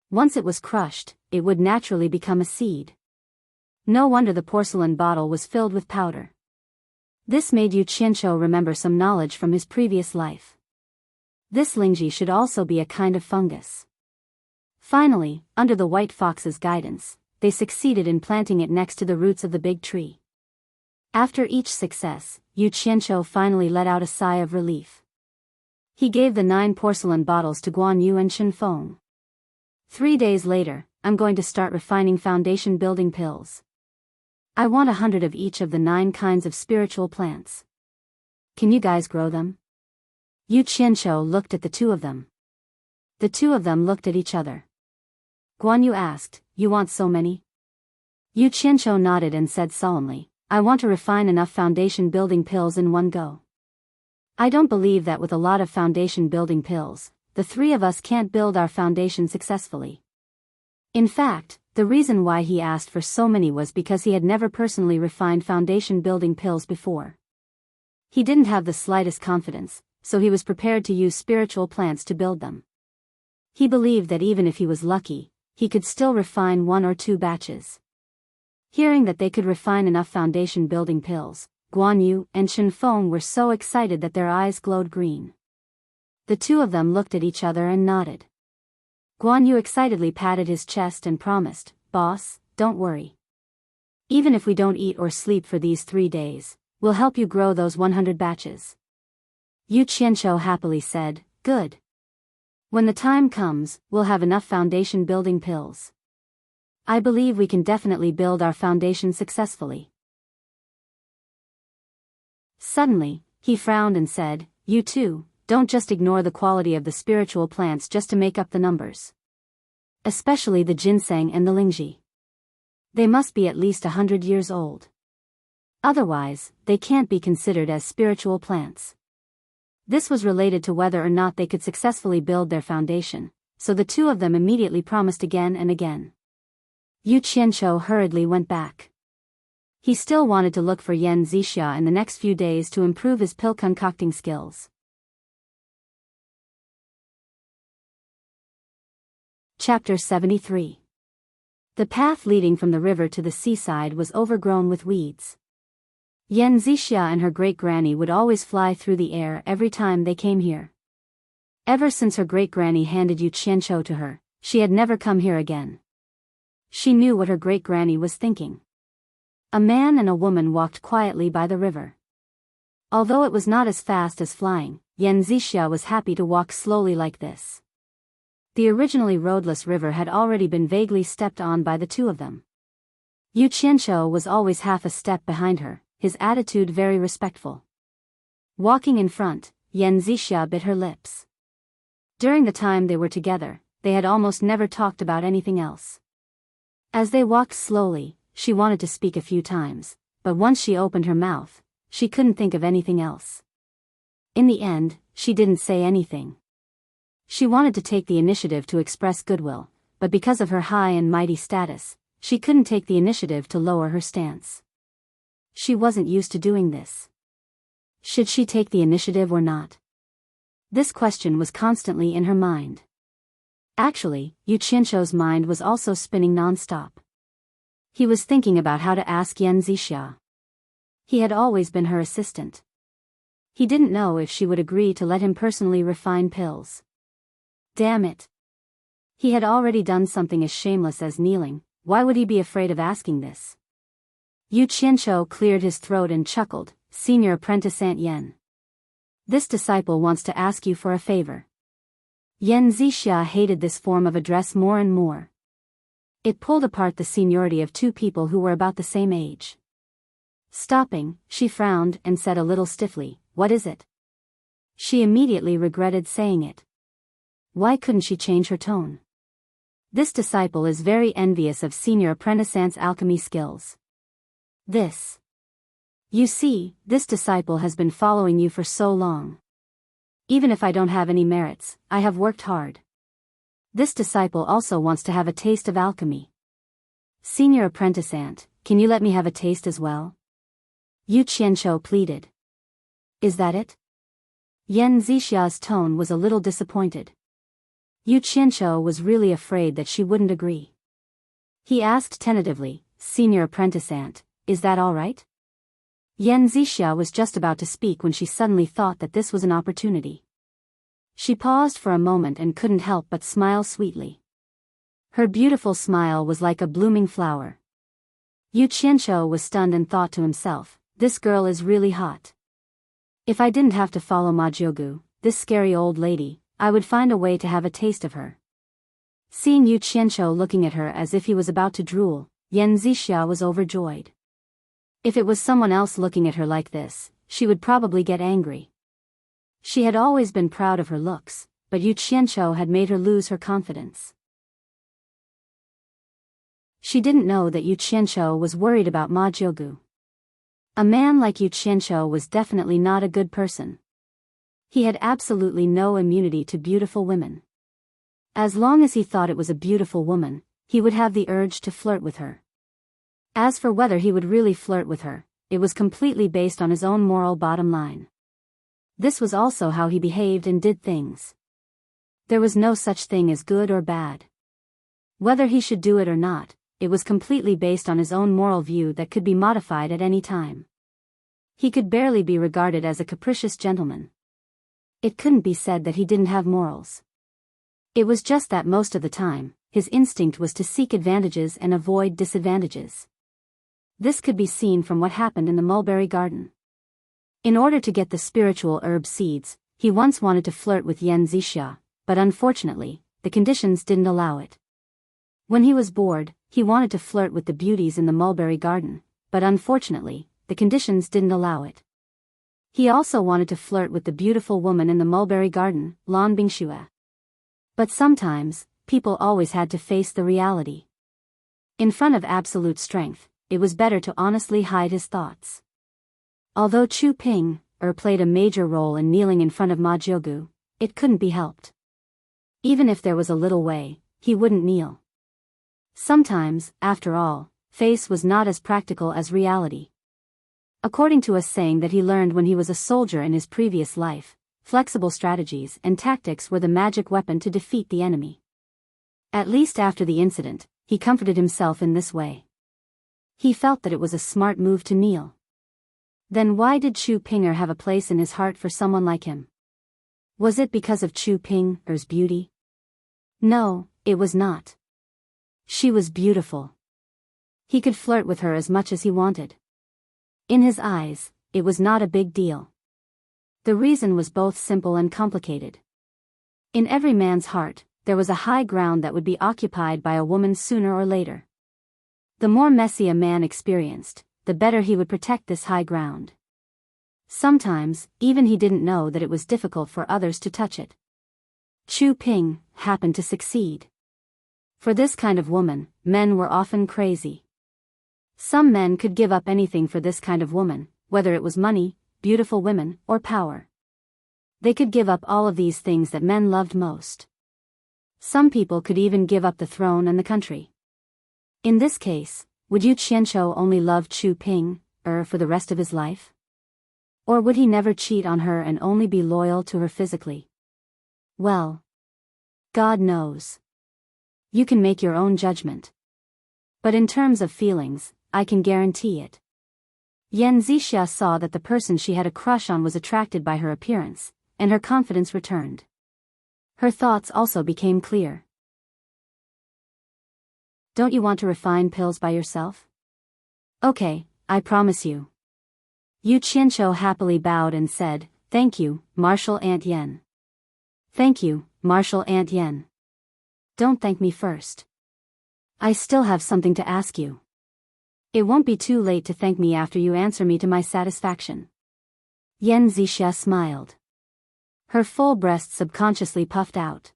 Once it was crushed, it would naturally become a seed. No wonder the porcelain bottle was filled with powder. This made Yu Qianqiu remember some knowledge from his previous life. This lingji should also be a kind of fungus. Finally, under the white fox's guidance, they succeeded in planting it next to the roots of the big tree. After each success, Yu Qianqiu finally let out a sigh of relief. He gave the 9 porcelain bottles to Guan Yu and Shenfeng. 3 days later, I'm going to start refining foundation building pills. I want 100 of each of the 9 kinds of spiritual plants. Can you guys grow them? Yu Qianqiu looked at the two of them. The two of them looked at each other. Guan Yu asked, "You want so many?" Yu Qianqiu nodded and said solemnly, "I want to refine enough foundation building pills in one go. I don't believe that with a lot of foundation building pills, the three of us can't build our foundation successfully." In fact, the reason why he asked for so many was because he had never personally refined foundation building pills before. He didn't have the slightest confidence, so he was prepared to use spiritual plants to build them. He believed that even if he was lucky, he could still refine 1 or 2 batches. Hearing that they could refine enough foundation building pills, Guan Yu and Shenfeng were so excited that their eyes glowed green. The two of them looked at each other and nodded. Guan Yu excitedly patted his chest and promised, "Boss, don't worry. Even if we don't eat or sleep for these 3 days, we'll help you grow those 100 batches." Yu Qianqiu happily said, "Good. When the time comes, we'll have enough foundation building pills. I believe we can definitely build our foundation successfully." Suddenly, he frowned and said, "You two, don't just ignore the quality of the spiritual plants just to make up the numbers. Especially the ginseng and the lingji. They must be at least 100 years old. Otherwise, they can't be considered as spiritual plants." This was related to whether or not they could successfully build their foundation, so the two of them immediately promised again and again. Yu Qianqiu hurriedly went back. He still wanted to look for Yan Zixia in the next few days to improve his pill concocting skills. Chapter 73. The path leading from the river to the seaside was overgrown with weeds. Yan Zixia and her great-granny would always fly through the air every time they came here. Ever since her great-granny handed Yu Qianqiu to her, she had never come here again. She knew what her great-granny was thinking. A man and a woman walked quietly by the river. Although it was not as fast as flying, Yan Zixia was happy to walk slowly like this. The originally roadless river had already been vaguely stepped on by the two of them. Yu Qianqiu was always half a step behind her, his attitude very respectful. Walking in front, Yan Zixia bit her lips. During the time they were together, they had almost never talked about anything else. As they walked slowly, she wanted to speak a few times, but once she opened her mouth, she couldn't think of anything else. In the end, she didn't say anything. She wanted to take the initiative to express goodwill, but because of her high and mighty status, she couldn't take the initiative to lower her stance. She wasn't used to doing this. Should she take the initiative or not? This question was constantly in her mind. Actually, Yu Qianqiu's mind was also spinning non-stop. He was thinking about how to ask Yan Zixia. He had always been her assistant. He didn't know if she would agree to let him personally refine pills. Damn it. He had already done something as shameless as kneeling, why would he be afraid of asking this? Yu Qianqiu cleared his throat and chuckled, "Senior Apprentice Aunt Yan. This disciple wants to ask you for a favor." Yan Zixia hated this form of address more and more. It pulled apart the seniority of two people who were about the same age. Stopping, she frowned and said a little stiffly, "What is it?" She immediately regretted saying it. Why couldn't she change her tone? This disciple is very envious of senior apprentice's alchemy skills. You see, this disciple has been following you for so long. Even if I don't have any merits, I have worked hard. This disciple also wants to have a taste of alchemy. Senior apprentice aunt, can you let me have a taste as well? Yu Qianqiu pleaded. Is that it? Yan Zixia's tone was a little disappointed. Yu Qianqiu was really afraid that she wouldn't agree. He asked tentatively, Senior apprentice aunt, is that all right? Yan Zixia was just about to speak when she suddenly thought that this was an opportunity. She paused for a moment and couldn't help but smile sweetly. Her beautiful smile was like a blooming flower. Yu Qianqiu was stunned and thought to himself, this girl is really hot. If I didn't have to follow Majiogu, this scary old lady, I would find a way to have a taste of her. Seeing Yu Qianqiu looking at her as if he was about to drool, Yan Zixia was overjoyed. If it was someone else looking at her like this, she would probably get angry. She had always been proud of her looks, but Yu Qianqiu had made her lose her confidence. She didn't know that Yu Qianqiu was worried about Ma Jiugu. A man like Yu Qianqiu was definitely not a good person. He had absolutely no immunity to beautiful women. As long as he thought it was a beautiful woman, he would have the urge to flirt with her. As for whether he would really flirt with her, it was completely based on his own moral bottom line. This was also how he behaved and did things. There was no such thing as good or bad. Whether he should do it or not, it was completely based on his own moral view that could be modified at any time. He could barely be regarded as a capricious gentleman. It couldn't be said that he didn't have morals. It was just that most of the time, his instinct was to seek advantages and avoid disadvantages. This could be seen from what happened in the mulberry garden. In order to get the spiritual herb seeds, he once wanted to flirt with Yan Zixia, but unfortunately, the conditions didn't allow it. When he was bored, he wanted to flirt with the beauties in the mulberry garden, but unfortunately, the conditions didn't allow it. He also wanted to flirt with the beautiful woman in the mulberry garden, Lan Bingxue. But sometimes, people always had to face the reality. In front of absolute strength, it was better to honestly hide his thoughts. Although Chu Ping played a major role in kneeling in front of Ma Jiugu, it couldn't be helped. Even if there was a little way, he wouldn't kneel. Sometimes, after all, face was not as practical as reality. According to a saying that he learned when he was a soldier in his previous life, flexible strategies and tactics were the magic weapon to defeat the enemy. At least after the incident, he comforted himself in this way. He felt that it was a smart move to kneel. Then why did Chu Pinger have a place in his heart for someone like him? Was it because of Chu Pinger's beauty? No, it was not. She was beautiful. He could flirt with her as much as he wanted. In his eyes, it was not a big deal. The reason was both simple and complicated. In every man's heart, there was a high ground that would be occupied by a woman sooner or later. The more messy a man experienced, the better he would protect this high ground. Sometimes, even he didn't know that it was difficult for others to touch it. Chu Ping happened to succeed. For this kind of woman, men were often crazy. Some men could give up anything for this kind of woman, whether it was money, beautiful women, or power. They could give up all of these things that men loved most. Some people could even give up the throne and the country. In this case, would Yu Qianqiu only love Chu Ping for the rest of his life? Or would he never cheat on her and only be loyal to her physically? Well, God knows. You can make your own judgment. But in terms of feelings, I can guarantee it. Yan Zixia saw that the person she had a crush on was attracted by her appearance, and her confidence returned. Her thoughts also became clear. Don't you want to refine pills by yourself? Okay, I promise you. Yu Qianqiu happily bowed and said, Thank you, Martial Aunt Yen. Thank you, Martial Aunt Yen. Don't thank me first. I still have something to ask you. It won't be too late to thank me after you answer me to my satisfaction. Yan Zixia smiled. Her full breast subconsciously puffed out.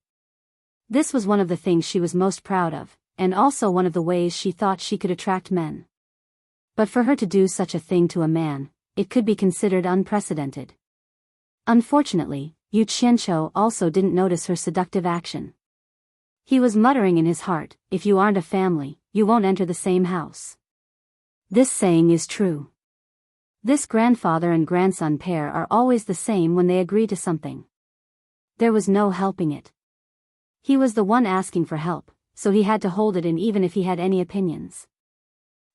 This was one of the things she was most proud of, and also one of the ways she thought she could attract men. But for her to do such a thing to a man, it could be considered unprecedented. Unfortunately, Yu Qianqiu also didn't notice her seductive action. He was muttering in his heart, if you aren't a family, you won't enter the same house. This saying is true. This grandfather and grandson pair are always the same when they agree to something. There was no helping it. He was the one asking for help, so he had to hold it in even if he had any opinions.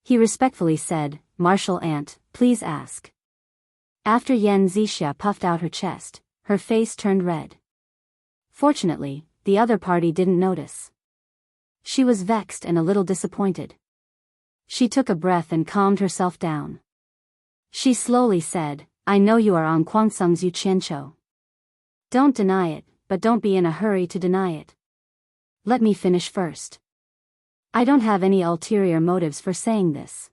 He respectfully said, "Martial aunt, please ask." After Yan Zixia puffed out her chest, her face turned red. Fortunately, the other party didn't notice. She was vexed and a little disappointed. She took a breath and calmed herself down. She slowly said, "I know you are on Guangsung's Yu Qianqiu. Don't deny it, but don't be in a hurry to deny it. Let me finish first. I don't have any ulterior motives for saying this.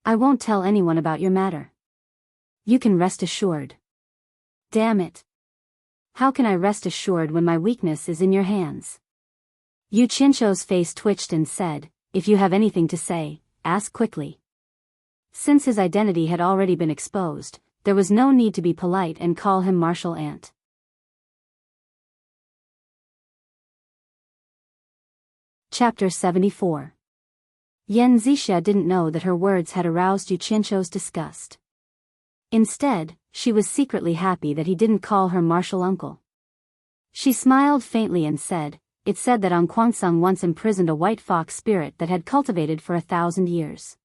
I won't tell anyone about your matter. You can rest assured." Damn it. How can I rest assured when my weakness is in your hands? Yu Qianqiu's face twitched and said, "If you have anything to say, ask quickly." Since his identity had already been exposed, there was no need to be polite and call him martial aunt. Chapter 74. Yan Zixia didn't know that her words had aroused Yu Qianqiu's disgust. Instead, she was secretly happy that he didn't call her martial uncle. She smiled faintly and said, "It said that on Guangsung once imprisoned a white fox spirit that had cultivated for 1,000 years.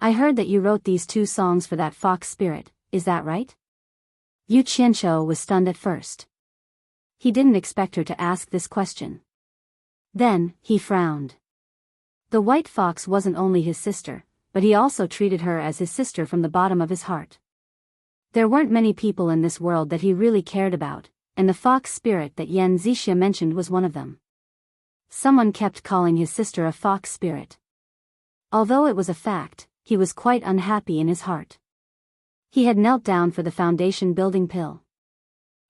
I heard that you wrote these 2 songs for that fox spirit, is that right?" Yu Qianqiu was stunned at first. He didn't expect her to ask this question. Then, he frowned. The white fox wasn't only his sister, but he also treated her as his sister from the bottom of his heart. There weren't many people in this world that he really cared about, and the fox spirit that Yan Zixia mentioned was one of them. Someone kept calling his sister a fox spirit. Although it was a fact, he was quite unhappy in his heart. He had knelt down for the foundation building pill.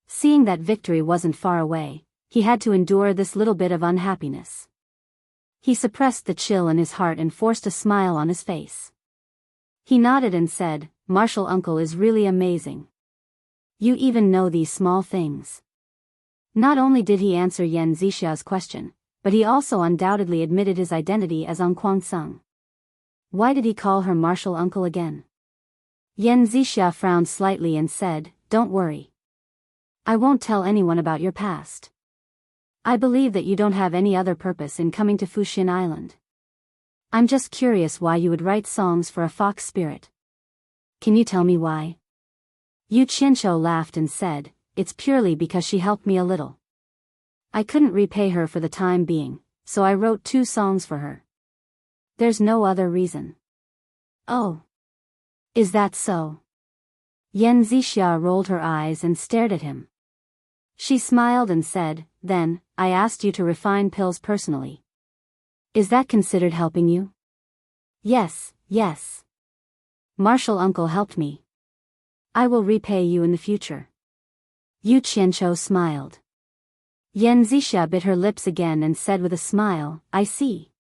Seeing that victory wasn't far away, he had to endure this little bit of unhappiness. He suppressed the chill in his heart and forced a smile on his face. He nodded and said, "Martial uncle is really amazing. You even know these small things." Not only did he answer Yan Zixia's question, but he also undoubtedly admitted his identity as on Guangsung. Why did he call her martial uncle again? Yan Zixia frowned slightly and said, "Don't worry. I won't tell anyone about your past. I believe that you don't have any other purpose in coming to Fuxin Island. I'm just curious why you would write songs for a fox spirit. Can you tell me why?" Yu Qianqiu laughed and said, "It's purely because she helped me a little. I couldn't repay her for the time being, so I wrote 2 songs for her. There's no other reason." "Oh. Is that so?" Yan Zixia rolled her eyes and stared at him. She smiled and said, "Then, I asked you to refine pills personally. Is that considered helping you?" "Yes, yes. Martial uncle helped me. I will repay you in the future." Yu Qianqiu smiled. Yan Zixia bit her lips again and said with a smile, "I see.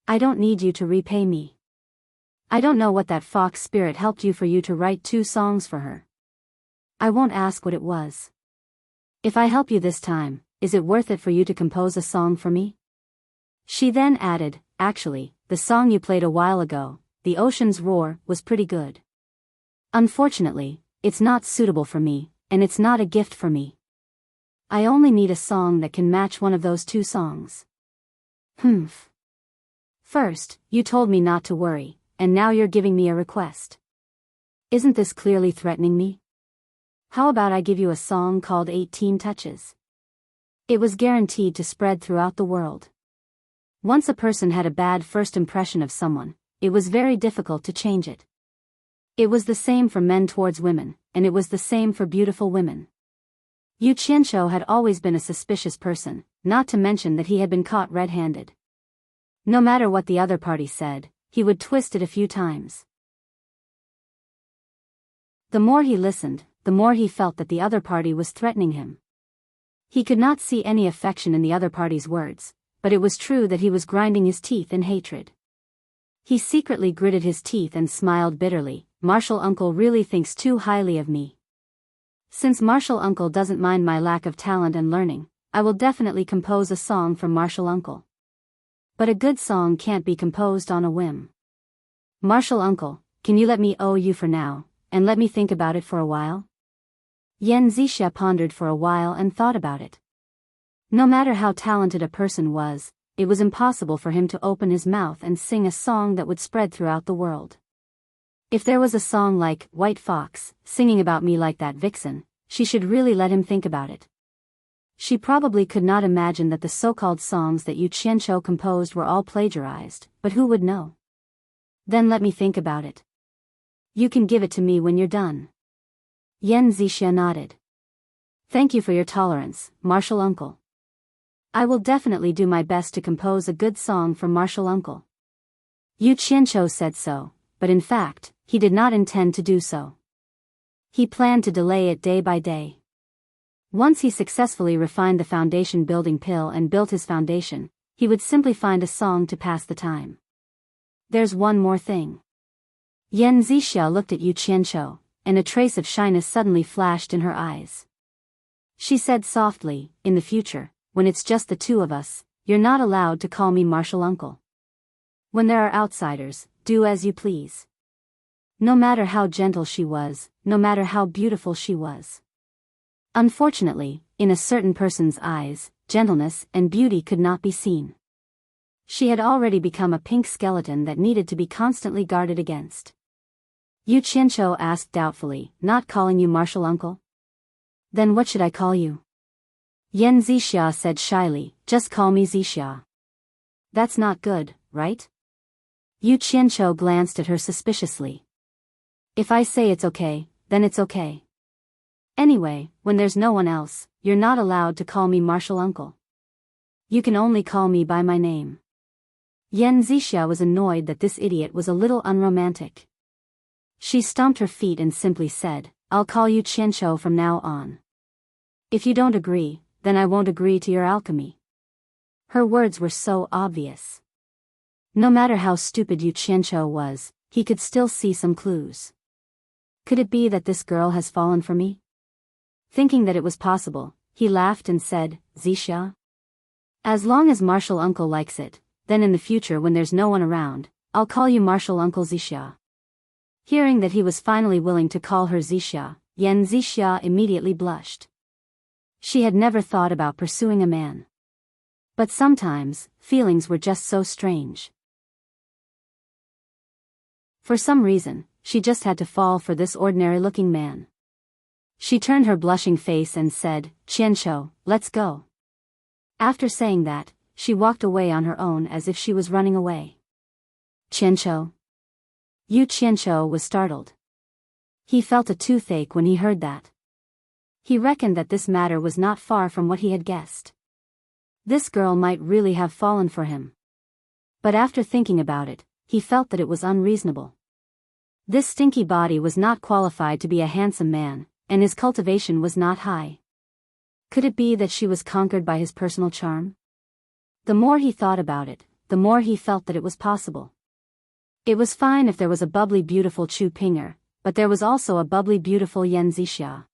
I don't need you to repay me. I don't know what that fox spirit helped you for you to write 2 songs for her. I won't ask what it was. If I help you this time, is it worth it for you to compose a song for me?" She then added, "Actually, the song you played a while ago, The Ocean's Roar, was pretty good. Unfortunately, it's not suitable for me, and it's not a gift for me. I only need a song that can match one of those 2 songs." "Humph. First, you told me not to worry, and now you're giving me a request. Isn't this clearly threatening me? How about I give you a song called 18 Touches? It was guaranteed to spread throughout the world. Once a person had a bad first impression of someone, it was very difficult to change it. It was the same for men towards women, and it was the same for beautiful women." Yu Qianqiu had always been a suspicious person, not to mention that he had been caught red-handed. No matter what the other party said, he would twist it a few times. The more he listened, the more he felt that the other party was threatening him. He could not see any affection in the other party's words, but it was true that he was grinding his teeth in hatred. He secretly gritted his teeth and smiled bitterly. Marshall Uncle really thinks too highly of me. Since Marshall Uncle doesn't mind my lack of talent and learning, I will definitely compose a song for Marshall Uncle. But a good song can't be composed on a whim. Marshall Uncle, can you let me owe you for now, and let me think about it for a while? Yen Zixia pondered for a while and thought about it. No matter how talented a person was, it was impossible for him to open his mouth and sing a song that would spread throughout the world. If there was a song like White Fox, singing about me like that vixen, she should really let him think about it. She probably could not imagine that the so-called songs that Yu Qianqiu composed were all plagiarized, but who would know? Then let me think about it. You can give it to me when you're done. Yen Zixia nodded. Thank you for your tolerance, Marshall Uncle. I will definitely do my best to compose a good song for Marshall Uncle. Yu Qianqiu said so, but in fact, he did not intend to do so. He planned to delay it day by day. Once he successfully refined the foundation building pill and built his foundation, he would simply find a song to pass the time. There's one more thing. Yen Zixia looked at Yu Qianqiu, and a trace of shyness suddenly flashed in her eyes. She said softly, in the future, when it's just the two of us, you're not allowed to call me Marshall Uncle. When there are outsiders, do as you please. No matter how gentle she was, no matter how beautiful she was. Unfortunately, in a certain person's eyes, gentleness and beauty could not be seen. She had already become a pink skeleton that needed to be constantly guarded against. Yu Qianqiu asked doubtfully, not calling you Marshall Uncle? Then what should I call you? Yen Zixia said shyly, just call me Zixia. That's not good, right? Yu Qianqiu glanced at her suspiciously. If I say it's okay, then it's okay. Anyway, when there's no one else, you're not allowed to call me Marshall Uncle. You can only call me by my name. Yen Zixia was annoyed that this idiot was a little unromantic. She stomped her feet and simply said, I'll call you Qianqiu from now on. If you don't agree, then I won't agree to your alchemy. Her words were so obvious. No matter how stupid Yu Qianqiu was, he could still see some clues. Could it be that this girl has fallen for me? Thinking that it was possible, he laughed and said, Zixia? As long as Marshall Uncle likes it, then in the future when there's no one around, I'll call you Marshall Uncle Zixia. Hearing that he was finally willing to call her Zixia, Yen Zixia immediately blushed. She had never thought about pursuing a man. But sometimes, feelings were just so strange. For some reason, she just had to fall for this ordinary-looking man. She turned her blushing face and said, Qianqiu, let's go. After saying that, she walked away on her own as if she was running away. Qianqiu? Yu Qianqiu was startled. He felt a toothache when he heard that. He reckoned that this matter was not far from what he had guessed. This girl might really have fallen for him. But after thinking about it, he felt that it was unreasonable. This stinky body was not qualified to be a handsome man, and his cultivation was not high. Could it be that she was conquered by his personal charm? The more he thought about it, the more he felt that it was possible. It was fine if there was a bubbly beautiful Chu Pinger, but there was also a bubbly beautiful Yen Zixia.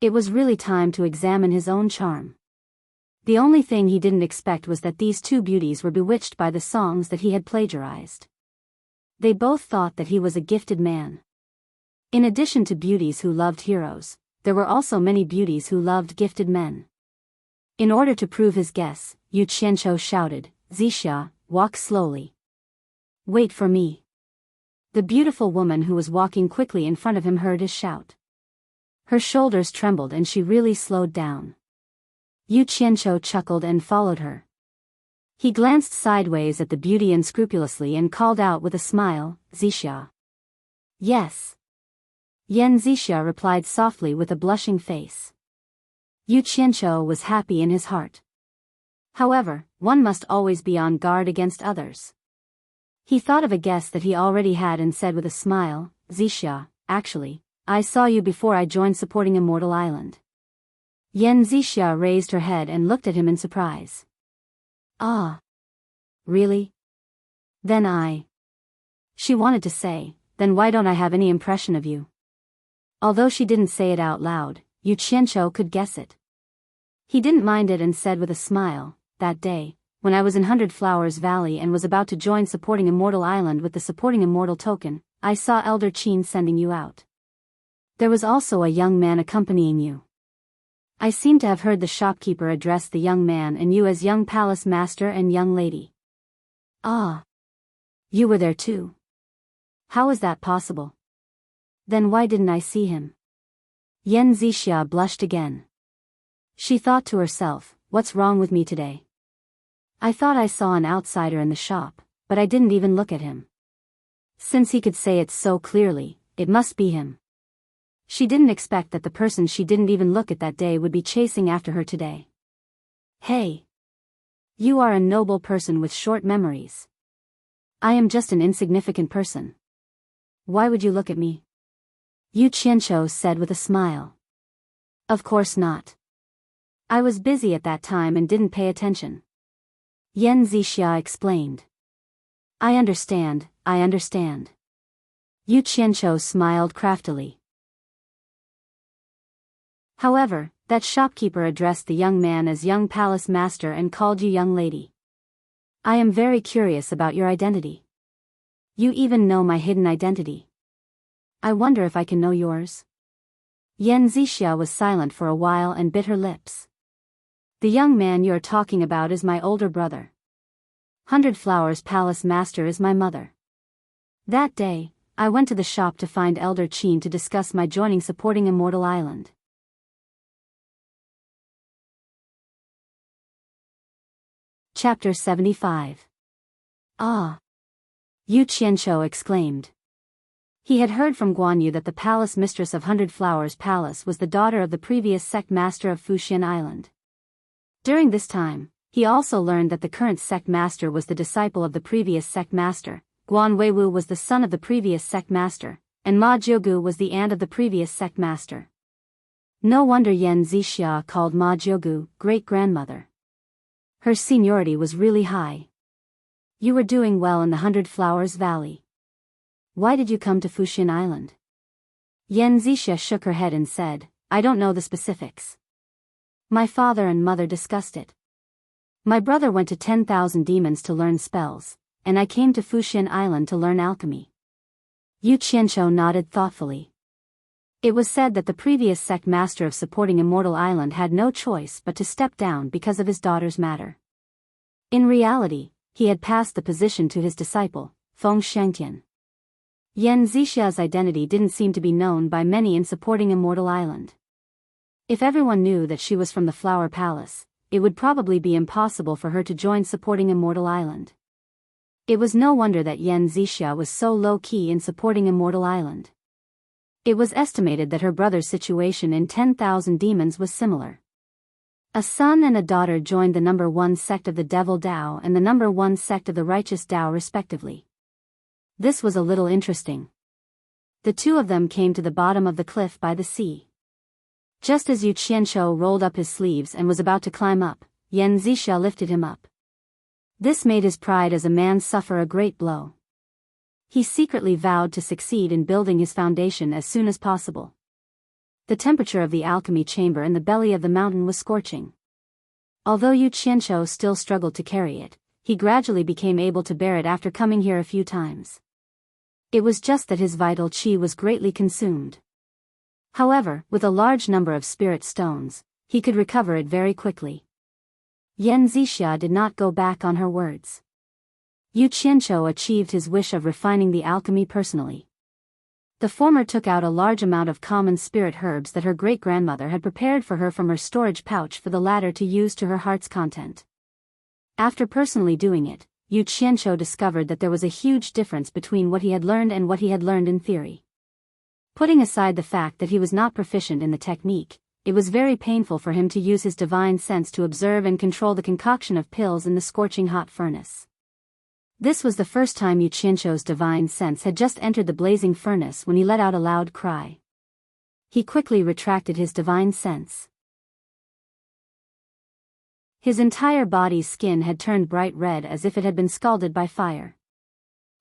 It was really time to examine his own charm. The only thing he didn't expect was that these two beauties were bewitched by the songs that he had plagiarized. They both thought that he was a gifted man. In addition to beauties who loved heroes, there were also many beauties who loved gifted men. In order to prove his guess, Yu Qianqiu shouted, Zixia, walk slowly. Wait for me. The beautiful woman who was walking quickly in front of him heard his shout. Her shoulders trembled and she really slowed down. Yu Qianqiu chuckled and followed her. He glanced sideways at the beauty unscrupulously and called out with a smile, Zixia. Yes. Yen Zixia replied softly with a blushing face. Yu Qianqiu was happy in his heart. However, one must always be on guard against others. He thought of a guess that he already had and said with a smile, Zixia, actually, I saw you before I joined supporting Immortal Island. Yen Zixia raised her head and looked at him in surprise. Ah. Really? Then She wanted to say, then why don't I have any impression of you? Although she didn't say it out loud, Yu Qianzhou could guess it. He didn't mind it and said with a smile, that day, when I was in Hundred Flowers Valley and was about to join Supporting Immortal Island with the Supporting Immortal token, I saw Elder Qin sending you out. There was also a young man accompanying you. I seem to have heard the shopkeeper address the young man and you as young palace master and young lady. Ah. You were there too. How is that possible? Then why didn't I see him? Yen Zixia blushed again. She thought to herself, what's wrong with me today? I thought I saw an outsider in the shop, but I didn't even look at him. Since he could say it so clearly, it must be him. She didn't expect that the person she didn't even look at that day would be chasing after her today. Hey! You are a noble person with short memories. I am just an insignificant person. Why would you look at me? Yu Qianzhou said with a smile. Of course not. I was busy at that time and didn't pay attention. Yen Zixia explained. I understand. Yu Qianzhou smiled craftily. However, that shopkeeper addressed the young man as young palace master and called you young lady. I am very curious about your identity. You even know my hidden identity. I wonder if I can know yours. Yen Zixia was silent for a while and bit her lips. The young man you're talking about is my older brother. Hundred Flowers Palace Master is my mother. That day, I went to the shop to find Elder Qin to discuss my joining Supporting Immortal Island. Chapter 75. Ah! Yu Qianzhou exclaimed. He had heard from Guan Yu that the palace mistress of Hundred Flowers Palace was the daughter of the previous sect master of Fuxian Island. During this time, he also learned that the current sect master was the disciple of the previous sect master, Guan Weiwu was the son of the previous sect master, and Ma Jiugu was the aunt of the previous sect master. No wonder Yen Zixia called Ma Jiugu great-grandmother. Her seniority was really high. You were doing well in the Hundred Flowers Valley. Why did you come to Fuxian Island? Yen Zixia shook her head and said, I don't know the specifics. My father and mother discussed it. My brother went to 10,000 demons to learn spells, and I came to Fuxian Island to learn alchemy. Yu Qianzhou nodded thoughtfully. It was said that the previous sect master of Supporting Immortal Island had no choice but to step down because of his daughter's matter. In reality, he had passed the position to his disciple, Feng Shengtian. Yen Zixia's identity didn't seem to be known by many in Supporting Immortal Island. If everyone knew that she was from the Flower Palace, it would probably be impossible for her to join Supporting Immortal Island. It was no wonder that Yen Zixia was so low-key in Supporting Immortal Island. It was estimated that her brother's situation in 10,000 demons was similar. A son and a daughter joined the number 1 sect of the Devil Dao and the number 1 sect of the Righteous Dao respectively. This was a little interesting. The two of them came to the bottom of the cliff by the sea. Just as Yu Qianzhou rolled up his sleeves and was about to climb up, Yen Zixia lifted him up. This made his pride as a man suffer a great blow. He secretly vowed to succeed in building his foundation as soon as possible. The temperature of the alchemy chamber in the belly of the mountain was scorching. Although Yu Qianzhou still struggled to carry it, he gradually became able to bear it after coming here a few times. It was just that his vital qi was greatly consumed. However, with a large number of spirit stones, he could recover it very quickly. Yen Zixia did not go back on her words. Yu Qianzhou achieved his wish of refining the alchemy personally. The former took out a large amount of common spirit herbs that her great-grandmother had prepared for her from her storage pouch for the latter to use to her heart's content. After personally doing it, Yu Qianzhou discovered that there was a huge difference between what he had learned and what he had learned in theory. Putting aside the fact that he was not proficient in the technique, it was very painful for him to use his divine sense to observe and control the concoction of pills in the scorching hot furnace. This was the first time Yu Qianzhou's divine sense had just entered the blazing furnace when he let out a loud cry. He quickly retracted his divine sense. His entire body's skin had turned bright red as if it had been scalded by fire.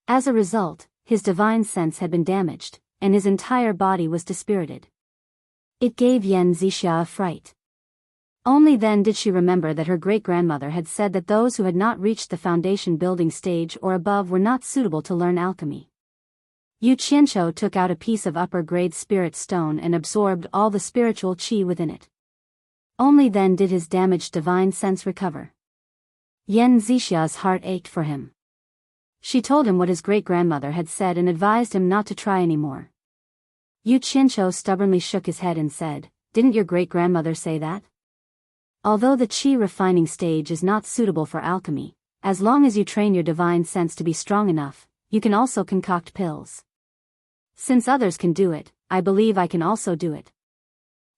As a result, his divine sense had been damaged, and his entire body was dispirited. It gave Yan Zixia a fright. Only then did she remember that her great-grandmother had said that those who had not reached the foundation building stage or above were not suitable to learn alchemy. Yu Qianqiu took out a piece of upper-grade spirit stone and absorbed all the spiritual qi within it. Only then did his damaged divine sense recover. Yan Zixia's heart ached for him. She told him what his great-grandmother had said and advised him not to try anymore. Yu Qianqiu stubbornly shook his head and said, "Didn't your great-grandmother say that? Although the qi refining stage is not suitable for alchemy, as long as you train your divine sense to be strong enough, you can also concoct pills. Since others can do it, I believe I can also do it."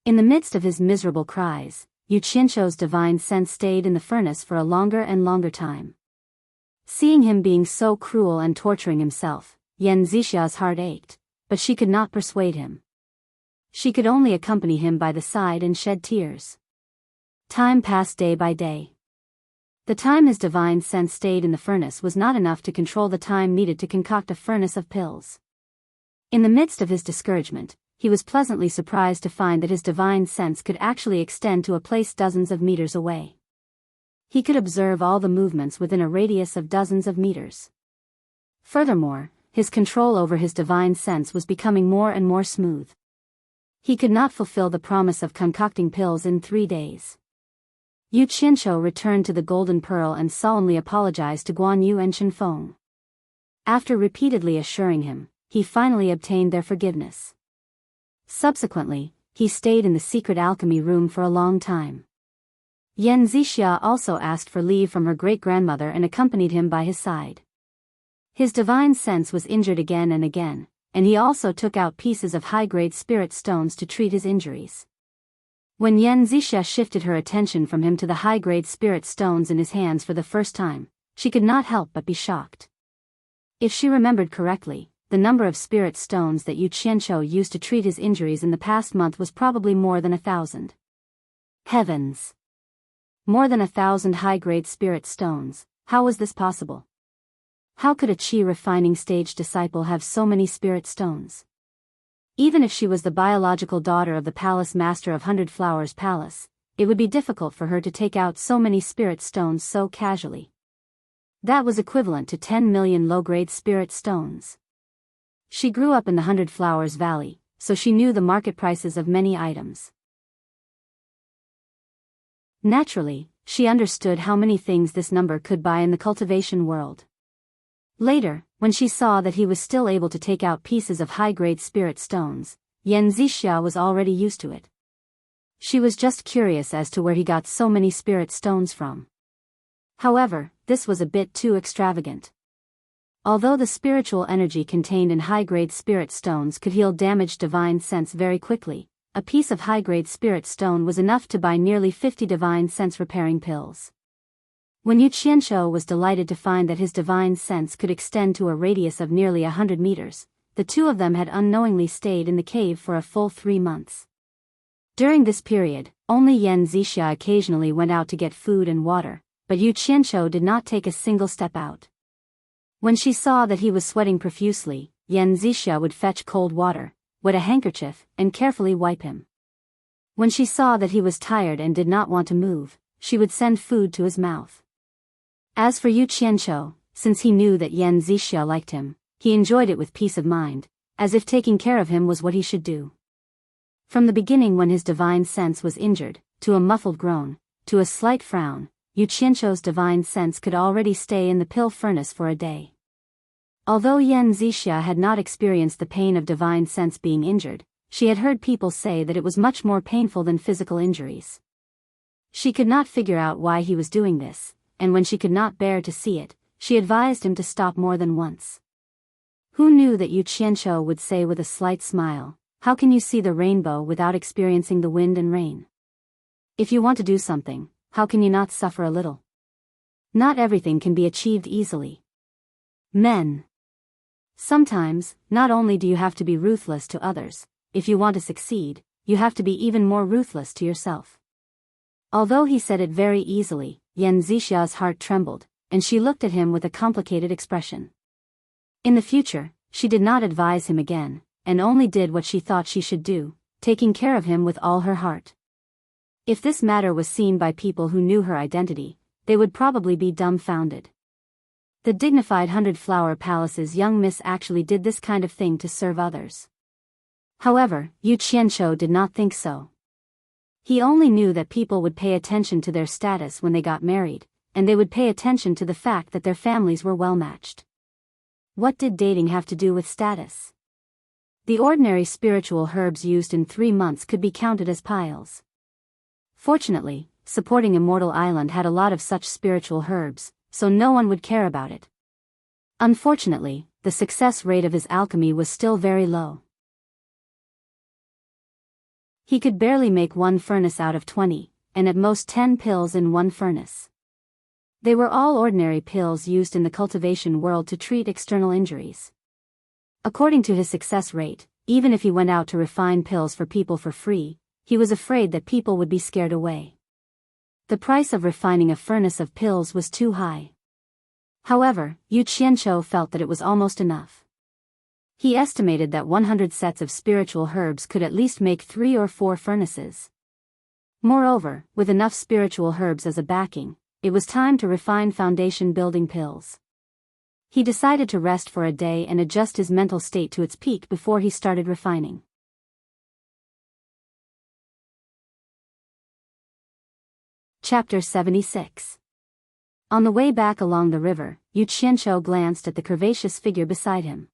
In the midst of his miserable cries, Yu Qianqiu's divine sense stayed in the furnace for a longer and longer time. Seeing him being so cruel and torturing himself, Yan Zixia's heart ached, but she could not persuade him. She could only accompany him by the side and shed tears. Time passed day by day. The time his divine sense stayed in the furnace was not enough to control the time needed to concoct a furnace of pills. In the midst of his discouragement, he was pleasantly surprised to find that his divine sense could actually extend to a place dozens of meters away. He could observe all the movements within a radius of dozens of meters. Furthermore, his control over his divine sense was becoming more and more smooth. He could not fulfill the promise of concocting pills in 3 days. Yu Qianqiu returned to the Golden Pearl and solemnly apologized to Guan Yu and Chenfeng. After repeatedly assuring him, he finally obtained their forgiveness. Subsequently, he stayed in the secret alchemy room for a long time. Yan Zixia also asked for leave from her great-grandmother and accompanied him by his side. His divine sense was injured again and again, and he also took out pieces of high-grade spirit stones to treat his injuries. When Yan Zixia shifted her attention from him to the high-grade spirit stones in his hands for the first time, she could not help but be shocked. If she remembered correctly, the number of spirit stones that Yu Qianqiu used to treat his injuries in the past month was probably more than 1,000. Heavens! More than 1,000 high-grade spirit stones, how was this possible? How could a qi refining stage disciple have so many spirit stones? Even if she was the biological daughter of the palace master of Hundred Flowers Palace, it would be difficult for her to take out so many spirit stones so casually. That was equivalent to 10 million low-grade spirit stones. She grew up in the Hundred Flowers Valley, so she knew the market prices of many items. Naturally, she understood how many things this number could buy in the cultivation world. Later, when she saw that he was still able to take out pieces of high-grade spirit stones, Yan Zixia was already used to it. She was just curious as to where he got so many spirit stones from. However, this was a bit too extravagant. Although the spiritual energy contained in high-grade spirit stones could heal damaged divine sense very quickly, a piece of high-grade spirit stone was enough to buy nearly 50 divine sense repairing pills. When Yu Qianqiu was delighted to find that his divine sense could extend to a radius of nearly 100 meters, the two of them had unknowingly stayed in the cave for a full 3 months. During this period, only Yan Zixia occasionally went out to get food and water, but Yu Qianqiu did not take a single step out. When she saw that he was sweating profusely, Yan Zixia would fetch cold water, wet a handkerchief, and carefully wipe him. When she saw that he was tired and did not want to move, she would send food to his mouth. As for Yu Qianqiu, since he knew that Yan Zixia liked him, he enjoyed it with peace of mind, as if taking care of him was what he should do. From the beginning, when his divine sense was injured, to a muffled groan, to a slight frown, Yu Qianqiu's divine sense could already stay in the pill furnace for a day. Although Yan Zixia had not experienced the pain of divine sense being injured, she had heard people say that it was much more painful than physical injuries. She could not figure out why he was doing this, and when she could not bear to see it, she advised him to stop more than once. Who knew that Yu Qianqiu would say with a slight smile, "How can you see the rainbow without experiencing the wind and rain? If you want to do something, how can you not suffer a little? Not everything can be achieved easily. Men. Sometimes, not only do you have to be ruthless to others, if you want to succeed, you have to be even more ruthless to yourself. Although he said it very easily, Yan Zixia's heart trembled, and she looked at him with a complicated expression. In the future, she did not advise him again, and only did what she thought she should do, taking care of him with all her heart. If this matter was seen by people who knew her identity, they would probably be dumbfounded. The dignified 100-Flower Palace's young miss actually did this kind of thing to serve others. However, Yu Qianqiu did not think so. He only knew that people would pay attention to their status when they got married, and they would pay attention to the fact that their families were well-matched. What did dating have to do with status? The ordinary spiritual herbs used in 3 months could be counted as piles. Fortunately, supporting Immortal Island had a lot of such spiritual herbs, so no one would care about it. Unfortunately, the success rate of his alchemy was still very low. He could barely make 1 furnace out of 20, and at most 10 pills in 1 furnace. They were all ordinary pills used in the cultivation world to treat external injuries. According to his success rate, even if he went out to refine pills for people for free, he was afraid that people would be scared away. The price of refining a furnace of pills was too high. However, Yu Qianqiu felt that it was almost enough. He estimated that 100 sets of spiritual herbs could at least make 3 or 4 furnaces. Moreover, with enough spiritual herbs as a backing, it was time to refine foundation building pills. He decided to rest for a day and adjust his mental state to its peak before he started refining. Chapter 76. On the way back along the river, Yu Qianqiu glanced at the curvaceous figure beside him.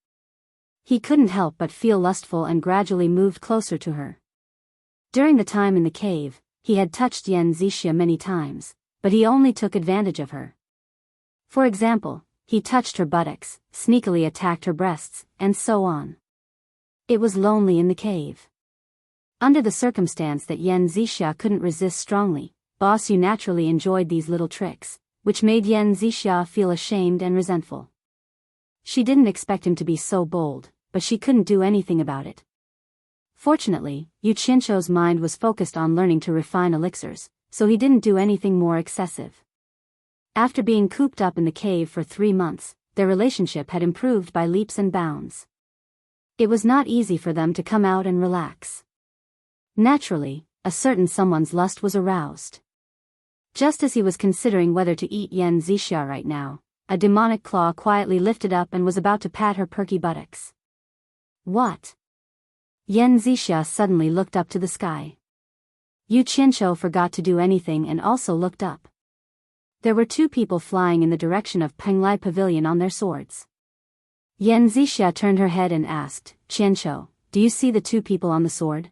He couldn't help but feel lustful and gradually moved closer to her. During the time in the cave, he had touched Yan Zixia many times, but he only took advantage of her. For example, he touched her buttocks, sneakily attacked her breasts, and so on. It was lonely in the cave. Under the circumstance that Yan Zixia couldn't resist strongly, Boss Yu naturally enjoyed these little tricks, which made Yan Zixia feel ashamed and resentful. She didn't expect him to be so bold, but she couldn't do anything about it. Fortunately, Yu Qianqiu's mind was focused on learning to refine elixirs, so he didn't do anything more excessive. After being cooped up in the cave for 3 months, their relationship had improved by leaps and bounds. It was not easy for them to come out and relax. Naturally, a certain someone's lust was aroused. Just as he was considering whether to eat Yan Zixia right now, a demonic claw quietly lifted up and was about to pat her perky buttocks. What? Yan Zixia suddenly looked up to the sky. Yu Qianqiu forgot to do anything and also looked up. There were 2 people flying in the direction of Penglai Pavilion on their swords. Yan Zixia turned her head and asked, Qianqiu, do you see the 2 people on the sword?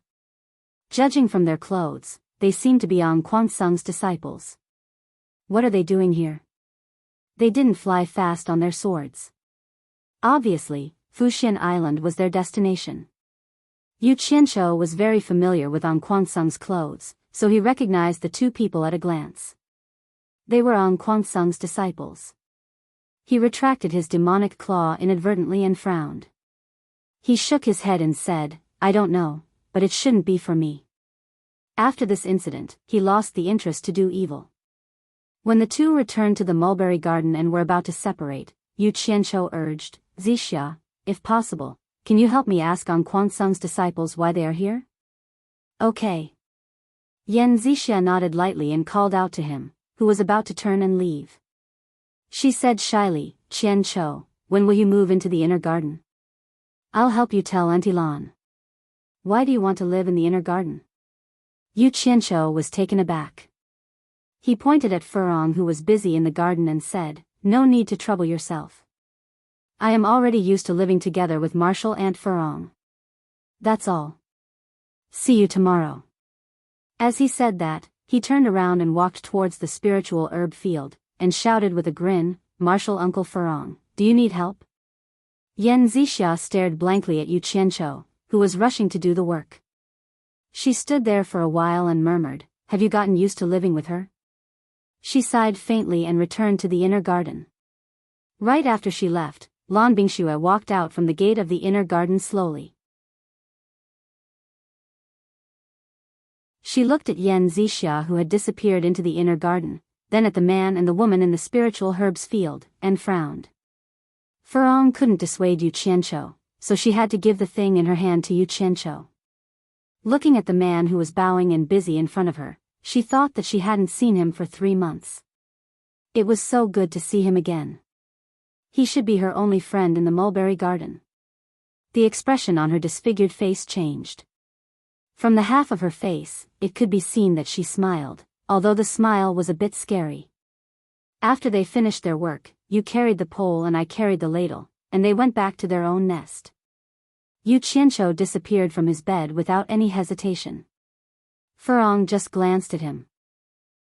Judging from their clothes, they seem to be Ang Kuansung's disciples. What are they doing here? They didn't fly fast on their swords. Obviously, Fuxian Island was their destination. Yu Qianqiu was very familiar with Ang Kuansung's clothes, so he recognized the 2 people at a glance. They were Ang Kuansung's disciples. He retracted his demonic claw inadvertently and frowned. He shook his head and said, I don't know, but it shouldn't be for me. After this incident, he lost the interest to do evil. When the 2 returned to the mulberry garden and were about to separate, Yu Qianqiu urged, Zixia, if possible, can you help me ask Ang Kuansung's disciples why they are here? Okay. Yan Zixia nodded lightly and called out to him, who was about to turn and leave. She said shyly, Qianqiu, when will you move into the inner garden? I'll help you tell Auntie Lan. Why do you want to live in the inner garden? Yu Qianqiu was taken aback. He pointed at Furong who was busy in the garden and said, no need to trouble yourself. I am already used to living together with Martial Aunt Furong. That's all. See you tomorrow. As he said that, he turned around and walked towards the spiritual herb field, and shouted with a grin, Martial Uncle Furong, do you need help? Yan Zixia stared blankly at Yu Qianqiu, who was rushing to do the work. She stood there for a while and murmured, have you gotten used to living with her? She sighed faintly and returned to the inner garden. Right after she left, Lan Bingxue walked out from the gate of the inner garden slowly. She looked at Yan Zixia, who had disappeared into the inner garden, then at the man and the woman in the spiritual herbs field, and frowned. Furong couldn't dissuade Yu Qianqiu, so she had to give the thing in her hand to Yu Qianqiu. Looking at the man who was bowing and busy in front of her, she thought that she hadn't seen him for 3 months. It was so good to see him again. He should be her only friend in the mulberry garden. The expression on her disfigured face changed. From the half of her face, it could be seen that she smiled, although the smile was a bit scary. After they finished their work, you carried the pole and I carried the ladle, and they went back to their own nest. Yu Qianqiu disappeared from his bed without any hesitation. Furong just glanced at him.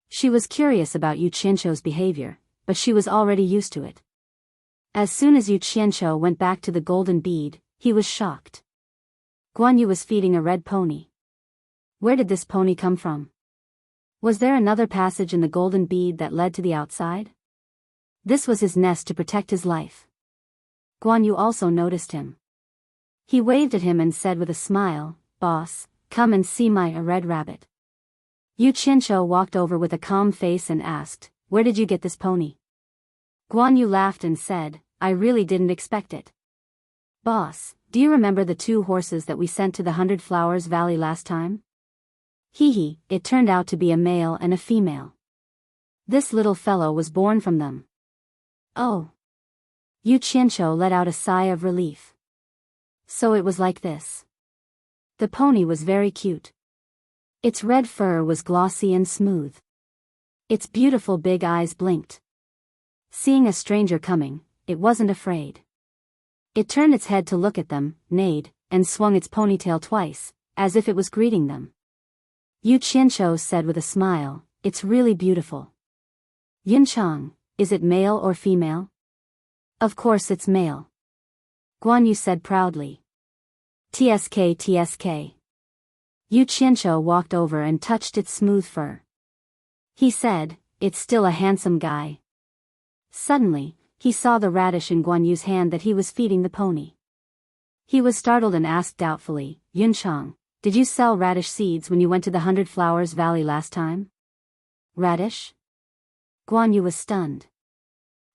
She was curious about Yu Qianqiu's behavior, but she was already used to it. As soon as Yu Qianqiu went back to the golden bead, he was shocked. Guan Yu was feeding a red pony. Where did this pony come from? Was there another passage in the golden bead that led to the outside? This was his nest to protect his life. Guan Yu also noticed him. He waved at him and said with a smile, "Boss, come and see my red rabbit." Yu Qianqiu walked over with a calm face and asked, "Where did you get this pony?" Guan Yu laughed and said, "I really didn't expect it. Boss, do you remember the 2 horses that we sent to the 100 Flowers Valley last time? Hee, it turned out to be a male and a female. This little fellow was born from them." Oh. Yu Qianqiu let out a sigh of relief. So it was like this. The pony was very cute. Its red fur was glossy and smooth. Its beautiful big eyes blinked. Seeing a stranger coming, it wasn't afraid. It turned its head to look at them, neighed, and swung its ponytail twice, as if it was greeting them. Yu Qianqiu said with a smile, "It's really beautiful." "Yunchang, is it male or female?" "Of course it's male." Guan Yu said proudly. "TSK TSK." Yu Qianqiu walked over and touched its smooth fur. He said, "It's still a handsome guy." Suddenly, he saw the radish in Guan Yu's hand that he was feeding the pony. He was startled and asked doubtfully, "Yunchang, did you sell radish seeds when you went to the 100 Flowers Valley last time?" "Radish?" Guan Yu was stunned.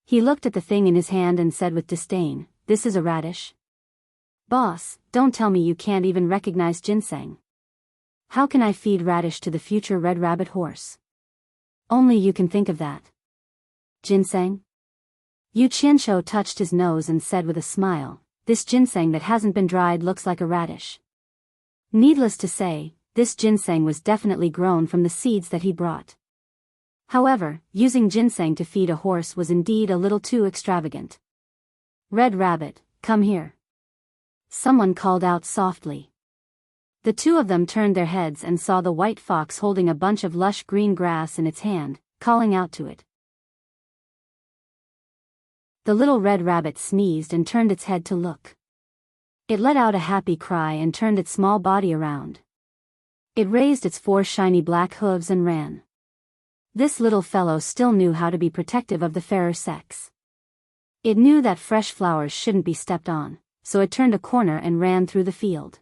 He looked at the thing in his hand and said with disdain, "This is a radish? Boss, don't tell me you can't even recognize ginseng. How can I feed radish to the future red rabbit horse? Only you can think of that. Ginseng?" Yu Qianqiu touched his nose and said with a smile, "This ginseng that hasn't been dried looks like a radish." Needless to say, this ginseng was definitely grown from the seeds that he brought. However, using ginseng to feed a horse was indeed a little too extravagant. "Red Rabbit, come here." Someone called out softly. The 2 of them turned their heads and saw the white fox holding a bunch of lush green grass in its hand, calling out to it. The little red rabbit sneezed and turned its head to look. It let out a happy cry and turned its small body around. It raised its 4 shiny black hooves and ran. This little fellow still knew how to be protective of the fairer sex. It knew that fresh flowers shouldn't be stepped on, so it turned a corner and ran through the field.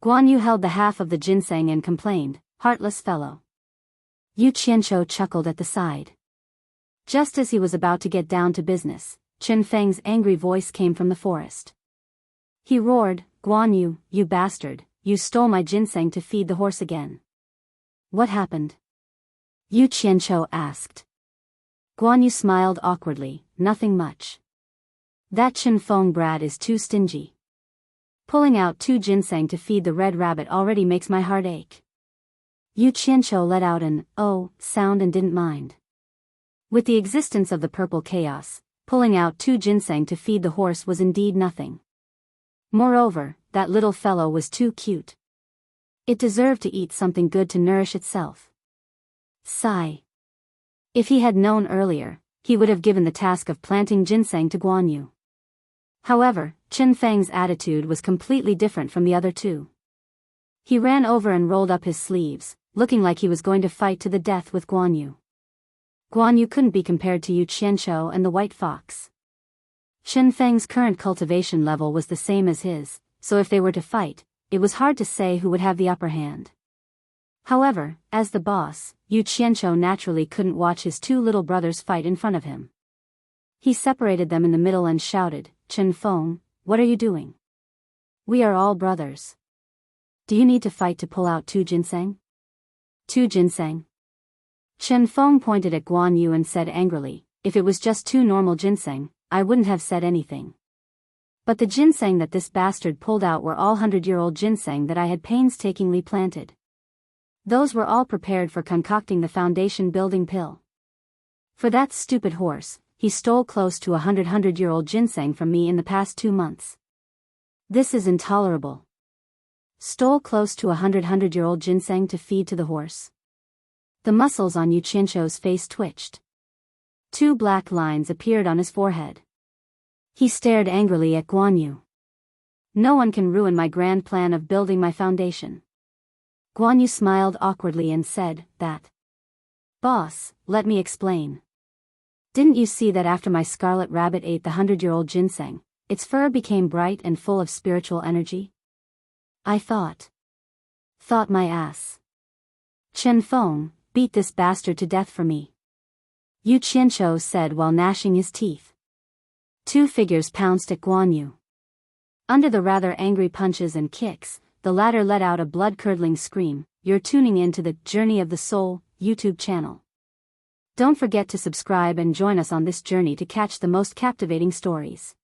Guan Yu held the half of the ginseng and complained, "Heartless fellow." Yu Qianqiu chuckled at the side. Just as he was about to get down to business, Chen Feng's angry voice came from the forest. He roared, "Guan Yu, you bastard, you stole my ginseng to feed the horse again." "What happened?" Yu Qianqiu asked. Guan Yu smiled awkwardly, "Nothing much. That Chen Feng brat is too stingy. Pulling out 2 ginseng to feed the red rabbit already makes my heart ache." Yu Qianqiu let out an "oh" sound and didn't mind. With the existence of the purple chaos, pulling out 2 ginseng to feed the horse was indeed nothing. Moreover, that little fellow was too cute. It deserved to eat something good to nourish itself. Sigh. If he had known earlier, he would have given the task of planting ginseng to Guan Yu. However, Chen Feng's attitude was completely different from the other 2. He ran over and rolled up his sleeves, looking like he was going to fight to the death with Guan Yu. Guan Yu couldn't be compared to Yu Qianqiu and the white fox. Chen Feng's current cultivation level was the same as his, so if they were to fight, it was hard to say who would have the upper hand. However, as the boss, Yu Qianzhou naturally couldn't watch his two little brothers fight in front of him. He separated them in the middle and shouted, "Chen Feng, what are you doing? We are all brothers. Do you need to fight to pull out two ginseng?" "Two ginseng?" Chen Feng pointed at Guan Yu and said angrily, "If it was just two normal ginseng, I wouldn't have said anything. But the ginseng that this bastard pulled out were all 100-year-old ginseng that I had painstakingly planted. Those were all prepared for concocting the foundation-building pill. For that stupid horse, he stole close to 100-year-old ginseng from me in the past 2 months. This is intolerable." Stole close to 100-year-old ginseng to feed to the horse? The muscles on Yu Qianzhou's face twitched. 2 black lines appeared on his forehead. He stared angrily at Guan Yu. "No one can ruin my grand plan of building my foundation." Guan Yu smiled awkwardly and said, "That. Boss, let me explain. Didn't you see that after my scarlet rabbit ate the 100-year-old ginseng, its fur became bright and full of spiritual energy? I thought my ass. Chen Feng, beat this bastard to death for me," Yu Qianzhou said while gnashing his teeth. 2 figures pounced at Guan Yu. Under the rather angry punches and kicks, the latter let out a blood-curdling scream. You're tuning in to the Journey of the Soul YouTube channel. Don't forget to subscribe and join us on this journey to catch the most captivating stories.